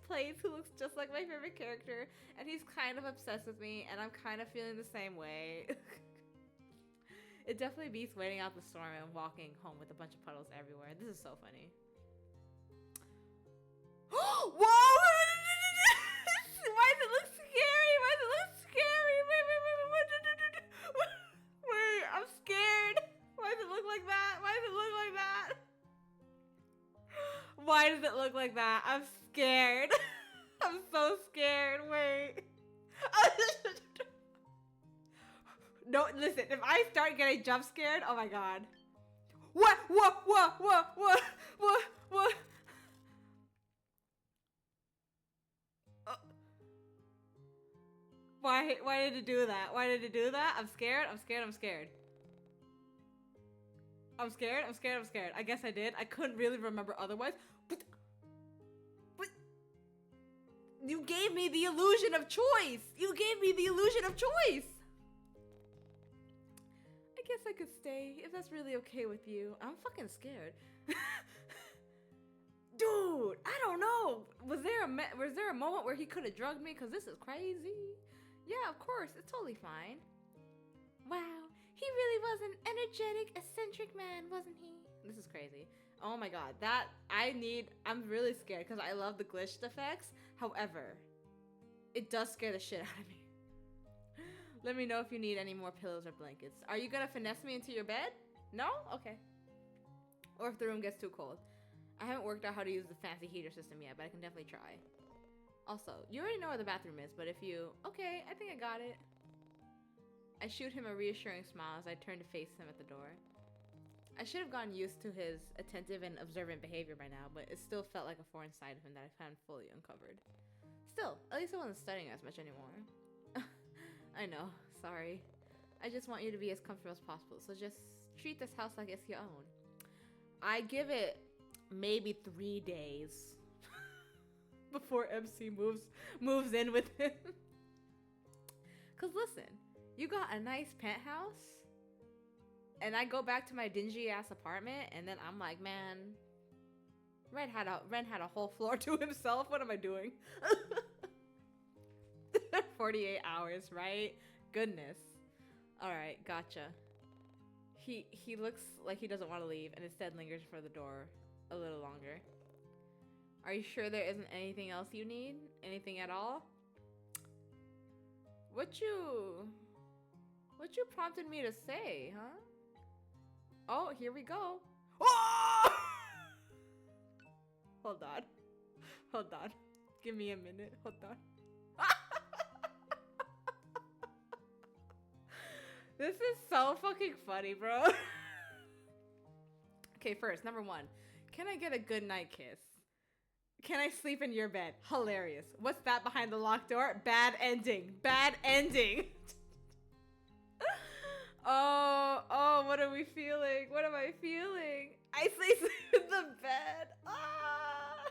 place who looks just like my favorite character, and he's kind of obsessed with me, and I'm kind of feeling the same way. It definitely beats waiting out the storm and walking home with a bunch of puddles everywhere. This is so funny. Whoa! Why does it look scary? Why does it look scary? Wait, I'm scared. Why does it look like that? Why does it look like that? Why does it look like that? I'm scared. I'm so scared. Wait. No, listen. If I start getting jump scared, oh my god. What? Why did it do that? Why did it do that? I'm scared. I'm scared. I'm scared. I'm scared. I'm scared. I'm scared. I guess I did. I couldn't really remember otherwise. But you gave me the illusion of choice. You gave me the illusion of choice. I guess I could stay if that's really okay with you. I'm fucking scared. Dude, I don't know. Was there a moment where he could have drugged me? Because this is crazy. Yeah, of course. It's totally fine. Wow. He really was an energetic, eccentric man, wasn't he? This is crazy. Oh my god. I'm really scared because I love the glitched effects. However, it does scare the shit out of me. Let me know if you need any more pillows or blankets. Are you gonna finesse me into your bed? No? Okay. Or if the room gets too cold. I haven't worked out how to use the fancy heater system yet, but I can definitely try. Also, you already know where the bathroom is, but if you... Okay, I think I got it. I shoot him a reassuring smile as I turn to face him at the door. I should have gotten used to his attentive and observant behavior by now, but it still felt like a foreign side of him that I found fully uncovered. Still, at least I wasn't studying as much anymore. I know, sorry. I just want you to be as comfortable as possible, so just treat this house like it's your own. I give it maybe 3 days before MC moves in with him. Cause listen, you got a nice penthouse, and I go back to my dingy ass apartment, and then I'm like, man, Ren had a whole floor to himself. What am I doing? 48 hours, right? Goodness. All right, gotcha. He looks like he doesn't want to leave, and instead lingers for the door a little longer. Are you sure there isn't anything else you need? Anything at all? What you prompted me to say, huh? Oh, here we go. Oh! Hold on. Hold on. Give me a minute. Hold on. This is so fucking funny, bro. Okay, first, number 1. Can I get a good night kiss? Can I sleep in your bed? Hilarious. What's that behind the locked door? Bad ending. Bad ending. Oh, what are we feeling? What am I feeling? I sleep in the bed. Ah!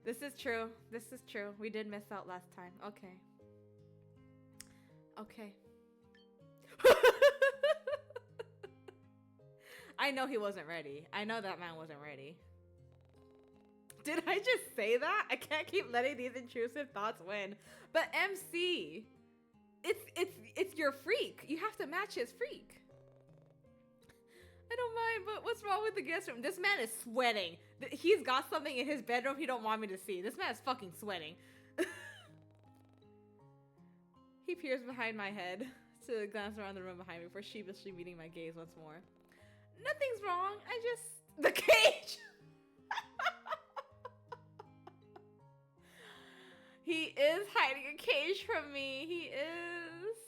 This is true. This is true. We did miss out last time. Okay. Okay. I know he wasn't ready. I know that man wasn't ready. Did I just say that? I can't keep letting these intrusive thoughts win. But MC, it's your freak. You have to match his freak. I don't mind, but what's wrong with the guest room? This man is sweating. He's got something in his bedroom he don't want me to see. This man is fucking sweating. He peers behind my head to glance around the room behind me before sheepishly meeting my gaze once more. Nothing's wrong. The cage! He is hiding a cage from me. He is.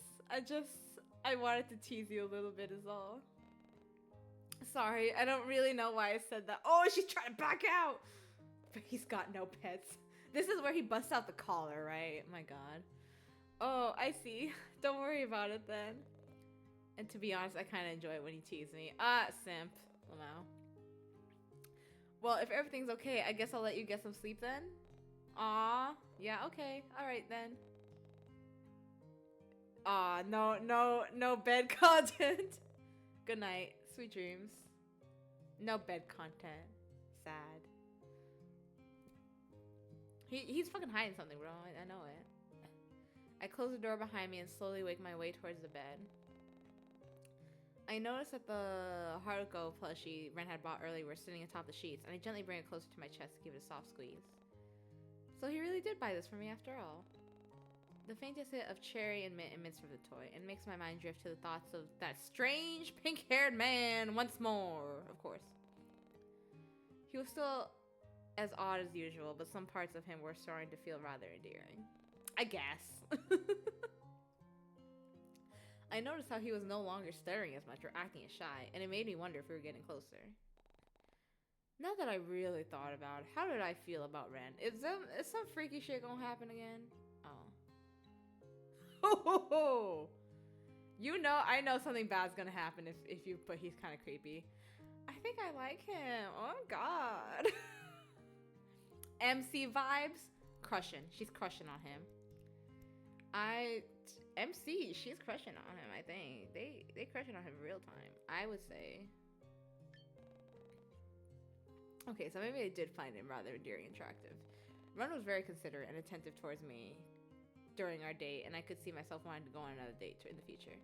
I wanted to tease you a little bit is all. Sorry, I don't really know why I said that. Oh, she's trying to back out. But he's got no pets. This is where he busts out the collar, right? My god. Oh, I see. Don't worry about it then. And to be honest, I kind of enjoy it when you tease me. Simp. Lamau. Well, if everything's okay, I guess I'll let you get some sleep then. Aw. Yeah, okay. Alright then. Aw, no bed content. Good night. Sweet dreams. No bed content. Sad. He's fucking hiding something, bro. I know it. I close the door behind me and slowly wake my way towards the bed. I noticed that the Haruko plushie Ren had bought earlier was sitting atop the sheets, and I gently bring it closer to my chest to give it a soft squeeze. So he really did buy this for me after all. The faintest hit of cherry and mint emits from the toy, and makes my mind drift to the thoughts of that strange pink-haired man once more, of course. He was still as odd as usual, but some parts of him were starting to feel rather endearing. I guess. I noticed how he was no longer staring as much or acting as shy, and it made me wonder if we were getting closer. Now that I really thought about it, how did I feel about Ren? Is some freaky shit gonna happen again? Oh. Oh, you know, I know something bad's gonna happen if you put he's kind of creepy. I think I like him. Oh god. MC vibes, crushing. She's crushing on him. MC, she's crushing on him. I think they crushing on him real time. I would say. Okay, so maybe I did find him rather endearing and attractive. Ren was very considerate and attentive towards me during our date, and I could see myself wanting to go on another date in the future.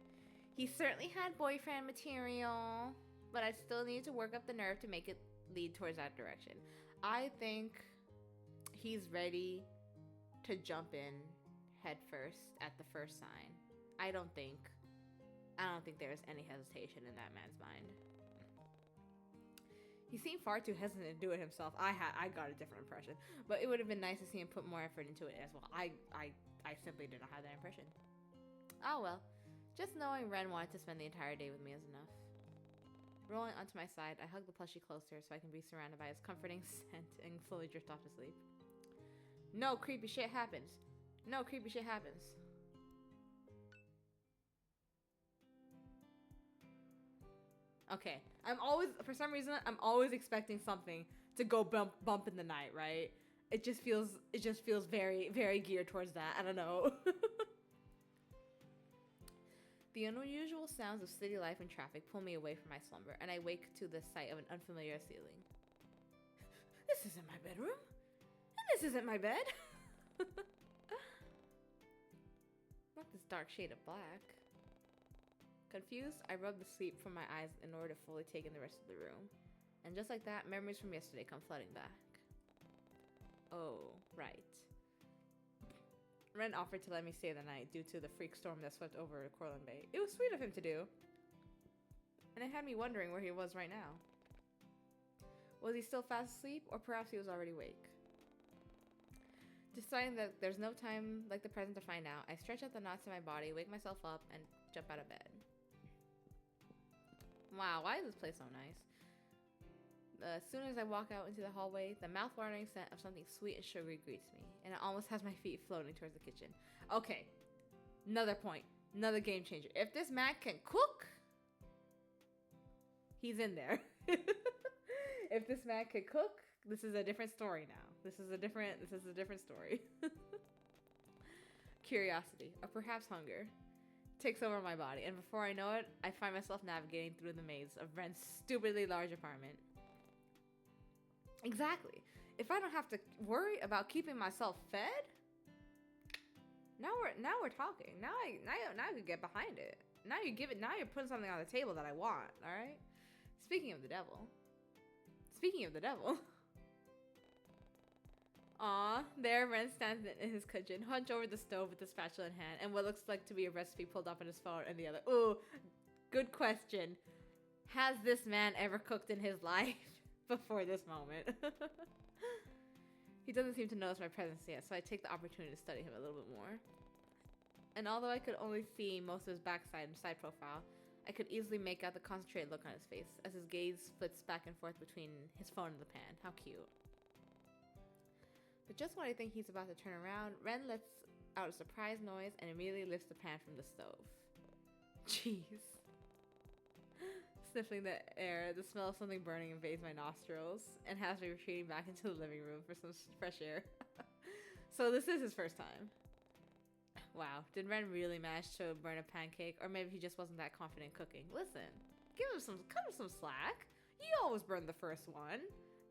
He certainly had boyfriend material, but I still needed to work up the nerve to make it lead towards that direction. I think he's ready to jump in head first at the first sign. I don't think there's any hesitation in that man's mind. He seemed far too hesitant to do it himself. I got a different impression, but it would have been nice to see him put more effort into it as well. I simply did not have that impression. Oh well, just knowing Ren wanted to spend the entire day with me is enough. Rolling onto my side, I hug the plushie closer so I can be surrounded by his comforting scent and slowly drift off to sleep. No creepy shit happens. No creepy shit happens. Okay, for some reason, I'm always expecting something to go bump in the night, right? It just feels very, very geared towards that. I don't know. The unusual sounds of city life and traffic pull me away from my slumber, and I wake to the sight of an unfamiliar ceiling. This isn't my bedroom. And this isn't my bed. Not this dark shade of black. Confused, I rub the sleep from my eyes in order to fully take in the rest of the room. And just like that, memories from yesterday come flooding back. Oh, right. Ren offered to let me stay the night due to the freak storm that swept over Corlin Bay. It was sweet of him to do. And it had me wondering where he was right now. Was he still fast asleep, or perhaps he was already awake? Deciding that there's no time like the present to find out, I stretch out the knots in my body, wake myself up, and jump out of bed. Wow, why is this place so nice? As soon as I walk out into the hallway, the mouth-watering scent of something sweet and sugary greets me, and it almost has my feet floating towards the kitchen. Okay, another point, another game changer. If this man can cook, he's in there. If this man can cook, this is a different story now. This is a different story. Curiosity, or perhaps hunger, takes over my body, and before I know it, I find myself navigating through the maze of Ren's stupidly large apartment. Exactly. If I don't have to worry about keeping myself fed, now we're talking. Now I could get behind it. Now you're putting something on the table that I want. All right. Speaking of the devil. Aw, there Ren stands in his kitchen, hunched over the stove with the spatula in hand, and what looks like to be a recipe pulled up on his phone in the other. Ooh, good question. Has this man ever cooked in his life before this moment? He doesn't seem to notice my presence yet, so I take the opportunity to study him a little bit more. And although I could only see most of his backside and side profile, I could easily make out the concentrated look on his face as his gaze flits back and forth between his phone and the pan. How cute. But just when I think he's about to turn around, Ren lets out a surprise noise and immediately lifts the pan from the stove. Jeez. Sniffing the air, the smell of something burning invades my nostrils and has me retreating back into the living room for some fresh air. So this is his first time. Wow, did Ren really manage to burn a pancake, or maybe he just wasn't that confident cooking? Listen, cut him some slack. You always burn the first one.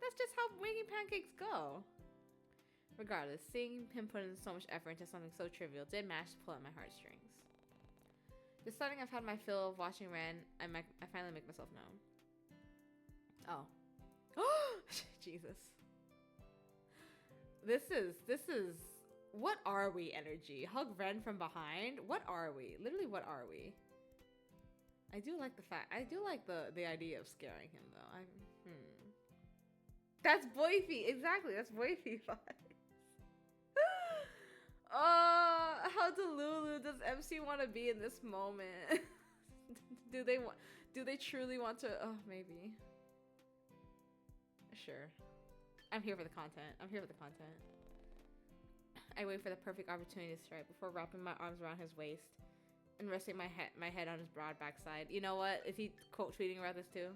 That's just how making pancakes go. Regardless, seeing him put in so much effort into something so trivial did manage to pull at my heartstrings. Deciding I've had my fill of watching Ren, I finally make myself known. Oh. Jesus. This is what are we energy? Hug Ren from behind? What are we? Literally, what are we? I do like the idea of scaring him though. That's boyfie. Exactly, that's boyfie vibes. Oh, how delulu does MC want to be in this moment? do they truly want to? Oh, maybe. Sure. I'm here for the content. I wait for the perfect opportunity to strike before wrapping my arms around his waist and resting my head on his broad backside. You know what? Is he quote tweeting about this too?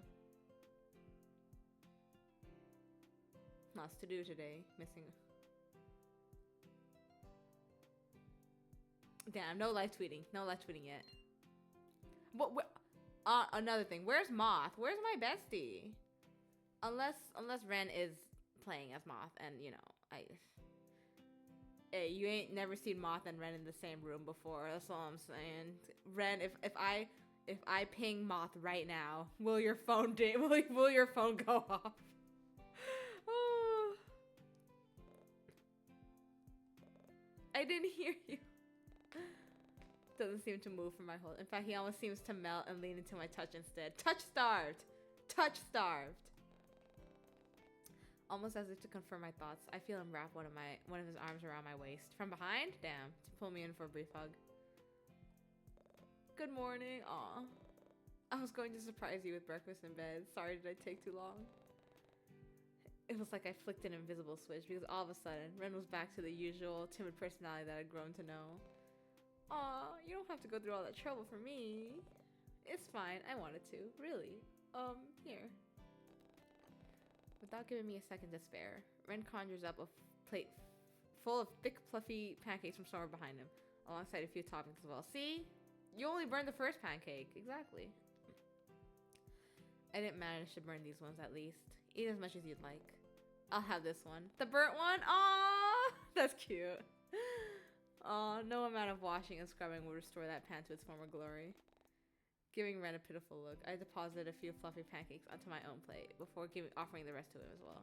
Lots to do today. Missing. Damn, no live tweeting. No live tweeting yet. What? Another thing. Where's Moth? Where's my bestie? Unless Ren is playing as Moth, and you know, hey, you ain't never seen Moth and Ren in the same room before. That's all I'm saying. Ren, if I ping Moth right now, will your phone will your phone go off? Oh. I didn't hear you. Doesn't seem to move from my hold. In fact, he almost seems to melt and lean into my touch instead. Touch starved. Touch starved. Almost as if to confirm my thoughts, I feel him wrap one of his arms around my waist. From behind? Damn. To pull me in for a brief hug. Good morning. Aw. I was going to surprise you with breakfast in bed. Sorry, did I take too long? It was like I flicked an invisible switch because all of a sudden, Ren was back to the usual timid personality that I'd grown to know. Aw, you don't have to go through all that trouble for me. It's fine. I wanted to. Really. Here. Without giving me a second to spare, Ren conjures up a plate full of thick, fluffy pancakes from somewhere behind him, alongside a few toppings as well. See? You only burned the first pancake. Exactly. I didn't manage to burn these ones, at least. Eat as much as you'd like. I'll have this one. The burnt one? Aww! That's cute. Aw, no amount of washing and scrubbing would restore that pan to its former glory. Giving Ren a pitiful look, I deposited a few fluffy pancakes onto my own plate before offering the rest to him as well.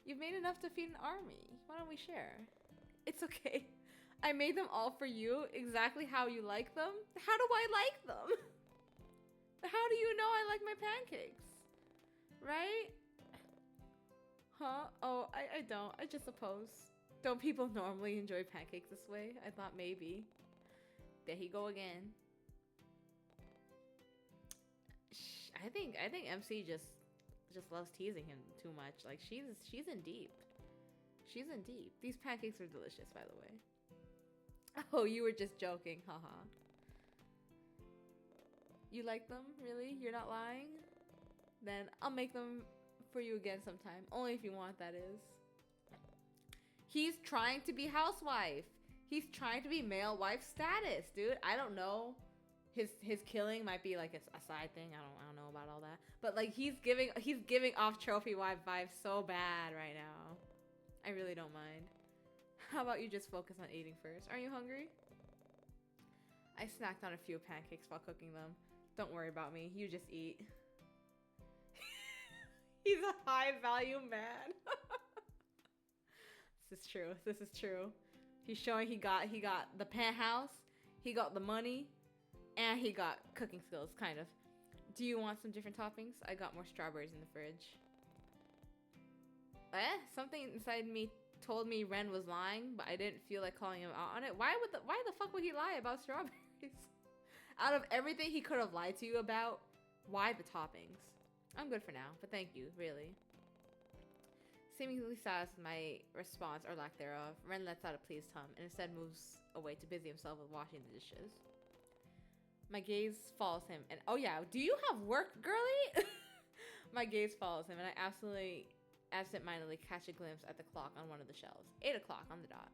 You've made enough to feed an army. Why don't we share? It's okay. I made them all for you, exactly how you like them. How do I like them? How do you know I like my pancakes? Right? Huh? Oh, I don't. I just suppose. Don't people normally enjoy pancakes this way? I thought maybe. There he go again. I think MC just loves teasing him too much. Like she's in deep. She's in deep. These pancakes are delicious, by the way. Oh, you were just joking, haha. You like them? Really? You're not lying? Then I'll make them for you again sometime. Only if you want, that is. He's trying to be housewife. He's trying to be male wife status, dude. I don't know. His killing might be like a side thing. I don't know about all that. But like he's giving off trophy wife vibes so bad right now. I really don't mind. How about you just focus on eating first? Are you hungry? I snacked on a few pancakes while cooking them. Don't worry about me. You just eat. He's a high value man. This is true. This is true. He's showing he got the penthouse, he got the money, and he got cooking skills, kind of. Do you want some different toppings? I got more strawberries in the fridge. Something inside me told me Ren was lying, but I didn't feel like calling him out on it. Why the fuck would he lie about strawberries? Out of everything he could have lied to you about, why the toppings? I'm good for now, but thank you, really. Seemingly satisfied with my response or lack thereof, Ren lets out a pleased hum and instead moves away to busy himself with washing the dishes. My gaze follows him, and oh yeah, do you have work, girly? My gaze follows him, and I absent-mindedly catch a glimpse at the clock on one of the shelves. 8 o'clock on the dot.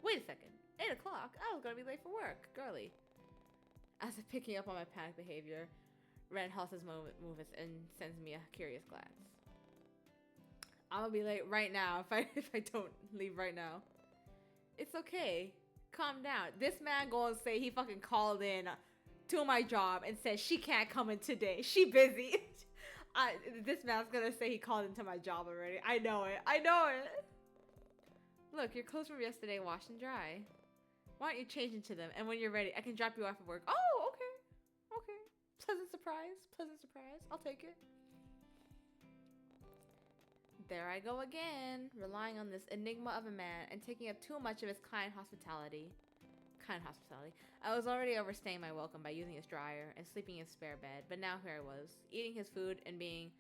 Wait a second. 8 o'clock? I was gonna be late for work, girly. As if picking up on my panic behavior, Ren halts his movements and sends me a curious glance. I'll be late right now if I don't leave right now. It's okay. Calm down. This man gonna say he fucking called in to my job and said she can't come in today. She busy. This man's gonna say he called into my job already. I know it. I know it. Look, your clothes from yesterday washed and dry. Why don't you change into them? And when you're ready, I can drop you off at work. Oh, okay. Okay. Pleasant surprise. Pleasant surprise. I'll take it. There I go again, relying on this enigma of a man and taking up too much of his kind hospitality. I was already overstaying my welcome by using his dryer and sleeping in his spare bed, but now here I was, eating his food and being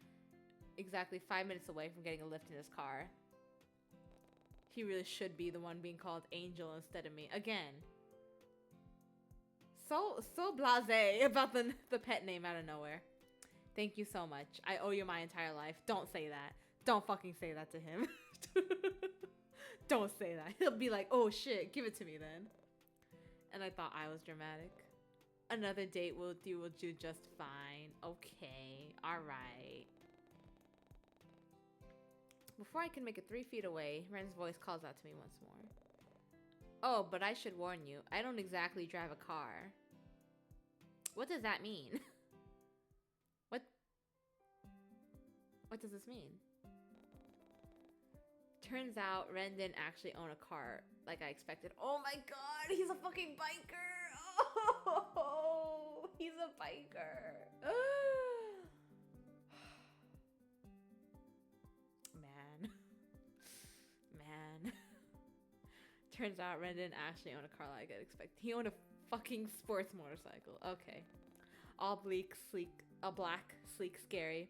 exactly 5 minutes away from getting a lift in his car. He really should be the one being called Angel instead of me. Again. So blasé about the pet name out of nowhere. Thank you so much. I owe you my entire life. Don't say that. Don't fucking say that to him. Don't say that. He'll be like, oh shit, give it to me then. And I thought I was dramatic. Another date will do just fine. Okay, alright. Before I can make it 3 feet away, Ren's voice calls out to me once more. Oh, but I should warn you, I don't exactly drive a car. What does that mean? What does this mean? Turns out Ren didn't actually own a car like I expected. Oh my god, he's a fucking biker! Oh, he's a biker. Man. Turns out Ren didn't actually own a car like I'd expect. He owned a fucking sports motorcycle. Okay. All black, sleek, scary.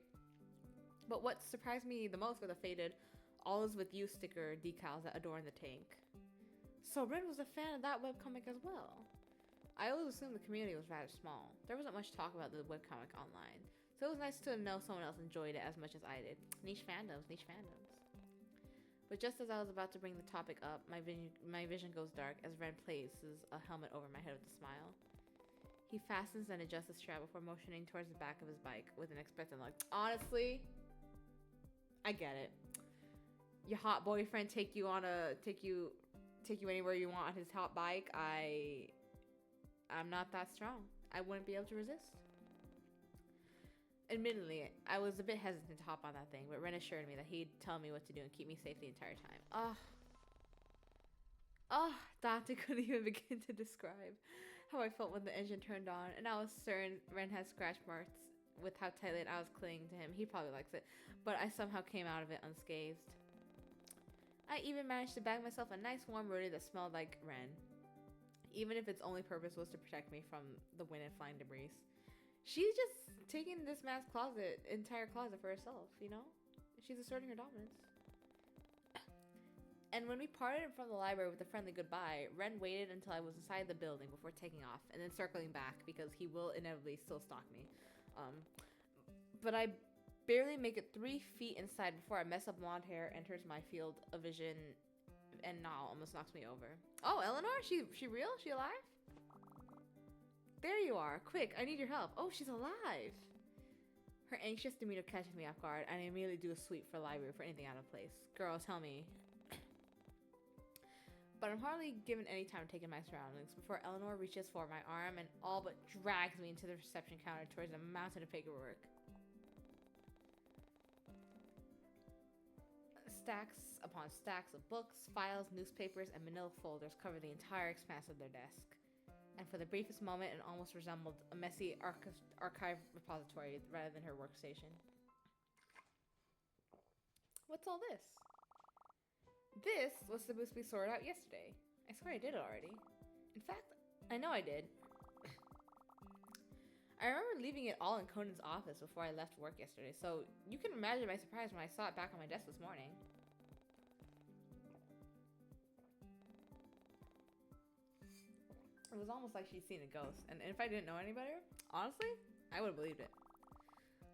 But what surprised me the most were the faded "All is with you" sticker decals that adorn the tank. So Ren was a fan of that webcomic as well. I always assumed the community was rather small. There wasn't much talk about the webcomic online. So it was nice to know someone else enjoyed it as much as I did. Niche fandoms. But just as I was about to bring the topic up, my vision goes dark as Ren places a helmet over my head with a smile. He fastens and adjusts the strap before motioning towards the back of his bike with an expectant look. Honestly, I get it. Your hot boyfriend take you anywhere you want on his hot bike. I'm not that strong. I wouldn't be able to resist. Admittedly, I was a bit hesitant to hop on that thing, but Ren assured me that he'd tell me what to do and keep me safe the entire time. Dante couldn't even begin to describe how I felt when the engine turned on, and I was certain Ren had scratch marks with how tightly I was clinging to him. He probably likes it, but I somehow came out of it unscathed. I even managed to bag myself a nice warm roadie that smelled like Ren, even if its only purpose was to protect me from the wind and flying debris. She's just taking this man's entire closet for herself, you know? She's asserting her dominance. And when we parted from the library with a friendly goodbye, Ren waited until I was inside the building before taking off and then circling back because he will inevitably still stalk me. But I barely make it 3 feet inside before a mess of blonde hair enters my field of vision and now almost knocks me over. Oh, Eleanor? She real? She alive? There you are. Quick, I need your help. Oh, she's alive. Her anxious demeanor catches me off guard, and I immediately do a sweep for the library for anything out of place. Girl, tell me. But I'm hardly given any time to take in my surroundings before Eleanor reaches for my arm and all but drags me into the reception counter towards a mountain of paperwork. Stacks upon stacks of books, files, newspapers, and manila folders cover the entire expanse of their desk. And for the briefest moment, it almost resembled a messy archive repository rather than her workstation. What's all this? This was supposed to be sorted out yesterday. I swear I did it already. In fact, I know I did. I remember leaving it all in Conan's office before I left work yesterday, so you can imagine my surprise when I saw it back on my desk this morning. It was almost like she'd seen a ghost, and if I didn't know any better, honestly, I would have believed it.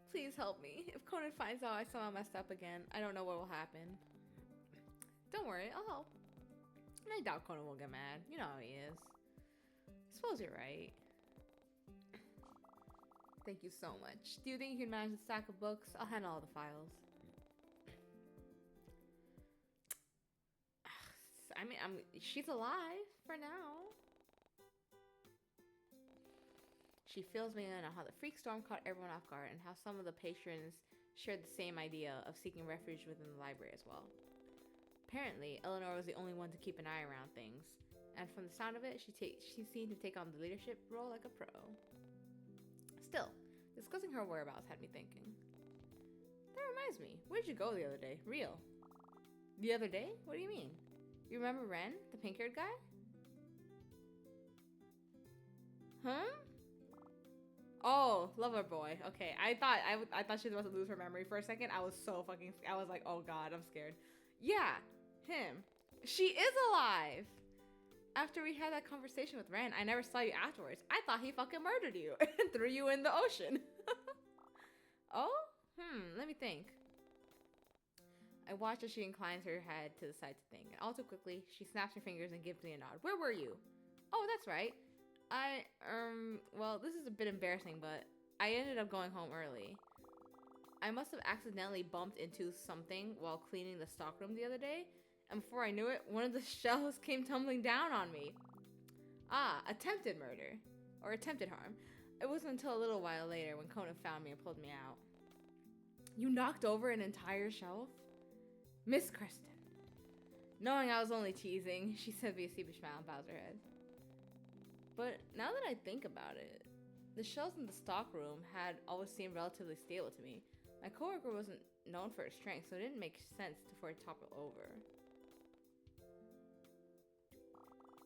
Please help me. If Conan finds out I somehow messed up again, I don't know what will happen. Don't worry, I'll help. And I doubt Conan will get mad. You know how he is. I suppose you're right. Thank you so much. Do you think you can manage the stack of books? I'll handle all the files. I mean, she's alive for now. She fills me in on how the freak storm caught everyone off guard and how some of the patrons shared the same idea of seeking refuge within the library as well. Apparently, Eleanor was the only one to keep an eye around things, and from the sound of it, she seemed to take on the leadership role like a pro. Still, discussing her whereabouts had me thinking. That reminds me, where'd you go the other day? Real. The other day? What do you mean? You remember Ren, the pink-haired guy? Huh? Oh, lover boy. Okay, I thought she was about to lose her memory for a second. I was like, oh god, I'm scared. Yeah, him. She is alive. After we had that conversation with Ren, I never saw you afterwards. I thought he fucking murdered you and threw you in the ocean. Oh? Let me think. I watch as she inclines her head to the side to think, and all too quickly, she snaps her fingers and gives me a nod. Where were you? Oh, that's right. Well, this is a bit embarrassing, but I ended up going home early. I must have accidentally bumped into something while cleaning the stockroom the other day, and before I knew it, one of the shelves came tumbling down on me. Ah, attempted murder. Or attempted harm. It wasn't until a little while later when Conan found me and pulled me out. You knocked over an entire shelf? Miss Kristen. Knowing I was only teasing, she said via sheepish smile and bows her head. But now that I think about it, the shelves in the stockroom had always seemed relatively stable to me. My coworker wasn't known for her strength, so it didn't make sense for it to topple over.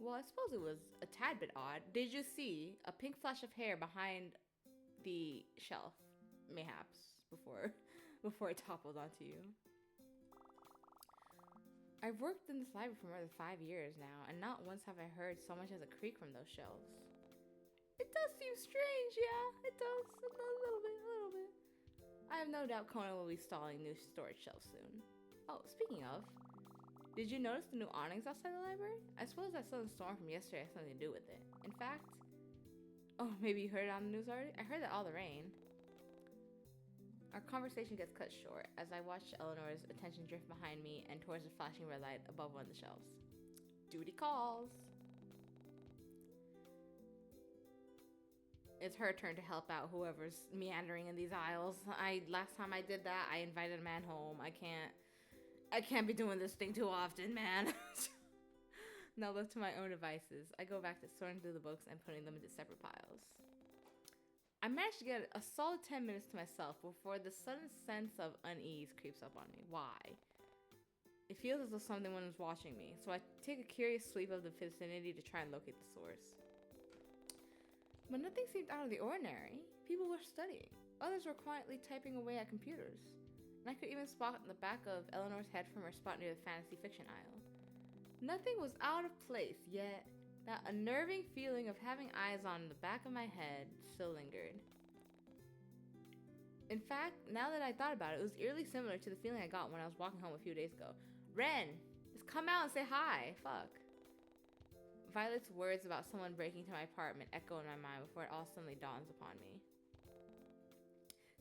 Well, I suppose it was a tad bit odd. Did you see a pink flash of hair behind the shelf, mayhaps, before it toppled onto you? I've worked in this library for more than 5 years now, and not once have I heard so much as a creak from those shelves. It does seem strange, yeah, it does, a little bit. I have no doubt Conan will be installing new storage shelves soon. Oh, speaking of, did you notice the new awnings outside the library? I suppose that sudden storm from yesterday has something to do with it. In fact, oh, maybe you heard it on the news already? I heard that all the rain. Our conversation gets cut short as I watch Eleanor's attention drift behind me and towards the flashing red light above one of the shelves. Duty calls. It's her turn to help out whoever's meandering in these aisles. Last time I did that, I invited a man home. I can't be doing this thing too often, man. Now left to my own devices, I go back to sorting through the books and putting them into separate piles. I managed to get a solid 10 minutes to myself before the sudden sense of unease creeps up on me. Why? It feels as though someone was watching me, so I take a curious sweep of the vicinity to try and locate the source. But nothing seemed out of the ordinary. People were studying. Others were quietly typing away at computers. And I could even spot the back of Eleanor's head from her spot near the fantasy fiction aisle. Nothing was out of place, yet that unnerving feeling of having eyes on the back of my head still lingered. In fact, now that I thought about it, it was eerily similar to the feeling I got when I was walking home a few days ago. Ren, just come out and say hi. Fuck. Violet's words about someone breaking into my apartment echo in my mind before it all suddenly dawns upon me.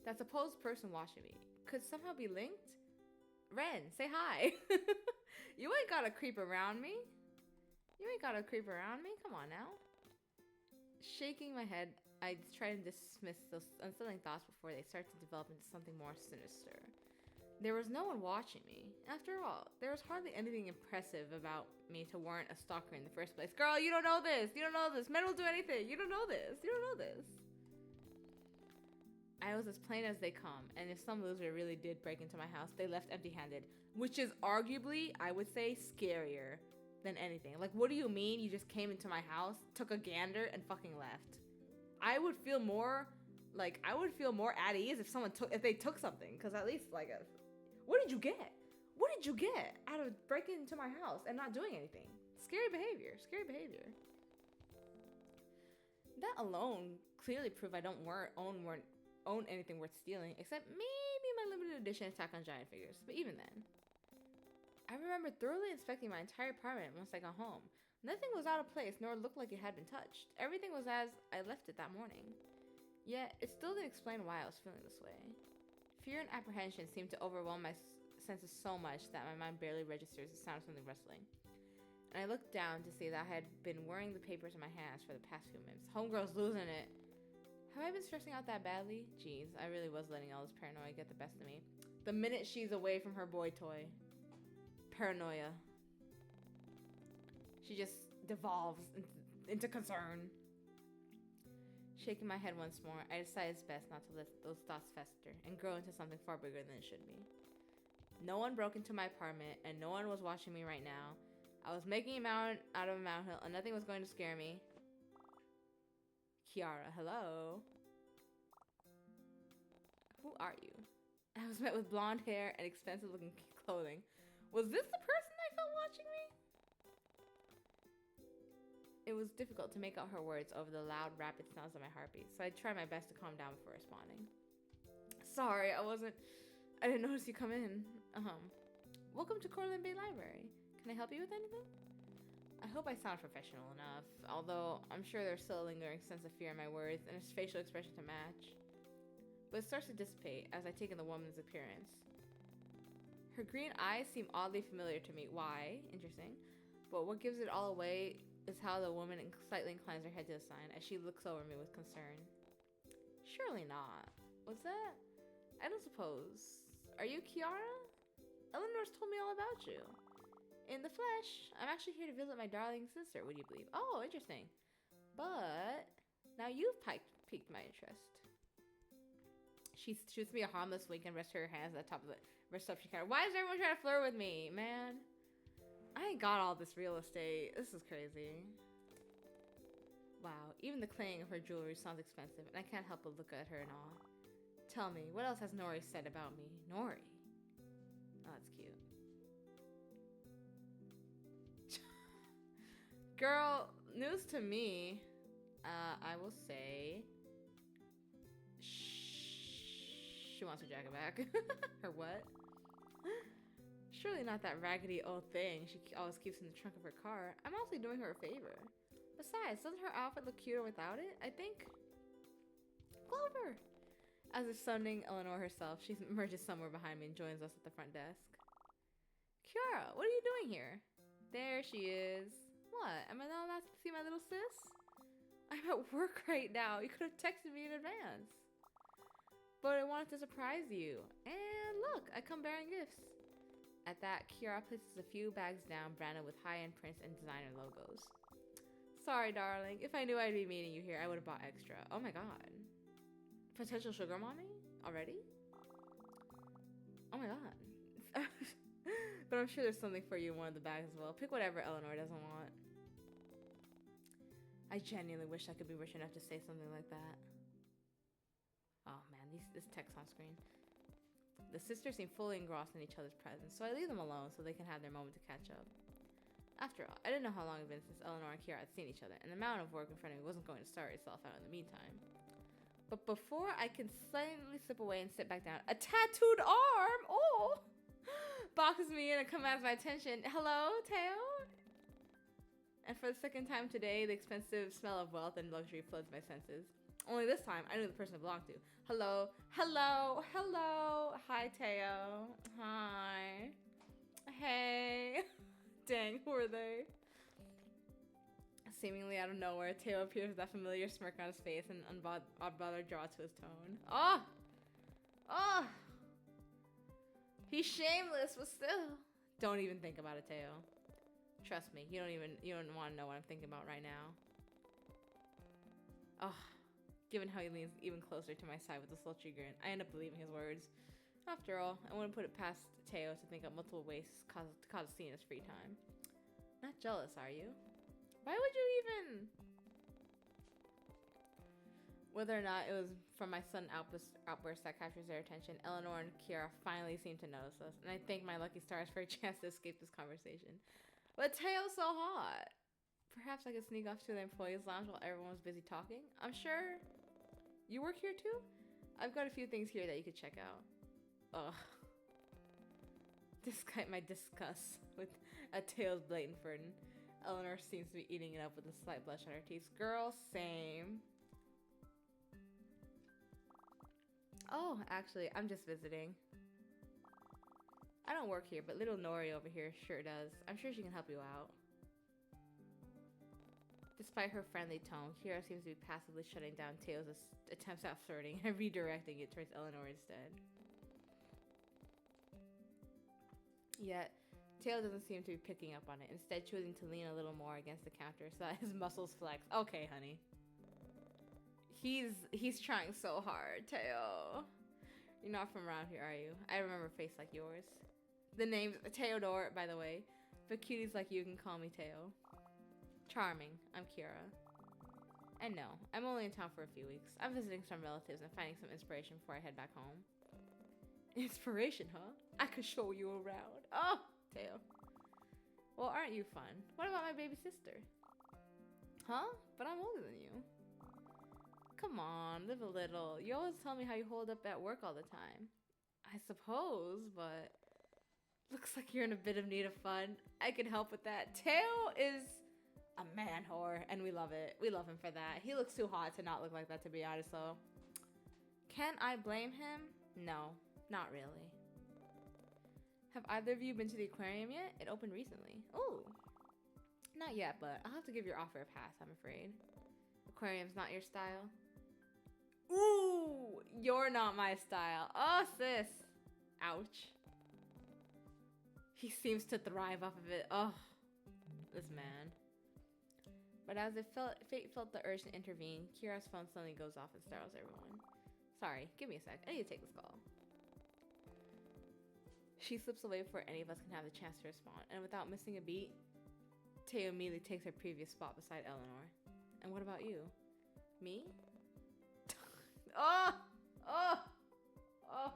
That supposed person watching me could somehow be linked? Ren, say hi. You ain't gotta creep around me. Come on now. Shaking my head, I try to dismiss those unsettling thoughts before they start to develop into something more sinister. There was no one watching me. After all, there was hardly anything impressive about me to warrant a stalker in the first place. Girl, you don't know this. Men will do anything. You don't know this. I was as plain as they come, and if some loser really did break into my house, they left empty-handed, which is arguably, I would say, scarier than anything. Like, what do you mean you just came into my house, took a gander, and fucking left? I would feel more at ease if they took something, because at least, what did you get out of breaking into my house and not doing anything? Scary behavior. That alone clearly proved I don't own anything worth stealing, except maybe my limited edition Attack on Giant figures. But even then, I remember thoroughly inspecting my entire apartment once I got home. Nothing was out of place, nor looked like it had been touched. Everything was as I left it that morning. Yet, it still didn't explain why I was feeling this way. Fear and apprehension seemed to overwhelm my senses so much that my mind barely registers the sound of something rustling. And I looked down to see that I had been wearing the papers in my hands for the past few minutes. Homegirl's losing it. Have I been stressing out that badly? Jeez, I really was letting all this paranoia get the best of me. The minute she's away from her boy toy. Paranoia. She just devolves into concern. Shaking my head once more, I decided it's best not to let those thoughts fester and grow into something far bigger than it should be. No one broke into my apartment, and no one was watching me right now. I was making a mountain out of a molehill, and nothing was going to scare me. Kiara, hello? Who are you? I was met with blonde hair and expensive-looking clothing. Was this the person I felt watching me? It was difficult to make out her words over the loud, rapid sounds of my heartbeat, so I tried my best to calm down before responding. Sorry, I didn't notice you come in. Welcome to Cortland Bay Library. Can I help you with anything? I hope I sound professional enough, although I'm sure there's still a lingering sense of fear in my words and his facial expression to match. But it starts to dissipate as I take in the woman's appearance. Her green eyes seem oddly familiar to me. Why? Interesting. But what gives it all away is how the woman slightly inclines her head to the side as she looks over me with concern. Surely not. What's that? I don't suppose. Are you Kiara? Eleanor's told me all about you. In the flesh, I'm actually here to visit my darling sister, would you believe? Oh, interesting. But now you've piqued my interest. She shoots me a harmless wink and rests her hands at the top of the reception counter. Why is everyone trying to flirt with me, man? I ain't got all this real estate. This is crazy. Wow, even the clang of her jewelry sounds expensive, and I can't help but look at her in awe. Tell me, what else has Nori said about me? Nori? Oh, that's cute. Girl, news to me. I will say... She wants her jacket back. Her what? Surely not that raggedy old thing she always keeps in the trunk of her car. I'm honestly doing her a favor. Besides, doesn't her outfit look cuter without it? I think... Clover! As if summoning Eleanor herself, she emerges somewhere behind me and joins us at the front desk. Kiara, what are you doing here? There she is. What? Am I not allowed to see my little sis? I'm at work right now. You could have texted me in advance. But I wanted to surprise you. And look, I come bearing gifts. At that, Kiara places a few bags down branded with high-end prints and designer logos. Sorry, darling. If I knew I'd be meeting you here, I would have bought extra. Oh my god. Potential sugar mommy? Already? Oh my god. But I'm sure there's something for you in one of the bags as well. Pick whatever Eleanor doesn't want. I genuinely wish I could be rich enough to say something like that. Oh man, this text on screen. The sisters seem fully engrossed in each other's presence, so I leave them alone so they can have their moment to catch up. After all, I didn't know how long it had been since Eleanor and Kiara had seen each other, and the amount of work in front of me wasn't going to start itself out in the meantime. But before I can silently slip away and sit back down, a tattooed arm, oh, boxes me in and commands my attention. Hello, Teo? And for the second time today, the expensive smell of wealth and luxury floods my senses. Only this time, I knew the person it belonged to. Hello, hello, hello. Hi, Teo. Hi. Hey. Dang, who are they? Seemingly out of nowhere, Teo appears with that familiar smirk on his face and an unbothered draw to his tone. Oh! Oh! He's shameless, but still. Don't even think about it, Teo. Trust me, you don't want to know what I'm thinking about right now. Oh, given how he leans even closer to my side with a sultry grin, I end up believing his words. After all, I wouldn't put it past Teo to think up multiple ways to cause a scene in his free time. Not jealous, are you? Why would you even... Whether or not it was from my sudden outburst that captures their attention, Eleanor and Kiara finally seem to notice us, and I thank my lucky stars for a chance to escape this conversation. But Teo's so hot. Perhaps I could sneak off to the employees' lounge while everyone was busy talking. I'm sure... You work here too? I've got a few things here that you could check out. Ugh. Despite my disgust with a Teo's blatant burden, Eleanor seems to be eating it up with a slight blush on her teeth. Girl, same. Oh, actually, I'm just visiting. I don't work here, but little Nori over here sure does. I'm sure she can help you out. Despite her friendly tone, Kira seems to be passively shutting down Teo's attempts at flirting and redirecting it towards Eleanor instead. Yet, Teo doesn't seem to be picking up on it, instead choosing to lean a little more against the counter so that his muscles flex. Okay, honey. He's trying so hard, Teo. You're not from around here, are you? I remember a face like yours. The name's Teodor, by the way, but cuties like you can call me Teo. Charming. I'm Kira. And no, I'm only in town for a few weeks. I'm visiting some relatives and finding some inspiration before I head back home. Inspiration, huh? I could show you around. Oh, Teo. Well, aren't you fun? What about my baby sister? Huh? But I'm older than you. Come on, live a little. You always tell me how you hold up at work all the time. I suppose, but looks like you're in a bit of need of fun. I can help with that. Teo is a man whore, and we love it. We love him for that. He looks too hot to not look like that, to be honest, though. Can I blame him? No, not really. Have either of you been to the aquarium yet? It opened recently. Ooh. Not yet, but I'll have to give your offer a pass, I'm afraid. Aquarium's not your style? Ooh, you're not my style. Oh, sis. Ouch. He seems to thrive off of it. Oh, this man. But as if fate felt the urge to intervene, Kira's phone suddenly goes off and startles everyone. Sorry, give me a sec. I need to take this call. She slips away before any of us can have the chance to respond, and without missing a beat, Teo immediately takes her previous spot beside Eleanor. And what about you? Me? Oh! Oh! Oh!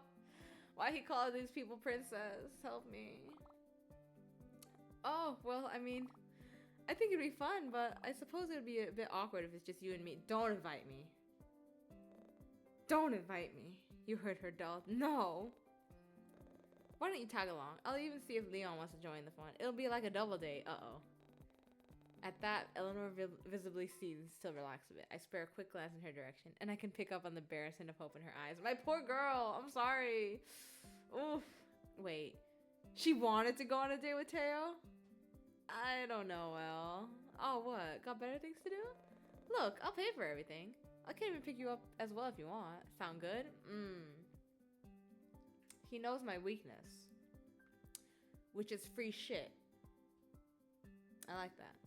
Why he calls these people princess? Help me. Oh, well, I mean, I think it'd be fun, but I suppose it would be a bit awkward if it's just you and me. Don't invite me. Don't invite me. You heard her, doll. No. Why don't you tag along? I'll even see if Leon wants to join the fun. It'll be like a double date. Uh-oh. At that, Eleanor visibly sees, still relaxed a bit. I spare a quick glance in her direction, and I can pick up on the embarrassment of hope in her eyes. My poor girl! I'm sorry! Oof. Wait. She wanted to go on a date with Teo? I don't know, well. Oh, what? Got better things to do? Look, I'll pay for everything. I can even pick you up as well if you want. Sound good? He knows my weakness. Which is free shit. I like that.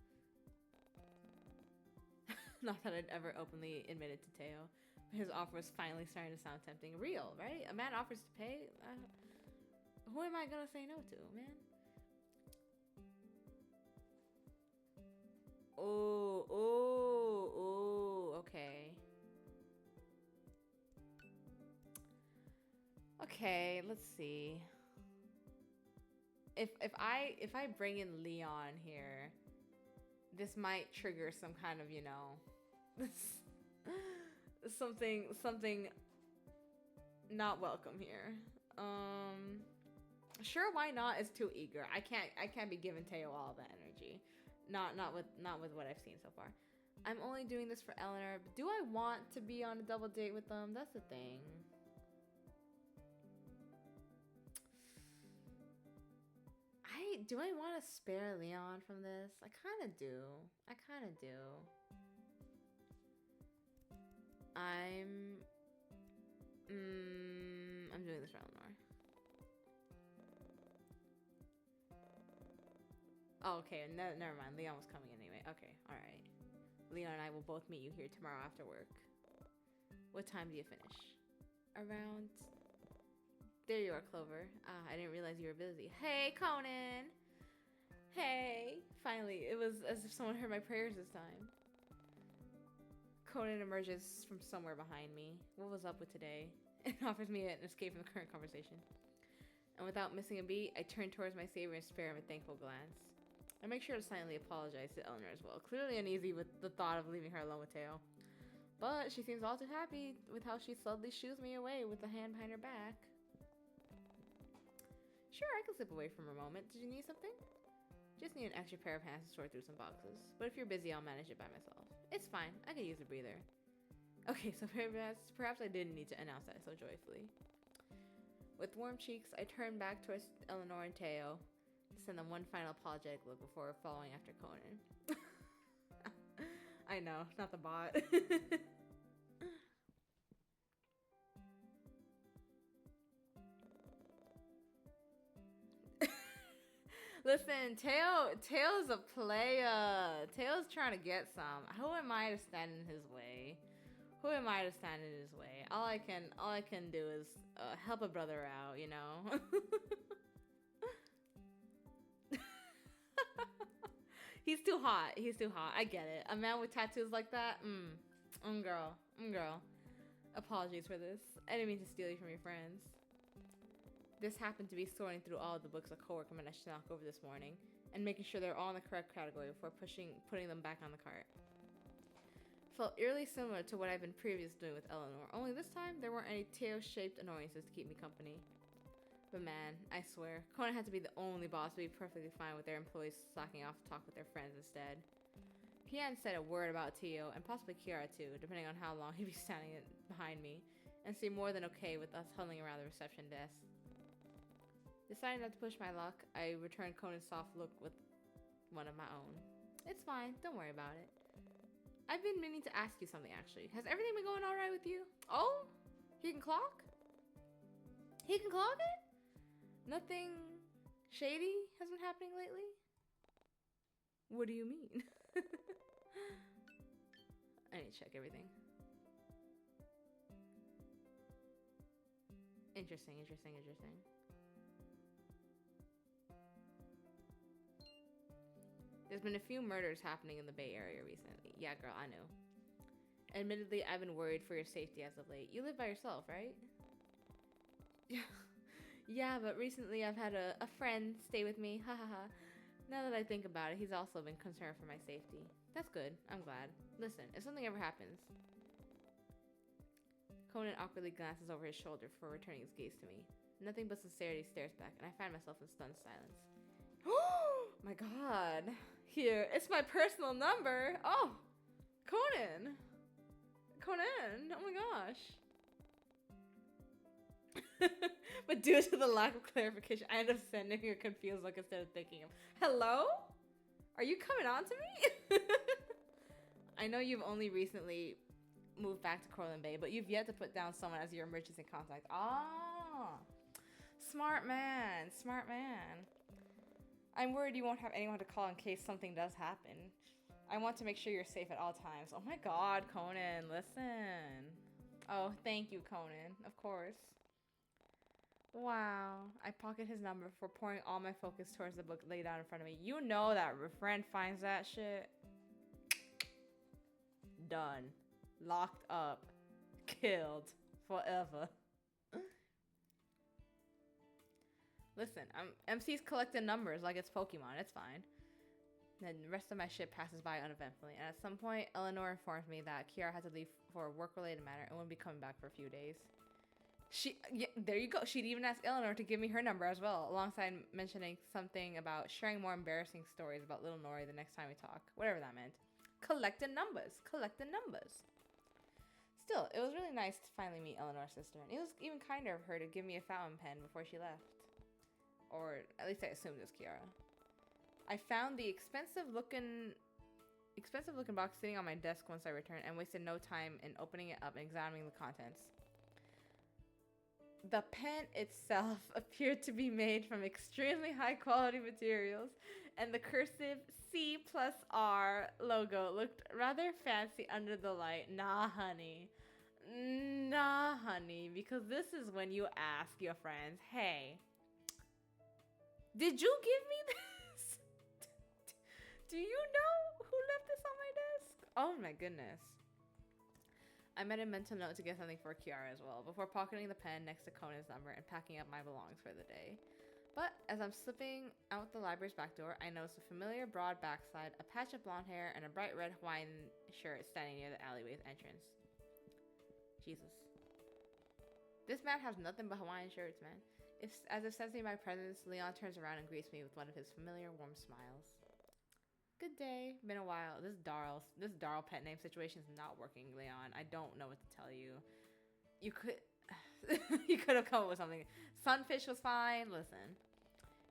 Not that I'd ever openly admit it to Teo, but his offer was finally starting to sound tempting. Real, right? A man offers to pay? Who am I gonna say no to, man? Oh, okay. Okay, let's see. If I bring in Leon here, this might trigger some kind of, you know, something not welcome here. Sure, why not? Is too eager. I can't be giving Teo all that energy. Not with what I've seen so far. I'm only doing this for Eleanor. But do I want to be on a double date with them? That's the thing. Do I want to spare Leon from this? I kind of do. I'm doing this for Eleanor. Oh, okay. No, never mind. Leon was coming anyway. Okay, all right. Leon and I will both meet you here tomorrow after work. What time do you finish? Around... There you are, Clover. Ah, I didn't realize you were busy. Hey, Conan! Hey! Finally, it was as if someone heard my prayers this time. Conan emerges from somewhere behind me. What was up with today? And offers me an escape from the current conversation. And without missing a beat, I turn towards my savior and spare him a thankful glance. I make sure to silently apologize to Eleanor as well, clearly uneasy with the thought of leaving her alone with Teo. But she seems all too happy with how she subtly shoos me away with the hand behind her back. Sure, I can slip away from her a moment. Did you need something? Just need an extra pair of hands to sort through some boxes. But if you're busy, I'll manage it by myself. It's fine. I could use a breather. Okay, so perhaps I didn't need to announce that so joyfully. With warm cheeks, I turned back towards Eleanor and Teo to send them one final apologetic look before following after Conan. I know, not the bot. Listen, Tail's a player. Tail's trying to get some. Who am I to stand in his way? Who am I to stand in his way? All I can do is help a brother out, you know. He's too hot. He's too hot. I get it. A man with tattoos like that. Girl. Apologies for this. I didn't mean to steal you from your friends. This happened to be sorting through all of the books a coworker managed to knock over this morning and making sure they're all in the correct category before putting them back on the cart. Felt eerily similar to what I've been previously doing with Eleanor, only this time there weren't any tail-shaped annoyances to keep me company. But man, I swear, Conan had to be the only boss to be perfectly fine with their employees slacking off to talk with their friends instead. He hadn't said a word about Tio, and possibly Kiara too, depending on how long he'd be standing behind me, and seemed more than okay with us huddling around the reception desk. Deciding not to push my luck, I returned Conan's soft look with one of my own. It's fine, don't worry about it. I've been meaning to ask you something actually. Has everything been going alright with you? Oh? He can clock? He can clock it? Nothing shady has been happening lately? What do you mean? I need to check everything. Interesting. There's been a few murders happening in the Bay Area recently. Yeah, girl, I know. Admittedly, I've been worried for your safety as of late. You live by yourself, right? Yeah. Yeah, but recently I've had a friend stay with me. Ha ha ha. Now that I think about it, he's also been concerned for my safety. That's good. I'm glad. Listen, if something ever happens... Conan awkwardly glances over his shoulder before returning his gaze to me. Nothing but sincerity stares back, and I find myself in stunned silence. Oh my god. Here, it's my personal number. Oh, Conan. Oh my gosh. But due to the lack of clarification, I end up sending a confused look instead of thanking him. Hello? Are you coming on to me? I know you've only recently moved back to Cortland Bay, but you've yet to put down someone as your emergency contact. Ah, smart man. I'm worried you won't have anyone to call in case something does happen. I want to make sure you're safe at all times. Oh my god, Conan, listen. Oh, thank you, Conan. Of course. Wow. I pocket his number before pouring all my focus towards the book laid out in front of me. You know that if friend finds that shit. Done. Locked up. Killed. Forever. Listen, MC's collecting numbers like it's Pokemon. It's fine. Then the rest of my shit passes by uneventfully. And at some point, Eleanor informs me that Kiara had to leave for a work-related matter and won't be coming back for a few days. Yeah, there you go. She'd even ask Eleanor to give me her number as well, alongside mentioning something about sharing more embarrassing stories about little Nori the next time we talk. Whatever that meant. Collecting numbers. Still, it was really nice to finally meet Eleanor's sister. And it was even kinder of her to give me a fountain pen before she left. Or at least I assumed it was Kiara. I found the expensive looking box sitting on my desk once I returned and wasted no time in opening it up and examining the contents. The pen itself appeared to be made from extremely high quality materials, and the cursive C+R logo looked rather fancy under the light. Nah, honey, because this is when you ask your friends, hey, did you give me this? Do you know who left this on my desk? Oh my goodness. I made a mental note to get something for Kiara as well, before pocketing the pen next to Conan's number and packing up my belongings for the day. But as I'm slipping out the library's back door, I notice a familiar broad backside, a patch of blonde hair, and a bright red Hawaiian shirt standing near the alleyway's entrance. Jesus. This man has nothing but Hawaiian shirts, man. As if sensing my presence, Leon turns around and greets me with one of his familiar warm smiles. Good day. Been a while. This Darl pet name situation is not working, Leon. I don't know what to tell you. You could you could have come up with something. Sunfish was fine. Listen.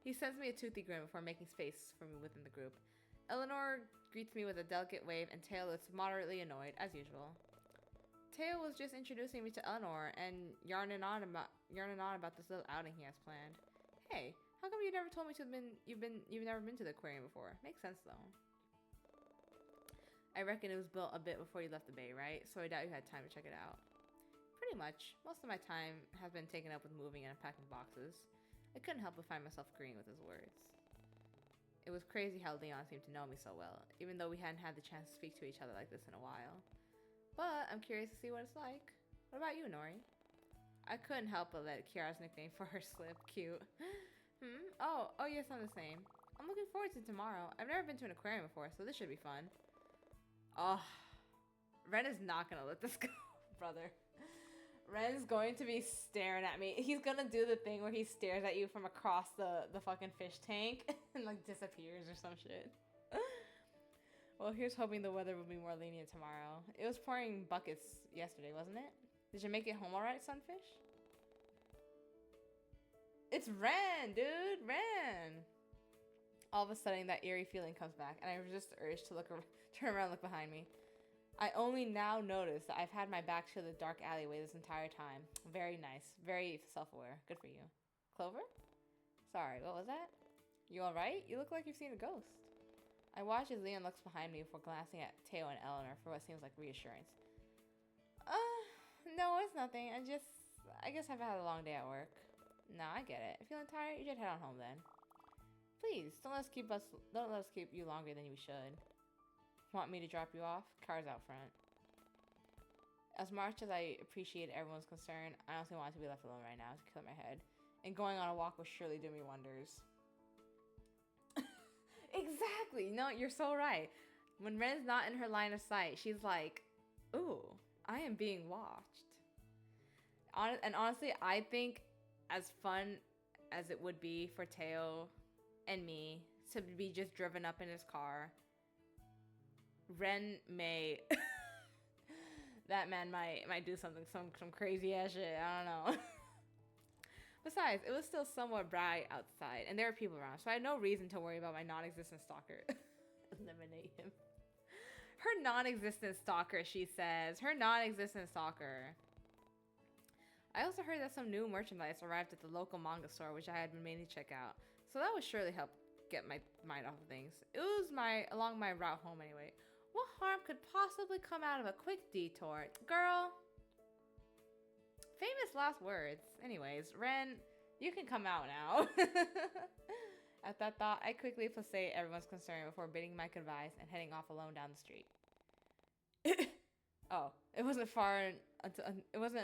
He sends me a toothy grin before making space for me within the group. Eleanor greets me with a delicate wave, and Teo looks moderately annoyed, as usual. Teo was just introducing me to Eleanor and yarning on about this little outing he has planned. Hey, how come you never told me you've never been to the aquarium before? Makes sense though. I reckon it was built a bit before you left the bay, right? So I doubt you had time to check it out. Pretty much. Most of my time has been taken up with moving and unpacking boxes. I couldn't help but find myself agreeing with his words. It was crazy how Leon seemed to know me so well, even though we hadn't had the chance to speak to each other like this in a while. But I'm curious to see what it's like. What about you, Nori? I couldn't help but let Kiara's nickname for her slip. Cute. Oh yes, I'm the same. I'm looking forward to tomorrow. I've never been to an aquarium before, so this should be fun. Oh, Ren is not gonna let this go, brother. Ren's going to be staring at me. He's gonna do the thing where he stares at you from across the fucking fish tank and like disappears or some shit. Well, here's hoping the weather will be more lenient tomorrow. It was pouring buckets yesterday, wasn't it? Did you make it home alright, Sunfish? It's Ren, dude! Ren! All of a sudden, that eerie feeling comes back, and I resist the urge to turn around and look behind me. I only now notice that I've had my back to the dark alleyway this entire time. Very nice. Very self-aware. Good for you. Clover? Sorry, what was that? You alright? You look like you've seen a ghost. I watch as Leon looks behind me before glancing at Teo and Eleanor for what seems like reassurance. No, it's nothing. I guess I've had a long day at work. No, I get it. Feeling tired? You should head on home then. Please, don't let us keep you longer than we should. Want me to drop you off? Car's out front. As much as I appreciate everyone's concern, I honestly want to be left alone right now to clear my head. And going on a walk will surely do me wonders. Exactly! No, you're so right. When Ren's not in her line of sight, she's like, ooh, I am being watched. And honestly, I think as fun as it would be for Teo and me to be just driven up in his car, Ren may... that man might do something, some crazy ass shit. I don't know. Besides, it was still somewhat bright outside, and there were people around, so I had no reason to worry about my non-existent stalker. Eliminate him. Her non-existent stalker, she says. Her non-existent stalker. I also heard that some new merchandise arrived at the local manga store, which I had been meaning to check out. So that would surely help get my mind off of things. It was along my route home anyway. What harm could possibly come out of a quick detour? Girl. Famous last words. Anyways, Ren, you can come out now. At that thought, I quickly placate everyone's concern before bidding my goodbyes and heading off alone down the street. Oh, it wasn't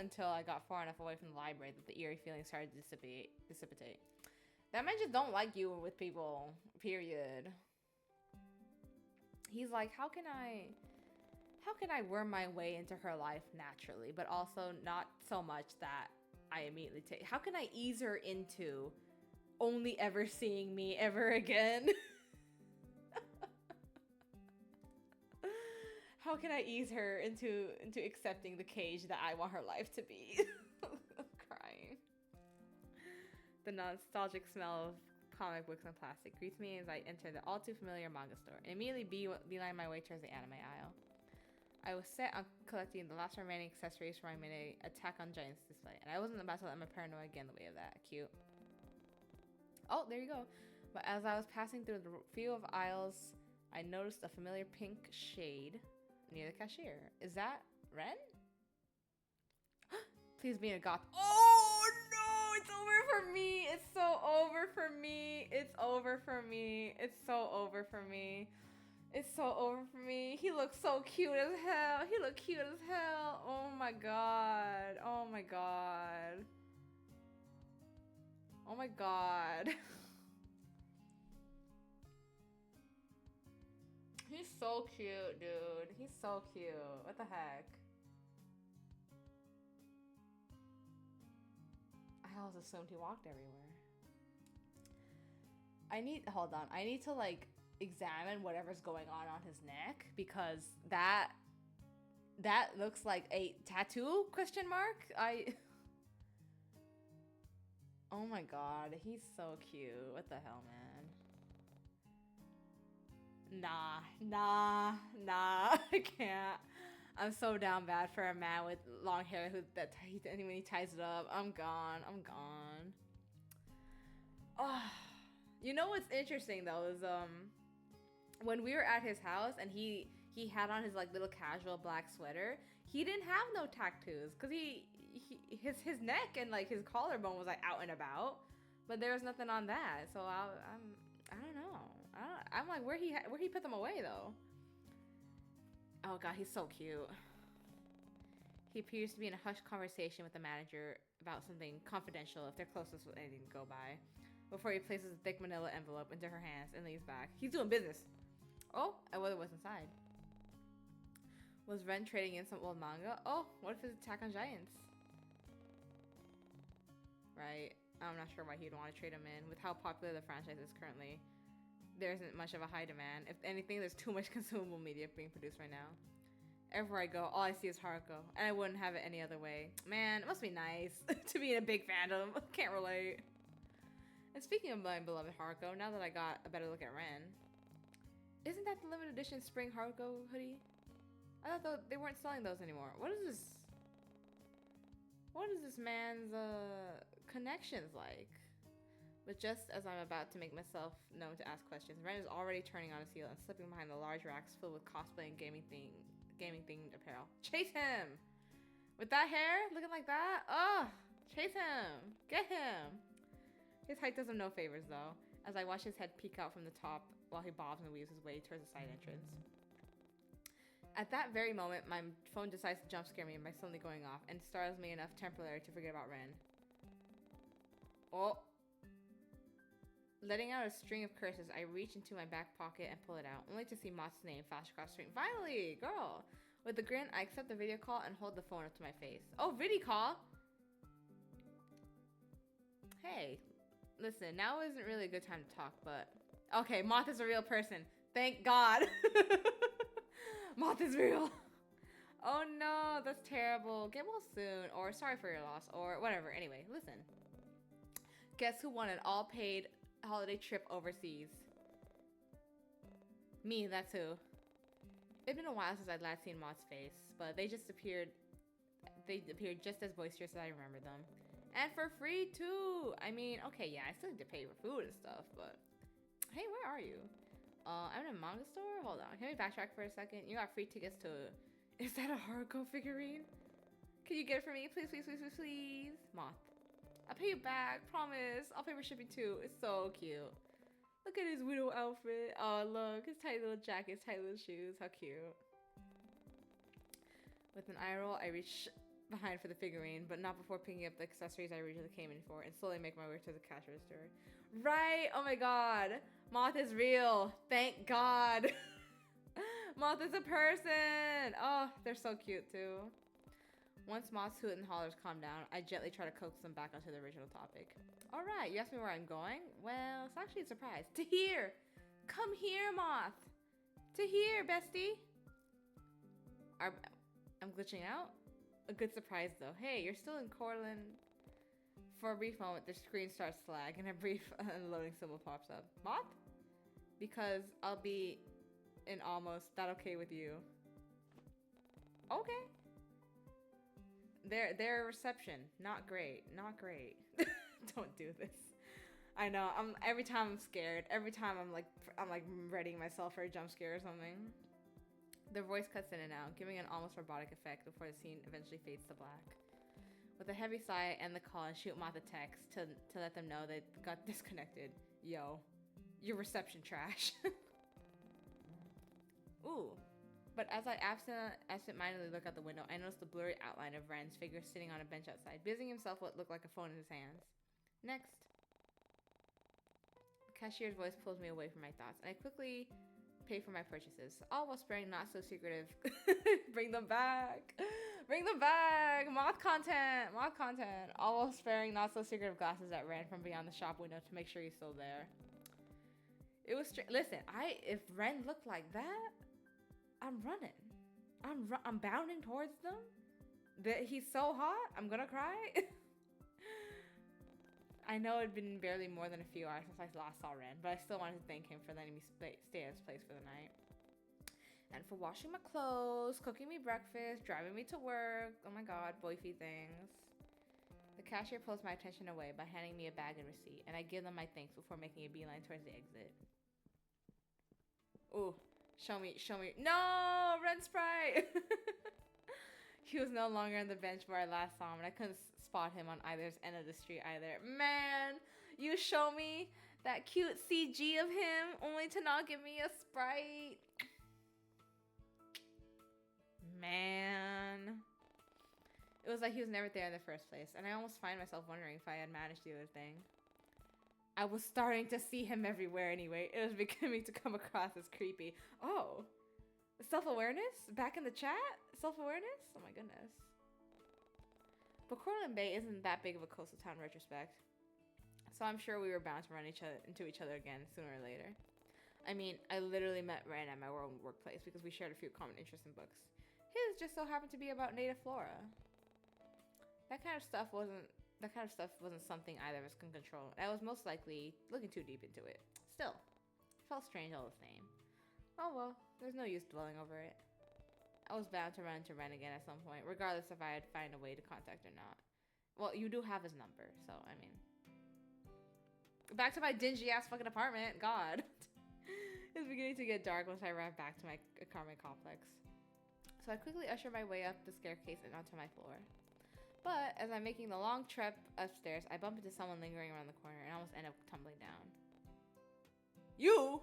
until I got far enough away from the library that the eerie feeling started to dissipate. That man just don't like you with people, period. He's like, how can I worm my way into her life naturally, but also not so much that I immediately take... How can I ease her into only ever seeing me ever again? How can I ease her into accepting the cage that I want her life to be? I'm crying. The nostalgic smell of comic books and plastic greets me as I enter the all too familiar manga store and immediately beeline my way towards the anime aisle. I was set on collecting the last remaining accessories for my mini Attack on Giants display, and I wasn't about to let my paranoia get in the way of that. Cute. Oh, there you go. But as I was passing through the field of aisles, I noticed a familiar pink shade near the cashier. Is that Ren? Please be a goth. Oh no! It's over for me! It's so over for me! It's over for me! It's so over for me! It's so over for me. He looks so cute as hell. He looked cute as hell. Oh my god. Oh my god. Oh my god. He's so cute, dude. He's so cute. What the heck? I always assumed he walked everywhere. Hold on. I need to like examine whatever's going on his neck, because that looks like a tattoo, question mark. Oh my god, he's so cute. What the hell, man? Nah, I can't. I'm so down bad for a man with long hair when he ties it up. I'm gone. Oh, you know what's interesting though is when we were at his house and he had on his like little casual black sweater, he didn't have no tattoos because his neck and like his collarbone was like out and about, but there was nothing on that. So I don't know. I'm like, where he put them away though? Oh god, he's so cute. He appears to be in a hushed conversation with the manager about something confidential, if they're closest with anything to go by, before he places a thick manila envelope into her hands and leaves back. He's doing business. Oh, I wonder what's inside. Was Ren trading in some old manga? Oh, what if it's Attack on Giants? Right. I'm not sure why he'd want to trade him in. With how popular the franchise is currently, there isn't much of a high demand. If anything, there's too much consumable media being produced right now. Everywhere I go, all I see is Haruko, and I wouldn't have it any other way. Man, it must be nice to be in a big fandom. Can't relate. And speaking of my beloved Haruko, now that I got a better look at Ren, isn't that the limited edition spring Haruko hoodie? I thought they weren't selling those anymore. What is this? What is this man's connections like? But just as I'm about to make myself known to ask questions, Ren is already turning on his heel and slipping behind the large racks filled with cosplay and gaming themed apparel. Chase him! With that hair, looking like that? Oh, chase him! Get him! His height does him no favors though, as I watch his head peek out from the top while he bobs and weaves his way towards the side entrance. At that very moment, my phone decides to jump scare me by suddenly going off and startles me enough temporarily to forget about Ren. Oh. Letting out a string of curses, I reach into my back pocket and pull it out, only to see Mott's name flash across the screen. Finally, girl! With a grin, I accept the video call and hold the phone up to my face. Oh, video call! Hey, listen, now isn't really a good time to talk, but... Okay, Moth is a real person. Thank God! Moth is real! Oh no, that's terrible. Get well soon, or sorry for your loss, or whatever. Anyway, listen. Guess who won an all-paid holiday trip overseas? Me, that's who. It'd been a while since I'd last seen Mott's face, but they appeared just as boisterous as I remembered them. And for free too! I mean, okay, yeah, I still need to pay for food and stuff, but... Hey, where are you? I'm in a manga store? Hold on, can we backtrack for a second? You got free tickets to... Is that a Haruko figurine? Can you get it for me? Please, please, please, please, please. Moth. I'll pay you back, promise. I'll pay for shipping too. It's so cute. Look at his widow outfit. Oh, look. His tight little jacket, his tight little shoes. How cute. With an eye roll, I reach behind for the figurine, but not before picking up the accessories I originally came in for and slowly make my way to the cash register. Right! Oh my god. Moth is real. Thank God. Moth is a person. Oh, they're so cute too. Once Moth's hoot and hollers calm down, I gently try to coax them back onto the original topic. Alright, you asked me where I'm going? Well, it's actually a surprise. To here! Come here, Moth! To here, bestie! I'm glitching out? A good surprise, though. Hey, you're still in Cortland. For a brief moment, the screen starts to lag, and a brief unloading symbol pops up. Moth? Because I'll be in almost that okay with you. Okay. Their reception, not great, not great. Don't do this. I know. Every time I'm scared. Every time I'm like readying myself for a jump scare or something. Their voice cuts in and out, giving an almost robotic effect before the scene eventually fades to black. With a heavy sigh, I end the call and shoot Moth a text to let them know they got disconnected. Yo, your reception trash. Ooh. But as I absent-mindedly look out the window, I notice the blurry outline of Ren's figure sitting on a bench outside, busying himself with what looked like a phone in his hands. Next. The cashier's voice pulls me away from my thoughts, and I quickly pay for my purchases, all while sparing not-so-secretive... Bring them back! Bring them back! Moth content! Moth content! All while sparing not-so-secretive glasses at Ren from beyond the shop window to make sure he's still there. It was listen, if Ren looked like that, I'm running. I'm bounding towards them. He's so hot, I'm gonna cry. I know it'd been barely more than a few hours since I last saw Ren, but I still wanted to thank him for letting me stay at his place for the night. And for washing my clothes, cooking me breakfast, driving me to work. Oh my god, boyfie things. The cashier pulls my attention away by handing me a bag and receipt, and I give them my thanks before making a beeline towards the exit. Ooh, show me. No, Ren Sprite! He was no longer on the bench where I last saw him, and I couldn't spot him on either end of the street either. Man, you show me that cute CG of him, only to not give me a Sprite. Man. It was like he was never there in the first place, and I almost find myself wondering if I had managed to do the thing. I was starting to see him everywhere anyway. It was beginning to come across as creepy. Oh. Self-awareness? Back in the chat? Self-awareness? Oh my goodness. But Cortland Bay isn't that big of a coastal town in retrospect. So I'm sure we were bound to run into each other again sooner or later. I mean, I literally met Ren at my own workplace because we shared a few common interests in books. His just so happened to be about native flora. That kind of stuff wasn't something either of us can control. I was most likely looking too deep into it. Still, it felt strange all the same. Oh well, there's no use dwelling over it. I was bound to run into Ren again at some point, regardless if I'd find a way to contact or not. Well, you do have his number, so I mean. Back to my dingy ass fucking apartment. God. It was beginning to get dark once I arrived back to my apartment complex. So I quickly ushered my way up the staircase and onto my floor. But as I'm making the long trek upstairs, I bump into someone lingering around the corner and almost end up tumbling down. You?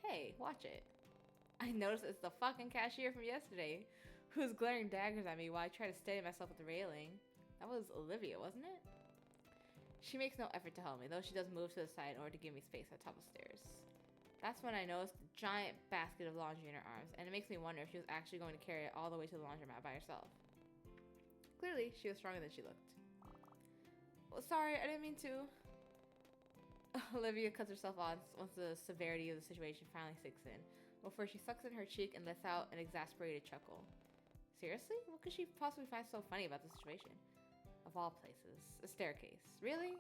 Hey, watch it. I noticed it's the fucking cashier from yesterday who's glaring daggers at me while I try to steady myself with the railing. That was Olivia, wasn't it? She makes no effort to help me, though she does move to the side in order to give me space at the top of the stairs. That's when I noticed the giant basket of laundry in her arms, and it makes me wonder if she was actually going to carry it all the way to the laundromat by herself. Clearly, she was stronger than she looked. Oh, sorry, I didn't mean to. Olivia cuts herself off once the severity of the situation finally sinks in, before she sucks in her cheek and lets out an exasperated chuckle. Seriously? What could she possibly find so funny about the situation? Of all places. A staircase. Really?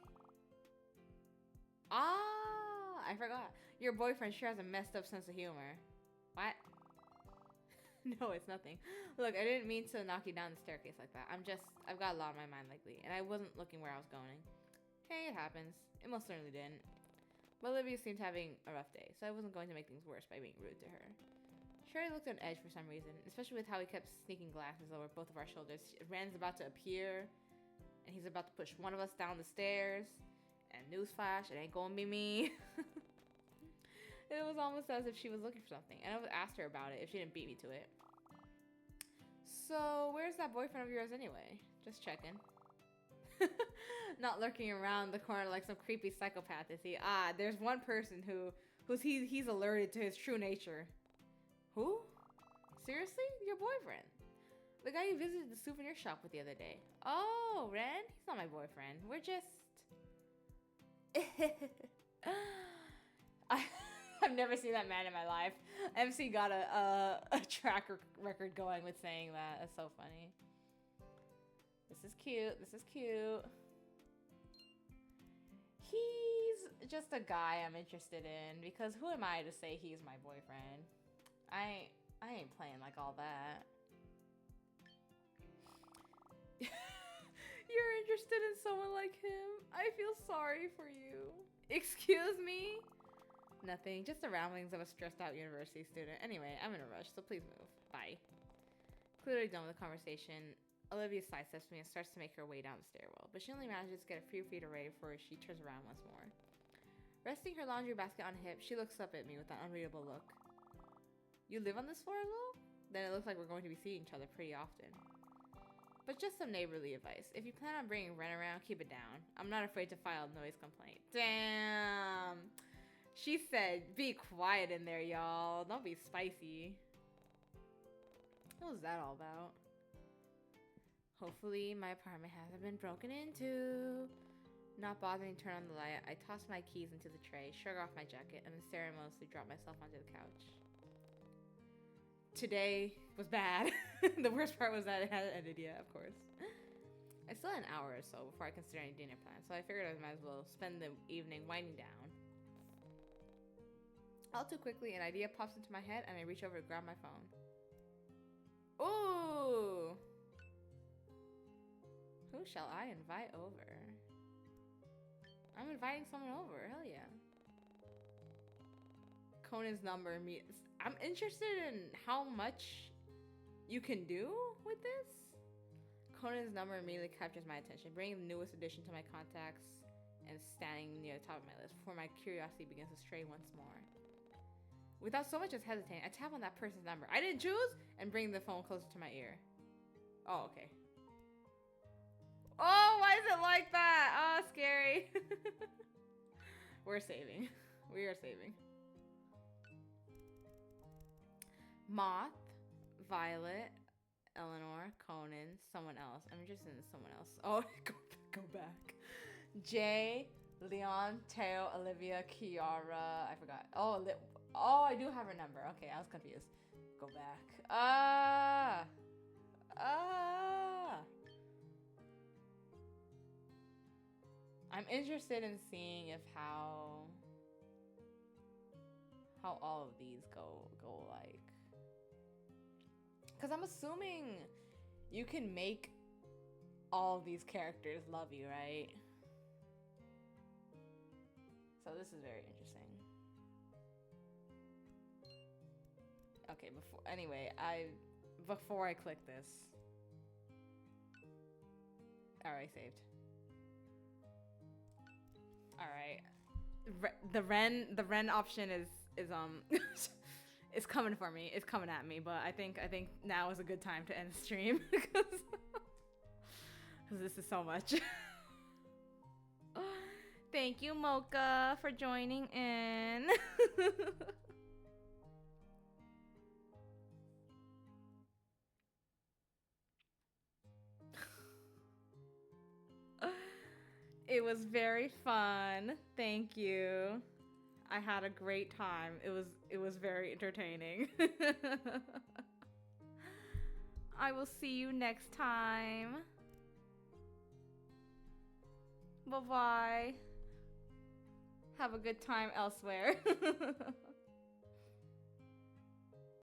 Ah, I forgot. Your boyfriend sure has a messed up sense of humor. What? No, it's nothing. Look, I didn't mean to knock you down the staircase like that. I've got a lot on my mind lately, and I wasn't looking where I was going. Hey, it happens. It most certainly didn't. But Olivia seemed having a rough day, so I wasn't going to make things worse by being rude to her. Sherry looked on edge for some reason, especially with how he kept sneaking glasses over both of our shoulders. Rand's about to appear, and he's about to push one of us down the stairs. And newsflash, it ain't gonna be me. It was almost as if she was looking for something, and I would ask her about it if she didn't beat me to it. So, where's that boyfriend of yours anyway? Just checking. Not lurking around the corner like some creepy psychopath, is he? Ah, there's one person he's alerted to his true nature. Who? Seriously? Your boyfriend? The guy you visited the souvenir shop with the other day. Oh, Ren? He's not my boyfriend. We're just... I've never seen that man in my life. MC got a track record going with saying that. That's so funny. This is cute. This is cute. He's just a guy I'm interested in, because who am I to say he's my boyfriend? I ain't playing like all that. You're interested in someone like him? I feel sorry for you. Excuse me? Nothing, just the ramblings of a stressed out university student. Anyway, I'm in a rush, so please move. Bye. Clearly done with the conversation, Olivia sidesteps me and starts to make her way down the stairwell, but she only manages to get a few feet away before she turns around once more. Resting her laundry basket on her hip, she looks up at me with an unreadable look. You live on this floor as well? Then it looks like we're going to be seeing each other pretty often. But just some neighborly advice. If you plan on bringing Ren around, keep it down. I'm not afraid to file a noise complaint. Damn. She said, be quiet in there, y'all. Don't be spicy. What was that all about? Hopefully my apartment hasn't been broken into. Not bothering to turn on the light, I toss my keys into the tray, shrug off my jacket, and unceremoniously drop myself onto the couch. Today was bad. The worst part was that it hadn't ended yet, of course. I still had an hour or so before I considered any dinner plans, so I figured I might as well spend the evening winding down. All too quickly, an idea pops into my head, and I reach over to grab my phone. Ooh! Who shall I invite over? I'm inviting someone over. Hell yeah. Conan's number. I'm interested in how much you can do with this. Conan's number immediately captures my attention, bringing the newest addition to my contacts and standing near the top of my list before my curiosity begins to stray once more. Without so much as hesitating, I tap on that person's number I didn't choose and bring the phone closer to my ear. Oh, okay. Oh, why is it like that? Oh, scary. We're saving. We are saving. Moth, Violet, Eleanor, Conan, someone else. I'm interested in someone else. Oh, go back. Jay, Leon, Teo, Olivia, Kiara. I forgot. Oh, I do have her number. Okay, I was confused. Go back. I'm interested in seeing if how all of these go like. Because I'm assuming you can make all of these characters love you, right? So this is very interesting. Okay, before I click this. Alright, saved. Alright. The Ren option is it's coming for me. It's coming at me, but I think now is a good time to end the stream because this is so much. Thank you, Mocha, for joining in. It was very fun. Thank you. I had a great time. It was very entertaining. I will see you next time. Bye-bye. Have a good time elsewhere.